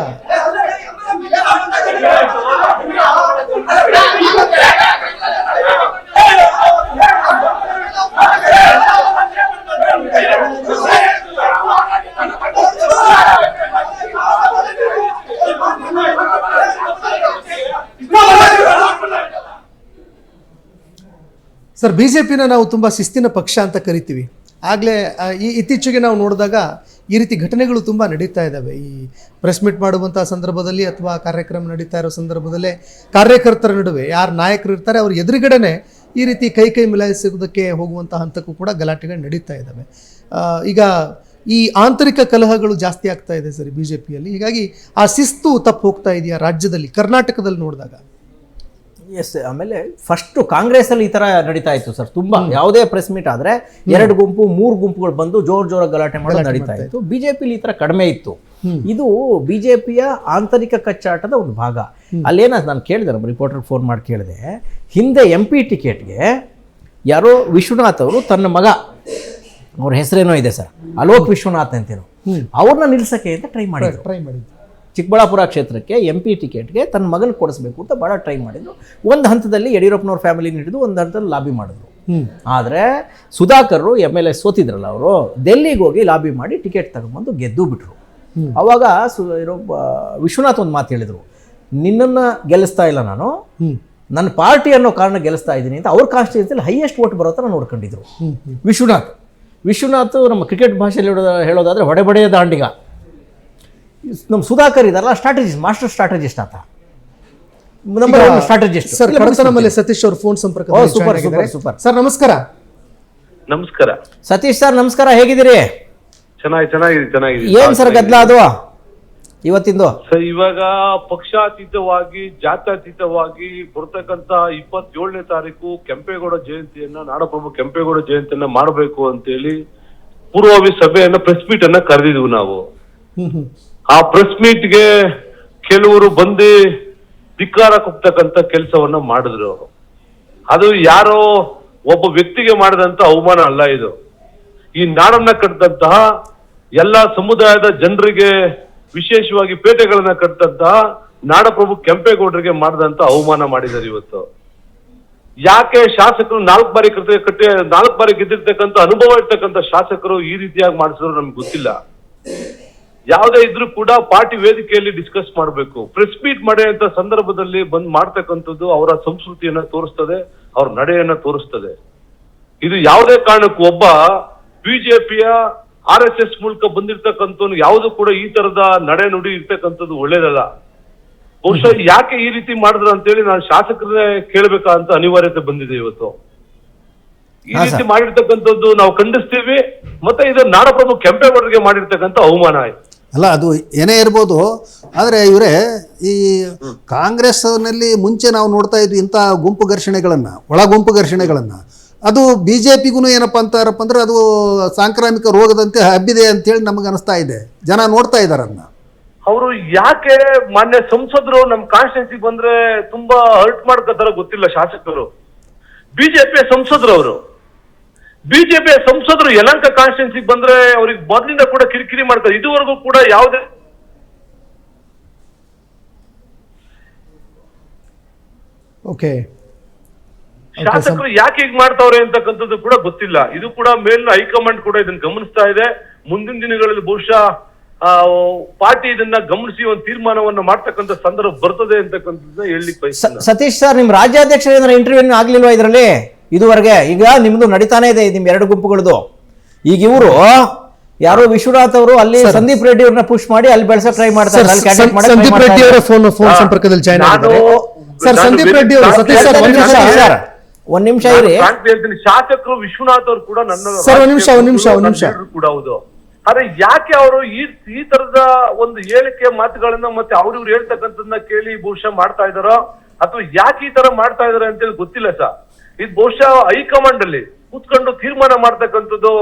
ಸರ್, ಬಿಜೆಪಿನ ನಾವು ತುಂಬ ಶಿಸ್ತಿನ ಪಕ್ಷ ಅಂತ ಕರಿತೀವಿ. ಆಗಲೇ ಇತ್ತೀಚೆಗೆ ನಾವು ನೋಡಿದಾಗ ಈ ರೀತಿ ಘಟನೆಗಳು ತುಂಬ ನಡೀತಾ ಇದ್ದಾವೆ. ಈ ಪ್ರೆಸ್ ಮೀಟ್ ಮಾಡುವಂಥ ಸಂದರ್ಭದಲ್ಲಿ ಅಥವಾ ಕಾರ್ಯಕ್ರಮ ನಡೀತಾ ಇರೋ ಸಂದರ್ಭದಲ್ಲೇ ಕಾರ್ಯಕರ್ತರ ನಡುವೆ ಯಾರು ನಾಯಕರು ಇರ್ತಾರೆ ಅವ್ರ ಎದುರುಗಡೆನೆ ಈ ರೀತಿ ಕೈ ಮಿಲಾಯಿಸೋದಕ್ಕೆ ಹೋಗುವಂಥ ಹಂತಕ್ಕೂ ಕೂಡ ಗಲಾಟೆಗಳು ನಡೀತಾ ಇದ್ದಾವೆ. ಈಗ ಈ ಆಂತರಿಕ ಕಲಹಗಳು ಜಾಸ್ತಿ ಆಗ್ತಾ ಇದೆ ಸರಿ ಬಿಜೆಪಿಯಲ್ಲಿ. ಹೀಗಾಗಿ ಆ ಶಿಸ್ತು ತಪ್ಪು ಹೋಗ್ತಾ ಇದೆಯಾ ರಾಜ್ಯದಲ್ಲಿ, ಕರ್ನಾಟಕದಲ್ಲಿ ನೋಡಿದಾಗ? ಎಸ್, ಆಮೇಲೆ ಫಸ್ಟು ಕಾಂಗ್ರೆಸ್ಸಲ್ಲಿ ಈ ಥರ ನಡೀತಾ ಇತ್ತು ಸರ್. ತುಂಬ ಯಾವುದೇ ಪ್ರೆಸ್ ಮೀಟ್ ಆದರೆ 2 ಗುಂಪು 3 ಗುಂಪುಗಳು ಬಂದು ಜೋರಾಗಿ ಗಲಾಟೆ ಮಾಡೋದು ನಡೀತಾ ಇತ್ತು. BJP ಈ ಥರ ಕಡಿಮೆ ಇತ್ತು. ಇದು BJPಯ ಆಂತರಿಕ ಕಚ್ಚಾಟದ ಒಂದು ಭಾಗ. ಅಲ್ಲೇನ ನಾನು ಕೇಳಿದೆ, ನಮ್ಮ ರಿಪೋರ್ಟರ್ ಫೋನ್ ಮಾಡಿ ಕೇಳಿದೆ, ಹಿಂದೆ MP ಟಿಕೆಟ್ಗೆ ಯಾರೋ ವಿಶ್ವನಾಥ್ ಅವರು ತನ್ನ ಮಗ, ಅವ್ರ ಹೆಸರೇನೋ ಇದೆ ಸರ್, ಅಲೋಕ್ ವಿಶ್ವನಾಥ್ ಅಂತೇನೋ, ಅವ್ರನ್ನ ನಿಲ್ಸಕ್ಕೆ ಅಂತ ಟ್ರೈ ಮಾಡಿದ್ರು. ಚಿಕ್ಕಬಳ್ಳಾಪುರ ಕ್ಷೇತ್ರಕ್ಕೆ MP ಟಿಕೆಟ್ಗೆ ತನ್ನ ಮಗನ ಕೊಡಿಸ್ಬೇಕು ಅಂತ ಭಾಳ ಟ್ರೈ ಮಾಡಿದ್ರು. ಒಂದು ಹಂತದಲ್ಲಿ ಯಡಿಯೂರಪ್ಪನವ್ರ ಫ್ಯಾಮಿಲಿ ಹಿಡಿದು ಒಂದು ಹಂತದಲ್ಲಿ ಲಾಬಿ ಮಾಡಿದ್ರು. ಆದರೆ ಸುಧಾಕರ್ MLA ಸೋತಿದ್ರಲ್ಲ, ಅವರು ಡೆಲ್ಲಿಗೆ ಹೋಗಿ ಲಾಬಿ ಮಾಡಿ ಟಿಕೆಟ್ ತಗೊಂಬಂದು ಗೆದ್ದು ಬಿಟ್ರು. ಅವಾಗ ವಿಶ್ವನಾಥ್ ಒಂದು ಮಾತು ಹೇಳಿದರು, ನಿನ್ನನ್ನು ಗೆಲ್ಲಿಸ್ತಾ ಇಲ್ಲ ನಾನು, ನನ್ನ ಪಾರ್ಟಿ ಅನ್ನೋ ಕಾರಣ ಗೆಲ್ಲಿಸ್ತಾ ಇದ್ದೀನಿ ಅಂತ. ಅವ್ರ ಕಾನ್ಸ್ಟಿಟ್ಯೂನ್ಸಿಯಲ್ಲಿ ಹೈಯೆಸ್ಟ್ ವೋಟ್ ಬರೋ ಥರ ನೋಡ್ಕೊಂಡಿದ್ರು ವಿಶ್ವನಾಥ್. ನಮ್ಮ ಕ್ರಿಕೆಟ್ ಭಾಷೆಯಲ್ಲಿ ಹೇಳೋದಾದರೆ ಹೊಡೆಬಡೆಯ ದಾಂಡಿಗ. ನಮ್ಮ ಸುಧಾಕರ್ ಇದಾರಲ್ಲ, ಸ್ಟ್ರಾಟಜಿಸ್ಟ್, ಮಾಸ್ಟರ್ ಸ್ಟ್ರಾಟಜಿಸ್ಟ್ ಅಂತ, ನಂಬರ್ 1 ಸ್ಟ್ರಾಟಜಿಸ್ಟ್. ಸರ್, ನಮ್ಮಲ್ಲಿ ಸತೀಶ್ ಅವರು ಫೋನ್ ಸಂಪರ್ಕ. ಸೂಪರ್ ಸರ್, ನಮಸ್ಕಾರ. ನಮಸ್ಕಾರ ಸತೀಶ್ ಸರ್, ನಮಸ್ಕಾರ. ಹೇಗಿದ್ದೀರಿ? ಚೆನ್ನಾಗಿದೆ. ಏನ್ ಸರ್ ಗದ್ದಲ ಅದು ಇವತ್ತಿಂದು? ಸರ್, ಇವಾಗ ಪಕ್ಷಾತೀತವಾಗಿ ಜಾತ್ಯತೀತವಾಗಿ ಬರ್ತಕ್ಕಂತ 27ನೇ ತಾರೀಕು ಕೆಂಪೇಗೌಡ ಜಯಂತಿಯನ್ನ, ನಾಡಪ್ರಭು ಕೆಂಪೇಗೌಡ ಜಯಂತಿಯನ್ನ ಮಾಡಬೇಕು ಅಂತೇಳಿ ಪೂರ್ವಭಾವಿ ಸಭೆಯನ್ನ, ಪ್ರೆಸ್ ಮೀಟ್ ಅನ್ನ ಕರೆದಿದ್ವು ನಾವು. ಆ ಪ್ರೆಸ್ ಮೀಟ್ಗೆ ಕೆಲವರು ಬಂದು ಧಿಕ್ಕಾರ ಕೊಡ್ತಕ್ಕಂತ ಕೆಲಸವನ್ನ ಮಾಡಿದ್ರು. ಅದು ಯಾರೋ ಒಬ್ಬ ವ್ಯಕ್ತಿಗೆ ಮಾಡಿದಂತ ಅವಮಾನ ಅಲ್ಲ, ಇದು ಈ ನಾಡನ್ನ ಕಟ್ಟಿದಂತಹ ಎಲ್ಲಾ ಸಮುದಾಯದ ಜನರಿಗೆ, ವಿಶೇಷವಾಗಿ ಪೇಟೆಗಳನ್ನ ಕಟ್ಟಿದಂತಹ ನಾಡಪ್ರಭು ಕೆಂಪೇಗೌಡರಿಗೆ ಮಾಡಿದಂತ ಅವಮಾನ ಮಾಡಿದ್ದಾರೆ ಇವತ್ತು. ಯಾಕೆ ಶಾಸಕರು 4 ಬಾರಿ ಗೆದ್ದಿರ್ತಕ್ಕಂಥ ಅನುಭವ ಇರ್ತಕ್ಕಂಥ ಶಾಸಕರು ಈ ರೀತಿಯಾಗಿ ಮಾಡಿಸಿದ್ರು ನಮ್ಗೆ ಗೊತ್ತಿಲ್ಲ. ಯಾವುದೇ ಇದ್ರೂ ಕೂಡ ಪಾರ್ಟಿ ವೇದಿಕೆಯಲ್ಲಿ ಡಿಸ್ಕಸ್ ಮಾಡಬೇಕು. ಪ್ರೆಸ್ ಮೀಟ್ ಮಾಡುವಂತ ಸಂದರ್ಭದಲ್ಲಿ ಬಂದ್ ಮಾಡ್ತಕ್ಕಂಥದ್ದು ಅವರ ಸಂಸ್ಕೃತಿಯನ್ನ ತೋರಿಸ್ತದೆ, ಅವ್ರ ನಡೆಯನ್ನ ತೋರಿಸ್ತದೆ. ಇದು ಯಾವುದೇ ಕಾರಣಕ್ಕೂ ಒಬ್ಬ ಬಿಜೆಪಿಯ RSS ಮೂಲಕ ಬಂದಿರ್ತಕ್ಕಂಥ ಯಾವುದು ಕೂಡ ಈ ತರದ ನಡೆ ನುಡಿ ಇರ್ತಕ್ಕಂಥದ್ದು ಒಳ್ಳೇದಲ್ಲ. ಬಹುಶಃ ಯಾಕೆ ಈ ರೀತಿ ಮಾಡಿದ್ರು ಅಂತೇಳಿ ನಾನು ಶಾಸಕರನ್ನೇ ಕೇಳಬೇಕಂತ ಅನಿವಾರ್ಯತೆ ಬಂದಿದೆ ಇವತ್ತು. ಈ ರೀತಿ ಮಾಡಿರ್ತಕ್ಕಂಥದ್ದು ನಾವು ಖಂಡಿಸ್ತೀವಿ. ಮತ್ತೆ ಇದು ನಾಡಪ್ರಭು ಕೆಂಪೇಗೌಡರಿಗೆ ಮಾಡಿರ್ತಕ್ಕಂಥ ಅವಮಾನ ಆಯ್ತು. ಅಲ್ಲ, ಅದು ಏನೇ ಇರ್ಬೋದು. ಆದರೆ ಇವರೇ, ಈ ಕಾಂಗ್ರೆಸ್ನಲ್ಲಿ ಮುಂಚೆ ನಾವು ನೋಡ್ತಾ ಇದ್ವಿ ಇಂಥ ಗುಂಪು ಘರ್ಷಣೆಗಳನ್ನು, ಒಳ ಗುಂಪು ಘರ್ಷಣೆಗಳನ್ನು. ಅದು BJPಗೂ ಏನಪ್ಪ ಅಂತಾರಪ್ಪ ಅಂದ್ರೆ ಅದು ಸಾಂಕ್ರಾಮಿಕ ರೋಗದಂತೆ ಹಬ್ಬಿದೆ ಅಂತೇಳಿ ನಮಗೆ ಅನಿಸ್ತಾ ಇದೆ. ಜನ ನೋಡ್ತಾ ಇದ್ದಾರನ್ನ. ಅವರು ಯಾಕೆ ಮಾನ್ಯ ಸಂಸದರು ನಮ್ಮ ಕಾನ್ಸ್ಟಿಟ್ಯೂನ್ಸಿ ಬಂದ್ರೆ ತುಂಬಾ ಹರ್ಟ್ ಮಾಡ್ಕೋತಾರ ಗೊತ್ತಿಲ್ಲ ಶಾಸಕರು. ಬಿಜೆಪಿಯ ಸಂಸದರು ಅವರು, ಬಿಜೆಪಿಯ ಸಂಸದರು ಯಲಹಂಕ ಕಾನ್ಸ್ಟಿಟ್ಯೂನ್ಸಿ ಬಂದ್ರೆ ಅವ್ರಿಗೆ ಮೊದಲಿಂದ ಕೂಡ ಕಿರಿಕಿರಿ ಮಾಡ್ತಾರೆ. ಇದುವರೆಗೂ ಕೂಡ ಯಾವುದೇ ಶಾಸಕರು ಯಾಕೆ ಹೀಗೆ ಮಾಡ್ತಾವ್ರೆ ಅಂತಕ್ಕಂಥದ್ದು ಕೂಡ ಗೊತ್ತಿಲ್ಲ. ಇದು ಕೂಡ ಮೇಲಿನ ಹೈಕಮಾಂಡ್ ಕೂಡ ಇದನ್ನ ಗಮನಿಸ್ತಾ ಇದೆ. ಮುಂದಿನ ದಿನಗಳಲ್ಲಿ ಬಹುಶಃ ಪಾರ್ಟಿ ಇದನ್ನ ಗಮನಿಸಿ ಒಂದು ತೀರ್ಮಾನವನ್ನ ಮಾಡ್ತಕ್ಕಂಥ ಸಂದರ್ಭ ಬರ್ತದೆ ಅಂತಕ್ಕಂಥದ್ದನ್ನ ಹೇಳಲಿಕ್ಕೆ ಬಯಸ್ತೀನಿ. ಸತೀಶ್ ಸರ್, ನಿಮ್ ರಾಜ್ಯಾಧ್ಯಕ್ಷರ ಇಂಟರ್ವ್ಯೂ ಆಗ್ಲಿಲ್ವಾ ಇದರಲ್ಲಿ ಇದುವರೆಗೆ? ಈಗ ನಿಮ್ದು ನಡೀತಾನೆ ಇದೆ, ನಿಮ್ 2 ಗುಂಪುಗಳದು. ಈಗ ಇವರು ಯಾರೋ ವಿಶ್ವನಾಥ್ ಅವರು ಅಲ್ಲಿ ಸಂದೀಪ್ ರೆಡ್ಡಿ ಅವ್ರನ್ನ ಪುಷ್ ಮಾಡಿ ಅಲ್ಲಿ ಬೆಳೆಸೋ ಟ್ರೈ ಮಾಡ್ತಾರೆ. ಸಂದೀಪ್ ರೆಡ್ಡಿ ಅವರ ಫೋನ್ ಸಂಪರ್ಕದಲ್ಲಿ ಜಾಯ್ನ್ ಆಗಿದ್ದಾರೆ. ಸರ್, ಸಂದೀಪ್ ರೆಡ್ಡಿ ಅವರು, ಸತೀಶ್ ಸರ್, ಒಂದ್ ನಿಮಿಷ ಇರಿ. ಶಾಸಕರು ವಿಶ್ವನಾಥ್ ಅವರು ಕೂಡ ನನ್ನ ಒಂದ್ ನಿಮಿಷ ಕೂಡ ಹೌದು. ಆದ್ರೆ ಯಾಕೆ ಅವರು ಈ ತರದ ಒಂದು ಹೇಳಿಕೆ ಮಾತುಗಳನ್ನ ಮತ್ತೆ ಅವ್ರು ಹೇಳ್ತಕ್ಕಂಥದ್ದನ್ನ ಕೇಳಿ ಬಹುಶಃ ಮಾಡ್ತಾ ಇದಾರೋ ಅಥವಾ ಯಾಕೆ ಈ ತರ ಮಾಡ್ತಾ ಇದಾರೆ ಅಂತೇಳಿ ಗೊತ್ತಿಲ್ಲ ಸರ್. ಇದು ಬಹುಶಃ ಹೈಕಮಾಂಡ್ ಅಲ್ಲಿ ಕೂತ್ಕೊಂಡು ತೀರ್ಮಾನ ಮಾಡ್ತಕ್ಕಂಥದ್ದು,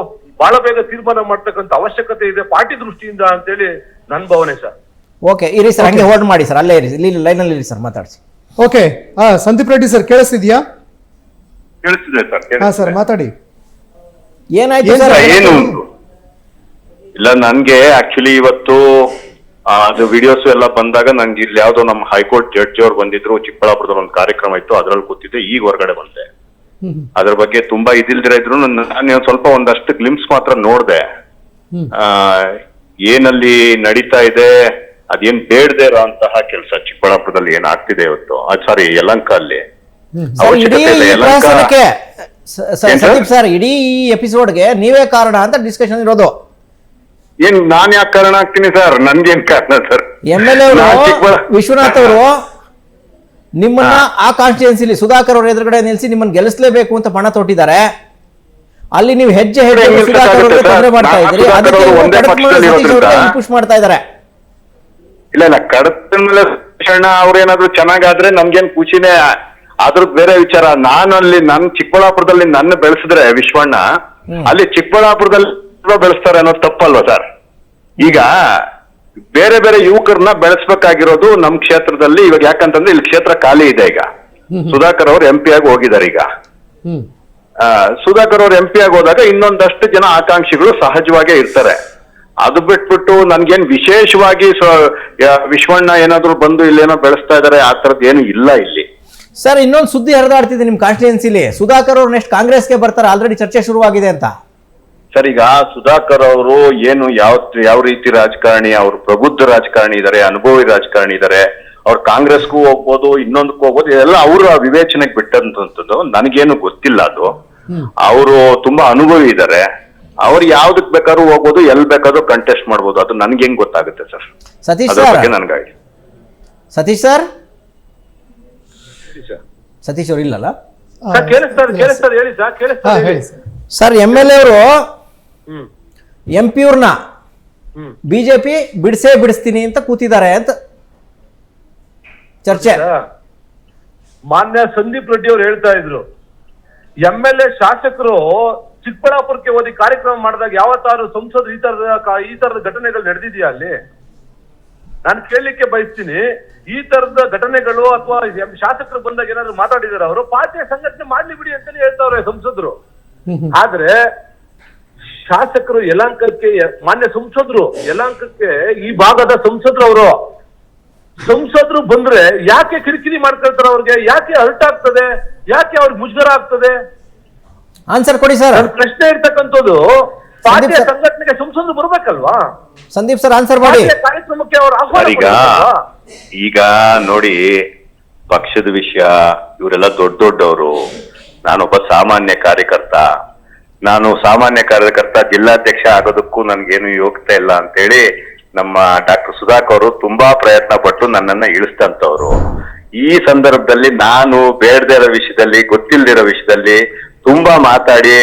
ಬಹಳ ಬೇಗ ತೀರ್ಮಾನ ಮಾಡ್ತಕ್ಕಂಥ ಅವಶ್ಯಕತೆ ಇದೆ ಪಾರ್ಟಿ ದೃಷ್ಟಿಯಿಂದ ಅಂತೇಳಿ ನನ್ನ ಭಾವನೆ ಸರ್. ಓಕೆ, ಇರಿ ಸರ್, ಹಂಗೆ ಹೋಲ್ಡ್ ಮಾಡಿ ಸರ್, ಅಲ್ಲೇ ಇರಿ, ಲೈನ್ ಅಲ್ಲಿ ಇರಿ ಸರ್, ಮಾತಾಡ್ಸಿ. ಓಕೆ, ಸಂದೀಪ್ ರೆಡ್ಡಿ ಸರ್, ಕೇಳಿಸ್ತಿದ್ಯಾ? ಕೇಳಿಸ್ತಿದೆ ಸರ್. ಸರ್, ಮಾತಾಡಿ. ಏನಾಯ್ತು ಸರ್? ಏನು ಇಲ್ಲ, ನನ್ಗೆ ಆಕ್ಚುಲಿ ಇವತ್ತು ಅದು ವಿಡಿಯೋಸ್ ಎಲ್ಲ ಬಂದಾಗ ನಂಗೆ ಇಲ್ಲಿ ಯಾವ್ದೋ ನಮ್ಮ ಹೈಕೋರ್ಟ್ ಜಡ್ಜ್ ಅವ್ರು ಬಂದಿದ್ರು, ಚಿಕ್ಕಬಳ್ಳಾಪುರದಲ್ಲಿ ಒಂದು ಕಾರ್ಯಕ್ರಮ ಇತ್ತು, ಅದ್ರಲ್ಲಿ ಕೂತಿದ್ದೆ. ಈಗ ಹೊರಗಡೆ ಬಂದೆ. ಅದ್ರ ಬಗ್ಗೆ ತುಂಬಾ ಇದಿಲ್ದಿರ ಇದ್ರು ನಾನು ಸ್ವಲ್ಪ ಒಂದಷ್ಟು ಗ್ಲಿಮ್ಸ್ ಮಾತ್ರ ನೋಡ್ದೆ. ಏನಲ್ಲಿ ನಡೀತಾ ಇದೆ, ಅದೇನ್ ಬೇಡದೇ ಇರೋ ಅಂತಹ ಕೆಲಸ ಚಿಕ್ಕಬಳ್ಳಾಪುರದಲ್ಲಿ ಏನ್ ಆಗ್ತಿದೆ ಇವತ್ತು, ಸಾರಿ ಯಲಹಂಕ ಅಲ್ಲಿ. ಸಂದೀಪ್ ಸರ್, ಇಡೀ ಎಪಿಸೋಡ್ಗೆ ನೀವೇ ಕಾರಣ ಅಂತ ಡಿಸ್ಕಷನ್ ಇರೋದು. ಏನ್ ನಾನ್ ಯಾಕೆ ಕಾರಣ ಆಗ್ತೀನಿ ಸರ್? ನನ್ಗೇನ್ ಕಾರಣ ಸರ್? MLA ವಿಶ್ವನಾಥ್ ಅವರು ನಿಮ್ಮನ್ನ ಆ ಕಾನ್ಸ್ಟಿಟ್ಯೂನ್ಸಿಲಿ ಸುಧಾಕರ್ ಅವ್ರ ಎದುರುಗಡೆ ನಿಲ್ಸಿ ನಿಮ್ಮನ್ನ ಗೆಲ್ಲಿಸಲೇಬೇಕು ಅಂತ ಪಣ ತೊಟ್ಟಿದ್ದಾರೆ. ಅಲ್ಲಿ ನೀವು ಹೆಜ್ಜೆ ಸುಧಾಕರ್ ಅವರಿಗೆ ತೊಂದರೆ ಮಾಡ್ತಾ ಇದ್ದೀರಿ, ಅದಕ್ಕೆ ಪುಷ್ ಮಾಡ್ತಾ ಇದ್ದಾರೆ. ಇಲ್ಲ, ಕಡತ ಮೇಲೆ ಅವ್ರೇನಾದ್ರು ಚೆನ್ನಾಗಾದ್ರೆ ನಮ್ಗೇನ್ ಖುಷಿನೇ. ಅದ್ರದ್ದು ಬೇರೆ ವಿಚಾರ. ನಾನಲ್ಲಿ ಚಿಕ್ಕಬಳ್ಳಾಪುರದಲ್ಲಿ ನನ್ನ ಬೆಳೆಸಿದ್ರೆ ವಿಶ್ವಣ್ಣ, ಅಲ್ಲಿ ಚಿಕ್ಕಬಳ್ಳಾಪುರದಲ್ಲಿ ಬೆಳೆಸ್ತಾರೆ ಅನ್ನೋದು ತಪ್ಪಲ್ವಾ ಸರ್? ಈಗ ಬೇರೆ ಬೇರೆ ಯುವಕರನ್ನ ಬೆಳೆಸ್ಬೇಕಾಗಿರೋದು ನಮ್ ಕ್ಷೇತ್ರದಲ್ಲಿ. ಇವಾಗ ಯಾಕಂತಂದ್ರೆ ಇಲ್ಲಿ ಕ್ಷೇತ್ರ ಖಾಲಿ ಇದೆ. ಈಗ ಸುಧಾಕರ್ ಅವರು MP ಆಗಿ ಹೋಗಿದ್ದಾರೆ. ಈಗ ಸುಧಾಕರ್ ಅವರು MP ಆಗಿ ಹೋದಾಗ ಇನ್ನೊಂದಷ್ಟು ಜನ ಆಕಾಂಕ್ಷಿಗಳು ಸಹಜವಾಗೇ ಇರ್ತಾರೆ. ಅದು ಬಿಟ್ಬಿಟ್ಟು ನನ್ಗೇನ್ ವಿಶೇಷವಾಗಿ ವಿಶ್ವಣ್ಣ ಏನಾದ್ರು ಬಂದು ಇಲ್ಲೇನೋ ಬೆಳೆಸ್ತಾ ಇದಾರೆ ಆ ತರದ್ ಏನು ಇಲ್ಲ ಇಲ್ಲಿ. ಸರ್, ಇನ್ನೊಂದು ಸುದ್ದಿ ಹರಿದಾಡ್ತಿದೆ ನಿಮ್ ಕಾನ್ಸ್ಟಿಟ್ಯೂನ್ಸಿಲಿ, ಸುಧಾಕರ್ ಅವರು ನೆಕ್ಸ್ಟ್ ಕಾಂಗ್ರೆಸ್ಗೆ ಬರ್ತಾರೆ, ಆಲ್ರೆಡಿ ಚರ್ಚೆ ಶುರುವಾಗಿದೆ ಅಂತ. ಸರ್, ಈಗ ಸುಧಾಕರ್ ಅವರು ಏನು ಯಾವ ರೀತಿ ರಾಜಕಾರಣಿ, ಅವರು ಪ್ರಬುದ್ಧ ರಾಜಕಾರಣಿ ಇದಾರೆ, ಅನುಭವಿ ರಾಜಕಾರಣಿ ಇದಾರೆ. ಅವ್ರು ಕಾಂಗ್ರೆಸ್ಗೂ ಹೋಗ್ಬೋದು, ಇನ್ನೊಂದಕ್ಕೂ ಹೋಗ್ಬೋದು, ಇದೆಲ್ಲ ಅವರ ವಿವೇಚನೆಗೆ ಬಿಟ್ಟಂತದ್ದು. ನನಗೇನು ಗೊತ್ತಿಲ್ಲ ಅದು. ಅವರು ತುಂಬಾ ಅನುಭವಿ ಇದಾರೆ. ಅವ್ರು ಯಾವ್ದಕ್ ಬೇಕಾದ್ರೂ ಹೋಗ್ಬೋದು, ಎಲ್ಲಿ ಬೇಕಾದ್ರೂ ಕಂಟೆಸ್ಟ್ ಮಾಡ್ಬೋದು. ಅದು ನನ್ಗೆ ಹೆಂಗ್ ಗೊತ್ತಾಗುತ್ತೆ ಸರ್? ಸತೀಶ್ ಅದ್ರ ಸರ್, ಬಗ್ಗೆ ನನ್ಗಾಗಿ ಸತೀಶ್ ಸರ್, ಸತೀಶ್ ಅವರು ಇಲ್ಲಲ್ಲ? ಕೇಳಿಸ್ತಾರೆ ಹೇಳಿ ಸರ್, ಕೇಳಿಸ್ತಾರೆ ಹೇಳಿ ಸರ್. ಸರ್, MLA ಅವರು MP ಅವ್ರನ್ನ BJP ಬಿಡಿಸ್ತೀನಿ ಅಂತ ಕೂತಿದ್ದಾರೆ ಅಂತ ಚರ್ಚೆ. ಮಾನ್ಯ ಸಂದೀಪ್ ರೆಡ್ಡಿ ಅವರು ಹೇಳ್ತಾ ಇದ್ರು, MLA ಶಾಸಕರು ಚಿಕ್ಕಬಳ್ಳಾಪುರಕ್ಕೆ ಹೋಗಿ ಕಾರ್ಯಕ್ರಮ ಮಾಡಿದಾಗ ಯಾವತ್ತಾರು ಸಂಸದರು ಈ ತರದ ಘಟನೆಗಳು ನಡೆದಿದೆಯಾ ಅಲ್ಲಿ? ನಾನು ಕೇಳಲಿಕ್ಕೆ ಬಯಸ್ತೀನಿ, ಈ ತರದ ಘಟನೆಗಳು ಅಥವಾ ಶಾಸಕರು ಬಂದಾಗ ಏನಾದ್ರು ಮಾತಾಡಿದಾರೆ? ಅವರು ಪಾರ್ಟಿಯ ಸಂಘಟನೆ ಮಾಡ್ಲಿ ಬಿಡಿ ಅಂತಾನೆ ಹೇಳ್ತಾವ್ರೆ ಸಂಸದರು. ಆದ್ರೆ ಶಾಸಕರು ಯಲಹಂಕಕ್ಕೆ, ಮಾನ್ಯ ಸಂಸದರು ಯಲಹಂಕಕ್ಕೆ, ಈ ಭಾಗದ ಸಂಸದರು ಬಂದ್ರೆ ಯಾಕೆ ಕಿರಿಕಿರಿ ಮಾಡ್ಕೊಳ್ತಾರೆ? ಅವ್ರಿಗೆ ಯಾಕೆ ಹರ್ಟ್ ಆಗ್ತದೆ? ಯಾಕೆ ಅವ್ರಿಗೆ ಮುಜುಗರ ಆಗ್ತದೆ? ಆನ್ಸರ್ ಕೊಡಿ ಸರ್. ಪ್ರಶ್ನೆ ಇರ್ತಕ್ಕಂಥದ್ದು, ಪಾರ್ಟಿಯ ಸಂಘಟನೆಗೆ ಸಂಸದರು ಬರ್ಬೇಕಲ್ವಾ? ಸಂದೀಪ್ ಸರ್, ಆನ್ಸರ್ ಮಾಡಿ. ಕಾರ್ಯಕ್ರಮಕ್ಕೆ ಅವರು ಆಹ್ವಾನ ಈಗ ನೋಡಿ, ಪಕ್ಷದ ವಿಷಯ, ಇವರೆಲ್ಲ ದೊಡ್ಡವರು. ನಾನೊಬ್ಬ ಸಾಮಾನ್ಯ ಕಾರ್ಯಕರ್ತ. ಜಿಲ್ಲಾಧ್ಯಕ್ಷ ಆಗೋದಕ್ಕೂ ನನ್ಗೇನು ಯೋಗ್ಯತೆ ಇಲ್ಲ ಅಂತೇಳಿ ನಮ್ಮ ಡಾಕ್ಟರ್ ಸುಧಾಕರ್ ಅವರು ತುಂಬಾ ಪ್ರಯತ್ನ ಪಟ್ಟು ನನ್ನನ್ನ ಇಳಿಸ್ತಂತವ್ರು. ಈ ಸಂದರ್ಭದಲ್ಲಿ ನಾನು ಬೇಡದೇ ಇರೋ ವಿಷಯದಲ್ಲಿ, ಗೊತ್ತಿಲ್ದಿರೋ ವಿಷಯದಲ್ಲಿ ತುಂಬಾ ಮಾತಾಡಿ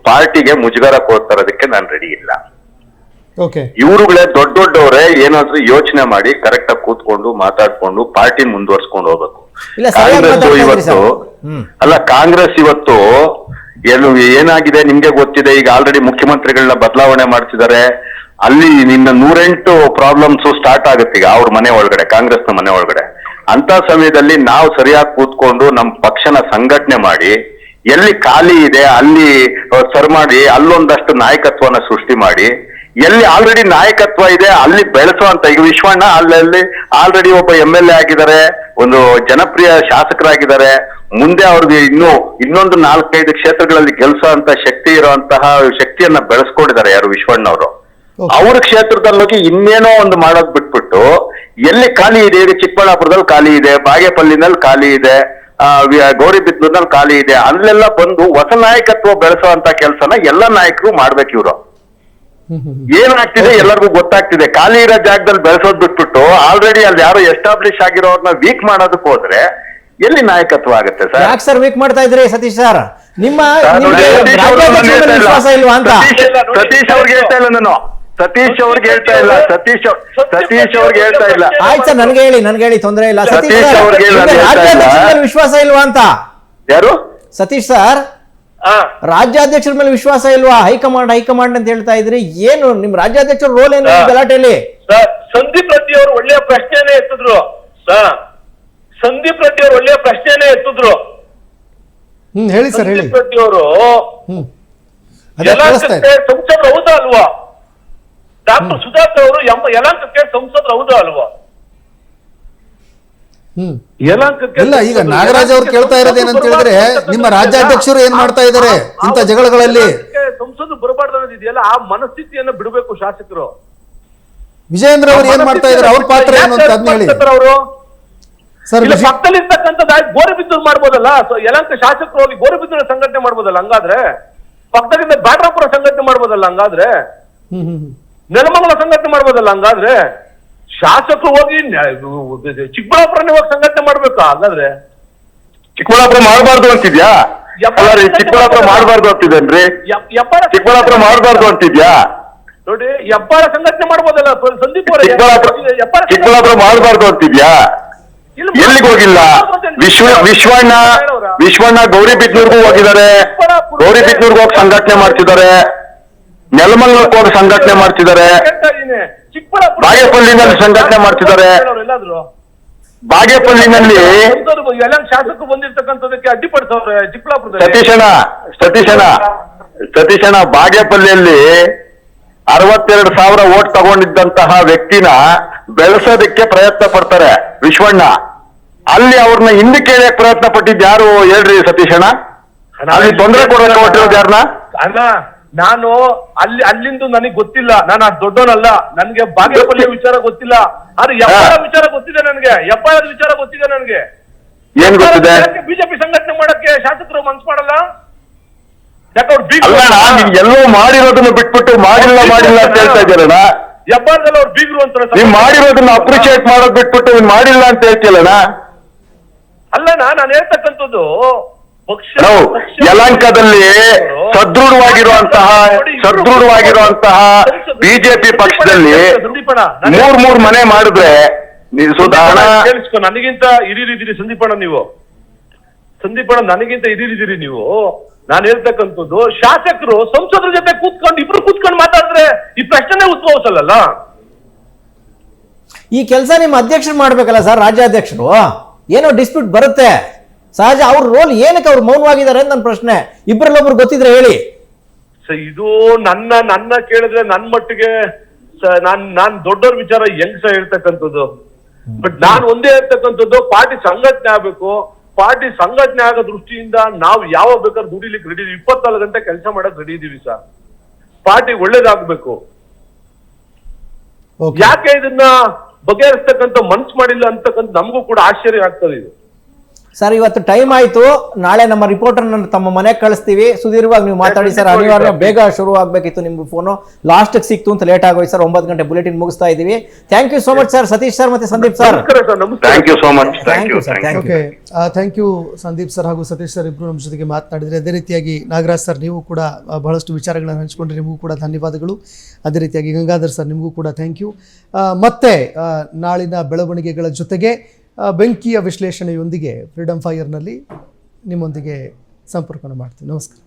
ಪಾರ್ಟಿಗೆ ಮುಜುಗರ ಕೊಡ್ತಾರೋದಕ್ಕೆ ನಾನು ರೆಡಿ ಇಲ್ಲ. ಇವ್ರುಗಳೇ ದೊಡ್ಡವರೇ ಏನಾದ್ರೂ ಯೋಚನೆ ಮಾಡಿ ಕರೆಕ್ಟ್ ಆಗಿ ಕೂತ್ಕೊಂಡು ಮಾತಾಡ್ಕೊಂಡು ಪಾರ್ಟಿ ಮುಂದುವರ್ಸ್ಕೊಂಡು ಹೋಗ್ಬೇಕು. ಕಾಂಗ್ರೆಸ್ ಇವತ್ತು ಏನಾಗಿದೆ ನಿಮ್ಗೆ ಗೊತ್ತಿದೆ. ಈಗ ಆಲ್ರೆಡಿ ಮುಖ್ಯಮಂತ್ರಿಗಳನ್ನ ಬದಲಾವಣೆ ಮಾಡ್ತಿದ್ದಾರೆ. ಅಲ್ಲಿ ನಿನ್ನ 108 ಪ್ರಾಬ್ಲಮ್ಸ್ ಸ್ಟಾರ್ಟ್ ಆಗುತ್ತೆ ಈಗ ಅವ್ರ ಮನೆ ಒಳಗಡೆ, ಕಾಂಗ್ರೆಸ್ನ ಮನೆ ಒಳಗಡೆ. ಅಂತ ಸಮಯದಲ್ಲಿ ನಾವು ಸರಿಯಾಗಿ ಕೂತ್ಕೊಂಡು ನಮ್ಮ ಪಕ್ಷನ ಸಂಘಟನೆ ಮಾಡಿ, ಎಲ್ಲಿ ಖಾಲಿ ಇದೆ ಅಲ್ಲಿ ಸರ್ ಮಾಡಿ, ಅಲ್ಲೊಂದಷ್ಟು ನಾಯಕತ್ವನ ಸೃಷ್ಟಿ ಮಾಡಿ, ಎಲ್ಲಿ ಆಲ್ರೆಡಿ ನಾಯಕತ್ವ ಇದೆ ಅಲ್ಲಿ ಬೆಳೆಸುವಂತ. ಈಗ ವಿಶ್ವಣ್ಣ ಅಲ್ಲಿ ಆಲ್ರೆಡಿ ಒಬ್ಬ MLA ಆಗಿದ್ದಾರೆ, ಒಂದು ಜನಪ್ರಿಯ ಶಾಸಕರಾಗಿದ್ದಾರೆ. ಮುಂದೆ ಅವ್ರಿಗೆ ಇನ್ನೊಂದು 4-5 ಕ್ಷೇತ್ರಗಳಲ್ಲಿ ಗೆಲ್ಸೋಂತ ಶಕ್ತಿ ಇರುವಂತಹ ಶಕ್ತಿಯನ್ನ ಬೆಳೆಸ್ಕೊಂಡಿದ್ದಾರೆ ಯಾರು? ವಿಶ್ವಣ್ಣ ಅವರು. ಅವ್ರ ಕ್ಷೇತ್ರದಲ್ಲಿ ಹೋಗಿ ಇನ್ನೇನೋ ಒಂದು ಮಾಡೋದ್ ಬಿಟ್ಬಿಟ್ಟು, ಎಲ್ಲಿ ಖಾಲಿ ಇದೆ, ಈಗ ಚಿಕ್ಕಬಳ್ಳಾಪುರದಲ್ಲಿ ಖಾಲಿ ಇದೆ, ಬಾಗೇಪಲ್ಲಿನಲ್ಲಿ ಖಾಲಿ ಇದೆ, ಗೌರಿಬಿದನೂರಿನಲ್ಲಿ ಖಾಲಿ ಇದೆ, ಅಲ್ಲೆಲ್ಲ ಬಂದು ಹೊಸ ನಾಯಕತ್ವ ಬೆಳೆಸುವಂತ ಕೆಲಸನ ಎಲ್ಲ ನಾಯಕರು ಮಾಡ್ಬೇಕು. ಇವ್ರು ಏನಾಗ್ತಿದೆ ಎಲ್ಲರಿಗೂ ಗೊತ್ತಾಗ್ತಿದೆ. ಖಾಲಿ ಇರೋ ಜಾಗದಲ್ಲಿ ಬೆಳೆಸೋದ್ ಬಿಟ್ಬಿಟ್ಟು ಆಲ್ರೆಡಿ ಅಲ್ಲಿ ಯಾರೋ ಎಸ್ಟಾಬ್ಲಿಷ್ ಆಗಿರೋರ್ನ ವೀಕ್ ಮಾಡೋದಕ್ಕೆ ಹೋದ್ರೆ ಎಲ್ಲಿ ನಾಯಕತ್ವ ಆಗುತ್ತೆ ಸರ್? ಯಾಕೆ ಸರ್ ವೀಕ್ ಮಾಡ್ತಾ ಇದ್ರಿ ಸತೀಶ್ ಸರ್? ನಿಮ್ಮ ವಿಶ್ವಾಸ ಇಲ್ವಾ ಅಂತ? ಸತೀಶ್ ಅವ್ರಿಗೆ ಹೇಳ್ತಾ ಇಲ್ಲ ನಾನು, ಸತೀಶ್ ಅವ್ರಿಗೆ ಹೇಳ್ತಾ ಇಲ್ಲ. ಆಯ್ತು ಸರ್, ನನ್ಗೆ ಹೇಳಿ, ತೊಂದರೆ ಇಲ್ಲ. ಸತೀಶ್ ಅವ್ರಿಗೆ ವಿಶ್ವಾಸ ಇಲ್ವಾ ಅಂತ? ಯಾರು? ಸತೀಶ್ ಸರ್, ರಾಜ್ಯಾಧ್ಯಕ್ಷರ ಮೇಲೆ ವಿಶ್ವಾಸ ಇಲ್ವಾ? ಹೈಕಮಾಂಡ್ ಅಂತ ಹೇಳ್ತಾ ಇದ್ರಿ. ಏನು ನಿಮ್ ರಾಜ್ಯಾಧ್ಯಕ್ಷರ ರೋಲ್ ಏನು ಗಲಾಟೆಯಲ್ಲಿ? ಸಂದೀಪ್ ರೆಡ್ಡಿ ಅವರು ಒಳ್ಳೆಯ ಪ್ರಶ್ನೆನೇ ಎತ್ತಿದ್ರು. ಹೇಳಿ ಸರ್, ಹೇಳಿ. ಸಂದೀಪ್ ರೆಡ್ಡಿ ಅವರು ಸಂಸದರು ಹೌದಾ ಅಲ್ವಾ? ಡಾಕ್ಟರ್ ಸುಧಾಕರ್ ಅವರು ಯಲಹಂಕಕ್ಕೆ ಸಂಸದರು ಹೌದಾ ಅಲ್ವಾ? ಇಲ್ಲ, ಈಗ ನಾಗರಾಜ್ ಅವ್ರು ಕೇಳ್ತಾ ಇರೋದು ಏನಂತ ಹೇಳಿದ್ರೆ, ನಿಮ್ಮ ರಾಜ್ಯಾಧ್ಯಕ್ಷರು ಏನ್ ಮಾಡ್ತಾ ಇದ್ದಾರೆ ಇಂಥ ಜಗಳಗಳಲ್ಲಿ? ಸಂಸದರು ಬರಬಾರ್ದು ಅನ್ನೋದಿದೆಯಲ್ಲ, ಆ ಮನಸ್ಥಿತಿಯನ್ನು ಬಿಡಬೇಕು ಶಾಸಕರು. ವಿಜಯೇಂದ್ರ ಅವರು ಏನ್ ಮಾಡ್ತಾ ಇದ್ದಾರೆ, ಅವ್ರ ಪಾತ್ರ ಏನು ಅಂತ ಅದನ್ನ ಹೇಳಿ. ಅವರು ಪಕ್ಕದಲ್ಲಿ ಇರ್ತಕ್ಕಂಥದ್ದು ಗೋರಿಬಿದ್ದೂರು ಮಾಡ್ಬೋದಲ್ಲ? ಯಲಹಂಕ ಶಾಸಕರು ಹೋಗಿ ಗೋರಿಬಿದ್ದೂರು ಸಂಘಟನೆ ಮಾಡ್ಬೋದಲ್ಲ? ಹಂಗಾದ್ರೆ ಪಕ್ಕದಿಂದ ಬ್ಯಾಟ್ರಾಪುರ ಸಂಘಟನೆ ಮಾಡ್ಬೋದಲ್ಲ? ಹಂಗಾದ್ರೆ ನೆಲಮಂಗಲ ಸಂಘಟನೆ ಮಾಡ್ಬೋದಲ್ಲ? ಹಂಗಾದ್ರೆ ಶಾಸಕರು ಹೋಗಿ ಚಿಕ್ಕಬಳ್ಳಾಪುರನೇ ಹೋಗಿ ಸಂಘಟನೆ ಮಾಡ್ಬೇಕಾ? ಹಂಗಾದ್ರೆ ಚಿಕ್ಕಬಳ್ಳಾಪುರ ಮಾಡಬಾರ್ದು ಅಂತಿದ್ಯಾ? ಚಿಕ್ಕಬಳ್ಳಾಪುರ ಮಾಡಬಾರ್ದು ಅಂತಿದ್ದೇನ್ರಿ? ಚಿಕ್ಕಬಳ್ಳಾಪುರ ಮಾಡಬಾರ್ದು ಅಂತಿದ್ಯಾ? ನೋಡಿ, ಹೆಬ್ಬಾಳ ಸಂಘಟನೆ ಮಾಡ್ಬೋದಲ್ಲ ಸಂದೀಪ್ ಅವರೇ? ಚಿಕ್ಕಬಳ್ಳಾಪುರ ಮಾಡಬಾರ್ದು ಅಂತಿದ್ಯಾ? ಎಲ್ಲಿಗೆ ಹೋಗಿಲ್ಲ. ವಿಶ್ವಣ್ಣ ಗೌರಿಬಿದ್ನೂರ್ಗೂ ಹೋಗಿದ್ದಾರೆ. ಗೌರಿಬಿದ್ನೂರ್ಗೂ ಹೋಗಿ ಸಂಘಟನೆ ಮಾಡ್ತಿದ್ದಾರೆ. ನೆಲಮಂಗಲಕ್ಕೆ ಹೋಗಿ ಸಂಘಟನೆ ಮಾಡ್ತಿದ್ದಾರೆ. ಬಾಗೇಪಲ್ಲಿನಲ್ಲಿ ಸಂಘಟನೆ ಮಾಡ್ತಿದ್ದಾರೆ. ಬಾಗೇಪಲ್ಲಿನಲ್ಲಿ ಶಾಸಕರು ಬಂದಿರ್ತಕ್ಕಂಥದಕ್ಕೆ ಅಡ್ಡಿಪಡಿಸವ್ರೆ ಚಿಕ್ಕಬಳ್ಳಾಪುರ. ಸತೀಶಣ್ಣ ಬಾಗೇಪಲ್ಲಿಯಲ್ಲಿ 62,000 ಓಟ್ ತಗೊಂಡಿದ್ದಂತಹ ವ್ಯಕ್ತಿನ ಬೆಳೆಸೋದಕ್ಕೆ ಪ್ರಯತ್ನ ಪಡ್ತಾರೆ ವಿಶ್ವಣ್ಣ. ಅಲ್ಲಿ ಅವ್ರನ್ನ ಹಿಂದಕ್ಕೆ ಎಳೆಯಕ್ ಪ್ರಯತ್ನ ಪಟ್ಟಿದ್ ಯಾರು ಹೇಳ್ರಿ ಸತೀಶಣ್ಣ? ಅಲ್ಲಿ ತೊಂದರೆ ಕೊಡೋಕೆ ಹೊಟ್ಟಿರೋದು ಯಾರನ್ನ? ಅಣ್ಣ ನಾನು ಅಲ್ಲಿಂದ ನನಗೆ ಗೊತ್ತಿಲ್ಲ, ನಾನು ಅಷ್ಟು ದೊಡ್ಡವನಲ್ಲ, ನನ್ಗೆ ಬಾಗೇಪಲ್ಲಿ ವಿಚಾರ ಗೊತ್ತಿಲ್ಲ. ಆದ್ರೆ ಎಫ್ಐಆರ್ ವಿಚಾರ ಗೊತ್ತಿದೆ ನನಗೆ. ಎಫ್ಐಆರ್ ವಿಚಾರ ಗೊತ್ತಿದೆ ನನಗೆ. ಏನ್ ಗೊತ್ತಿದೆ? ಬಿಜೆಪಿ ಸಂಘಟನೆ ಮಾಡಕ್ಕೆ ಶಾಸಕರು ಮನ್ಸು ಮಾಡಲ್ಲ. ಅಲ್ಲ, ನೀವ್ ಎಲ್ಲೋ ಮಾಡಿರೋದನ್ನ ಬಿಟ್ಬಿಟ್ಟು ಮಾಡಿಲ್ಲ ಅಂತ ಹೇಳ್ತಾ ಇದ್ದೀರಣ್ಣ. ಎಫ್ಐಆರ್ ಅವ್ರು ಬೀಗ್ರು ಅಂತಾರೆ. ನೀವ್ ಮಾಡಿರೋದನ್ನ ಅಪ್ರಿಶಿಯೇಟ್ ಮಾಡೋದ್ ಬಿಟ್ಬಿಟ್ಟು ನೀವ್ ಮಾಡಿಲ್ಲ ಅಂತ ಹೇಳ್ತಿಲ್ಲಣ್ಣ. ಅಲ್ಲಣ್ಣ ನಾನು ಹೇಳ್ತಕ್ಕಂಥದ್ದು ಯಲಹಂಕದಲ್ಲಿ ಸದೃಢವಾಗಿರುವಂತಹ ಬಿಜೆಪಿ ಪಕ್ಷದಲ್ಲಿ ಮೂರ್ ಮನೆ ಮಾಡಿದ್ರೆ ಕೇಳಿಸ್ಕೊ. ನನಗಿಂತ ಹಿರಿಯರಿದ್ದೀರಿ ಸಂದೀಪಣ್ಣ ನೀವು. ಸಂದೀಪಣ್ಣ ನನಗಿಂತ ಹಿರಿಯರಿದ್ದೀರಿ ನೀವು. ನಾನು ಹೇಳ್ತಕ್ಕಂಥದ್ದು ಶಾಸಕರು ಸಂಸದರ ಜೊತೆ ಇಬ್ರು ಕೂತ್ಕೊಂಡು ಮಾತಾಡಿದ್ರೆ ಈ ಪ್ರಶ್ನೆ ಉದ್ಭವಿಸಲ್ಲ. ಈ ಕೆಲಸ ನಿಮ್ಮ ಅಧ್ಯಕ್ಷರು ಮಾಡ್ಬೇಕಲ್ಲ ಸರ್, ರಾಜ್ಯಾಧ್ಯಕ್ಷರು. ಏನೋ ಡಿಸ್ಪ್ಯೂಟ್ ಬರುತ್ತೆ ಸಹಜ. ಅವ್ರ ರೋಲ್ ಏನಕ್ಕೆ ಅವ್ರು ಮೌನವಾಗಿದ್ದಾರೆ ಅಂತ ನನ್ನ ಪ್ರಶ್ನೆ. ಇಬ್ಬರಲ್ಲೊಬ್ರು ಗೊತ್ತಿದ್ರೆ ಹೇಳಿ. ಇದು ನನ್ನ ಕೇಳಿದ್ರೆ ನನ್ನ ಮಟ್ಟಿಗೆ ನಾನ್ ದೊಡ್ಡವ್ರ ವಿಚಾರ ಹೆಂಗ್ ಸಹ ಹೇಳ್ತಕ್ಕಂಥದ್ದು. ಬಟ್ ನಾನು ಒಂದೇ ಹೇಳ್ತಕ್ಕಂಥದ್ದು, ಪಾರ್ಟಿ ಸಂಘಟನೆ ಆಗ್ಬೇಕು. ಪಾರ್ಟಿ ಸಂಘಟನೆ ಆಗೋ ದೃಷ್ಟಿಯಿಂದ ನಾವು ಯಾವ ಬೇಕಾದ್ರೆ ದುಡಿಲಿಕ್ಕೆ ರೆಡಿ ಇದೀವಿ. 24 ಗಂಟೆ ಕೆಲಸ ಮಾಡಕ್ ರೆಡಿ ಇದೀವಿ ಸರ್. ಪಾರ್ಟಿ ಒಳ್ಳೇದಾಗ್ಬೇಕು. ಯಾಕೆ ಇದನ್ನ ಬಗೆಹರಿಸ್ತಕ್ಕಂಥ ಮನ್ಸು ಮಾಡಿಲ್ಲ ಅಂತಕ್ಕಂಥ ನಮಗೂ ಕೂಡ ಆಶ್ಚರ್ಯ ಆಗ್ತದೆ ಇದು. ಸರ್ ಇವತ್ತು ಟೈಮ್ ಆಯ್ತು. ನಾಳೆ ನಮ್ಮ ರಿಪೋರ್ಟರ್ ತಮ್ಮ ಮನೆಗೆ ಕಳಿಸ್ತೀವಿ. ಸುದೀರ್ಘವಾಗಿ ನೀವು ಮಾತಾಡಿ ಸರ್. ಅನಿವಾರ್ಯ ಬೇಗ ಶುರು ಆಗ್ಬೇಕಿತ್ತು. ನಿಮ್ಗೆ ಫೋನು ಲಾಸ್ಟ್ ಸಿಕ್ತು ಅಂತ ಲೇಟ್ ಆಗೋಯ್ತು ಸರ್. 9 ಗಂಟೆ ಬುಲೆಟಿನ್ ಮುಗಿಸ್ತಾ ಇದೀವಿ. Thank you so much sir, Satish sir ಮತ್ತೆ Sandeep sir. Thank you so much. Okay, thank you Sandeep sir ಹಾಗೂ ಸತೀಶ್ ಸರ್ ಇಬ್ರು ನಮ್ಮ ಜೊತೆಗೆ ಮಾತನಾಡಿದ್ರೆ. ಅದೇ ರೀತಿಯಾಗಿ ನಾಗರಾಜ್ ಸರ್ ನೀವು ಕೂಡ ಬಹಳಷ್ಟು ವಿಚಾರಗಳನ್ನು ಹಂಚಿಕೊಂಡ್ರೆ ನಿಮಗೂ ಕೂಡ ಧನ್ಯವಾದಗಳು. ಅದೇ ರೀತಿಯಾಗಿ ಗಂಗಾಧರ್ ಸರ್ ನಿಮಗೂ ಕೂಡ ಥ್ಯಾಂಕ್ ಯು. ಮತ್ತೆ ನಾಳಿನ ಬೆಳವಣಿಗೆಗಳ ಜೊತೆಗೆ ಬೆಂಕಿಯ ವಿಶ್ಲೇಷಣೆಯೊಂದಿಗೆ ಫ್ರೀಡಮ್ ಫೈರ್ನಲ್ಲಿ ನಿಮ್ಮೊಂದಿಗೆ ಸಂಪರ್ಕ ಮಾಡ್ತೀನಿ. ನಮಸ್ಕಾರ.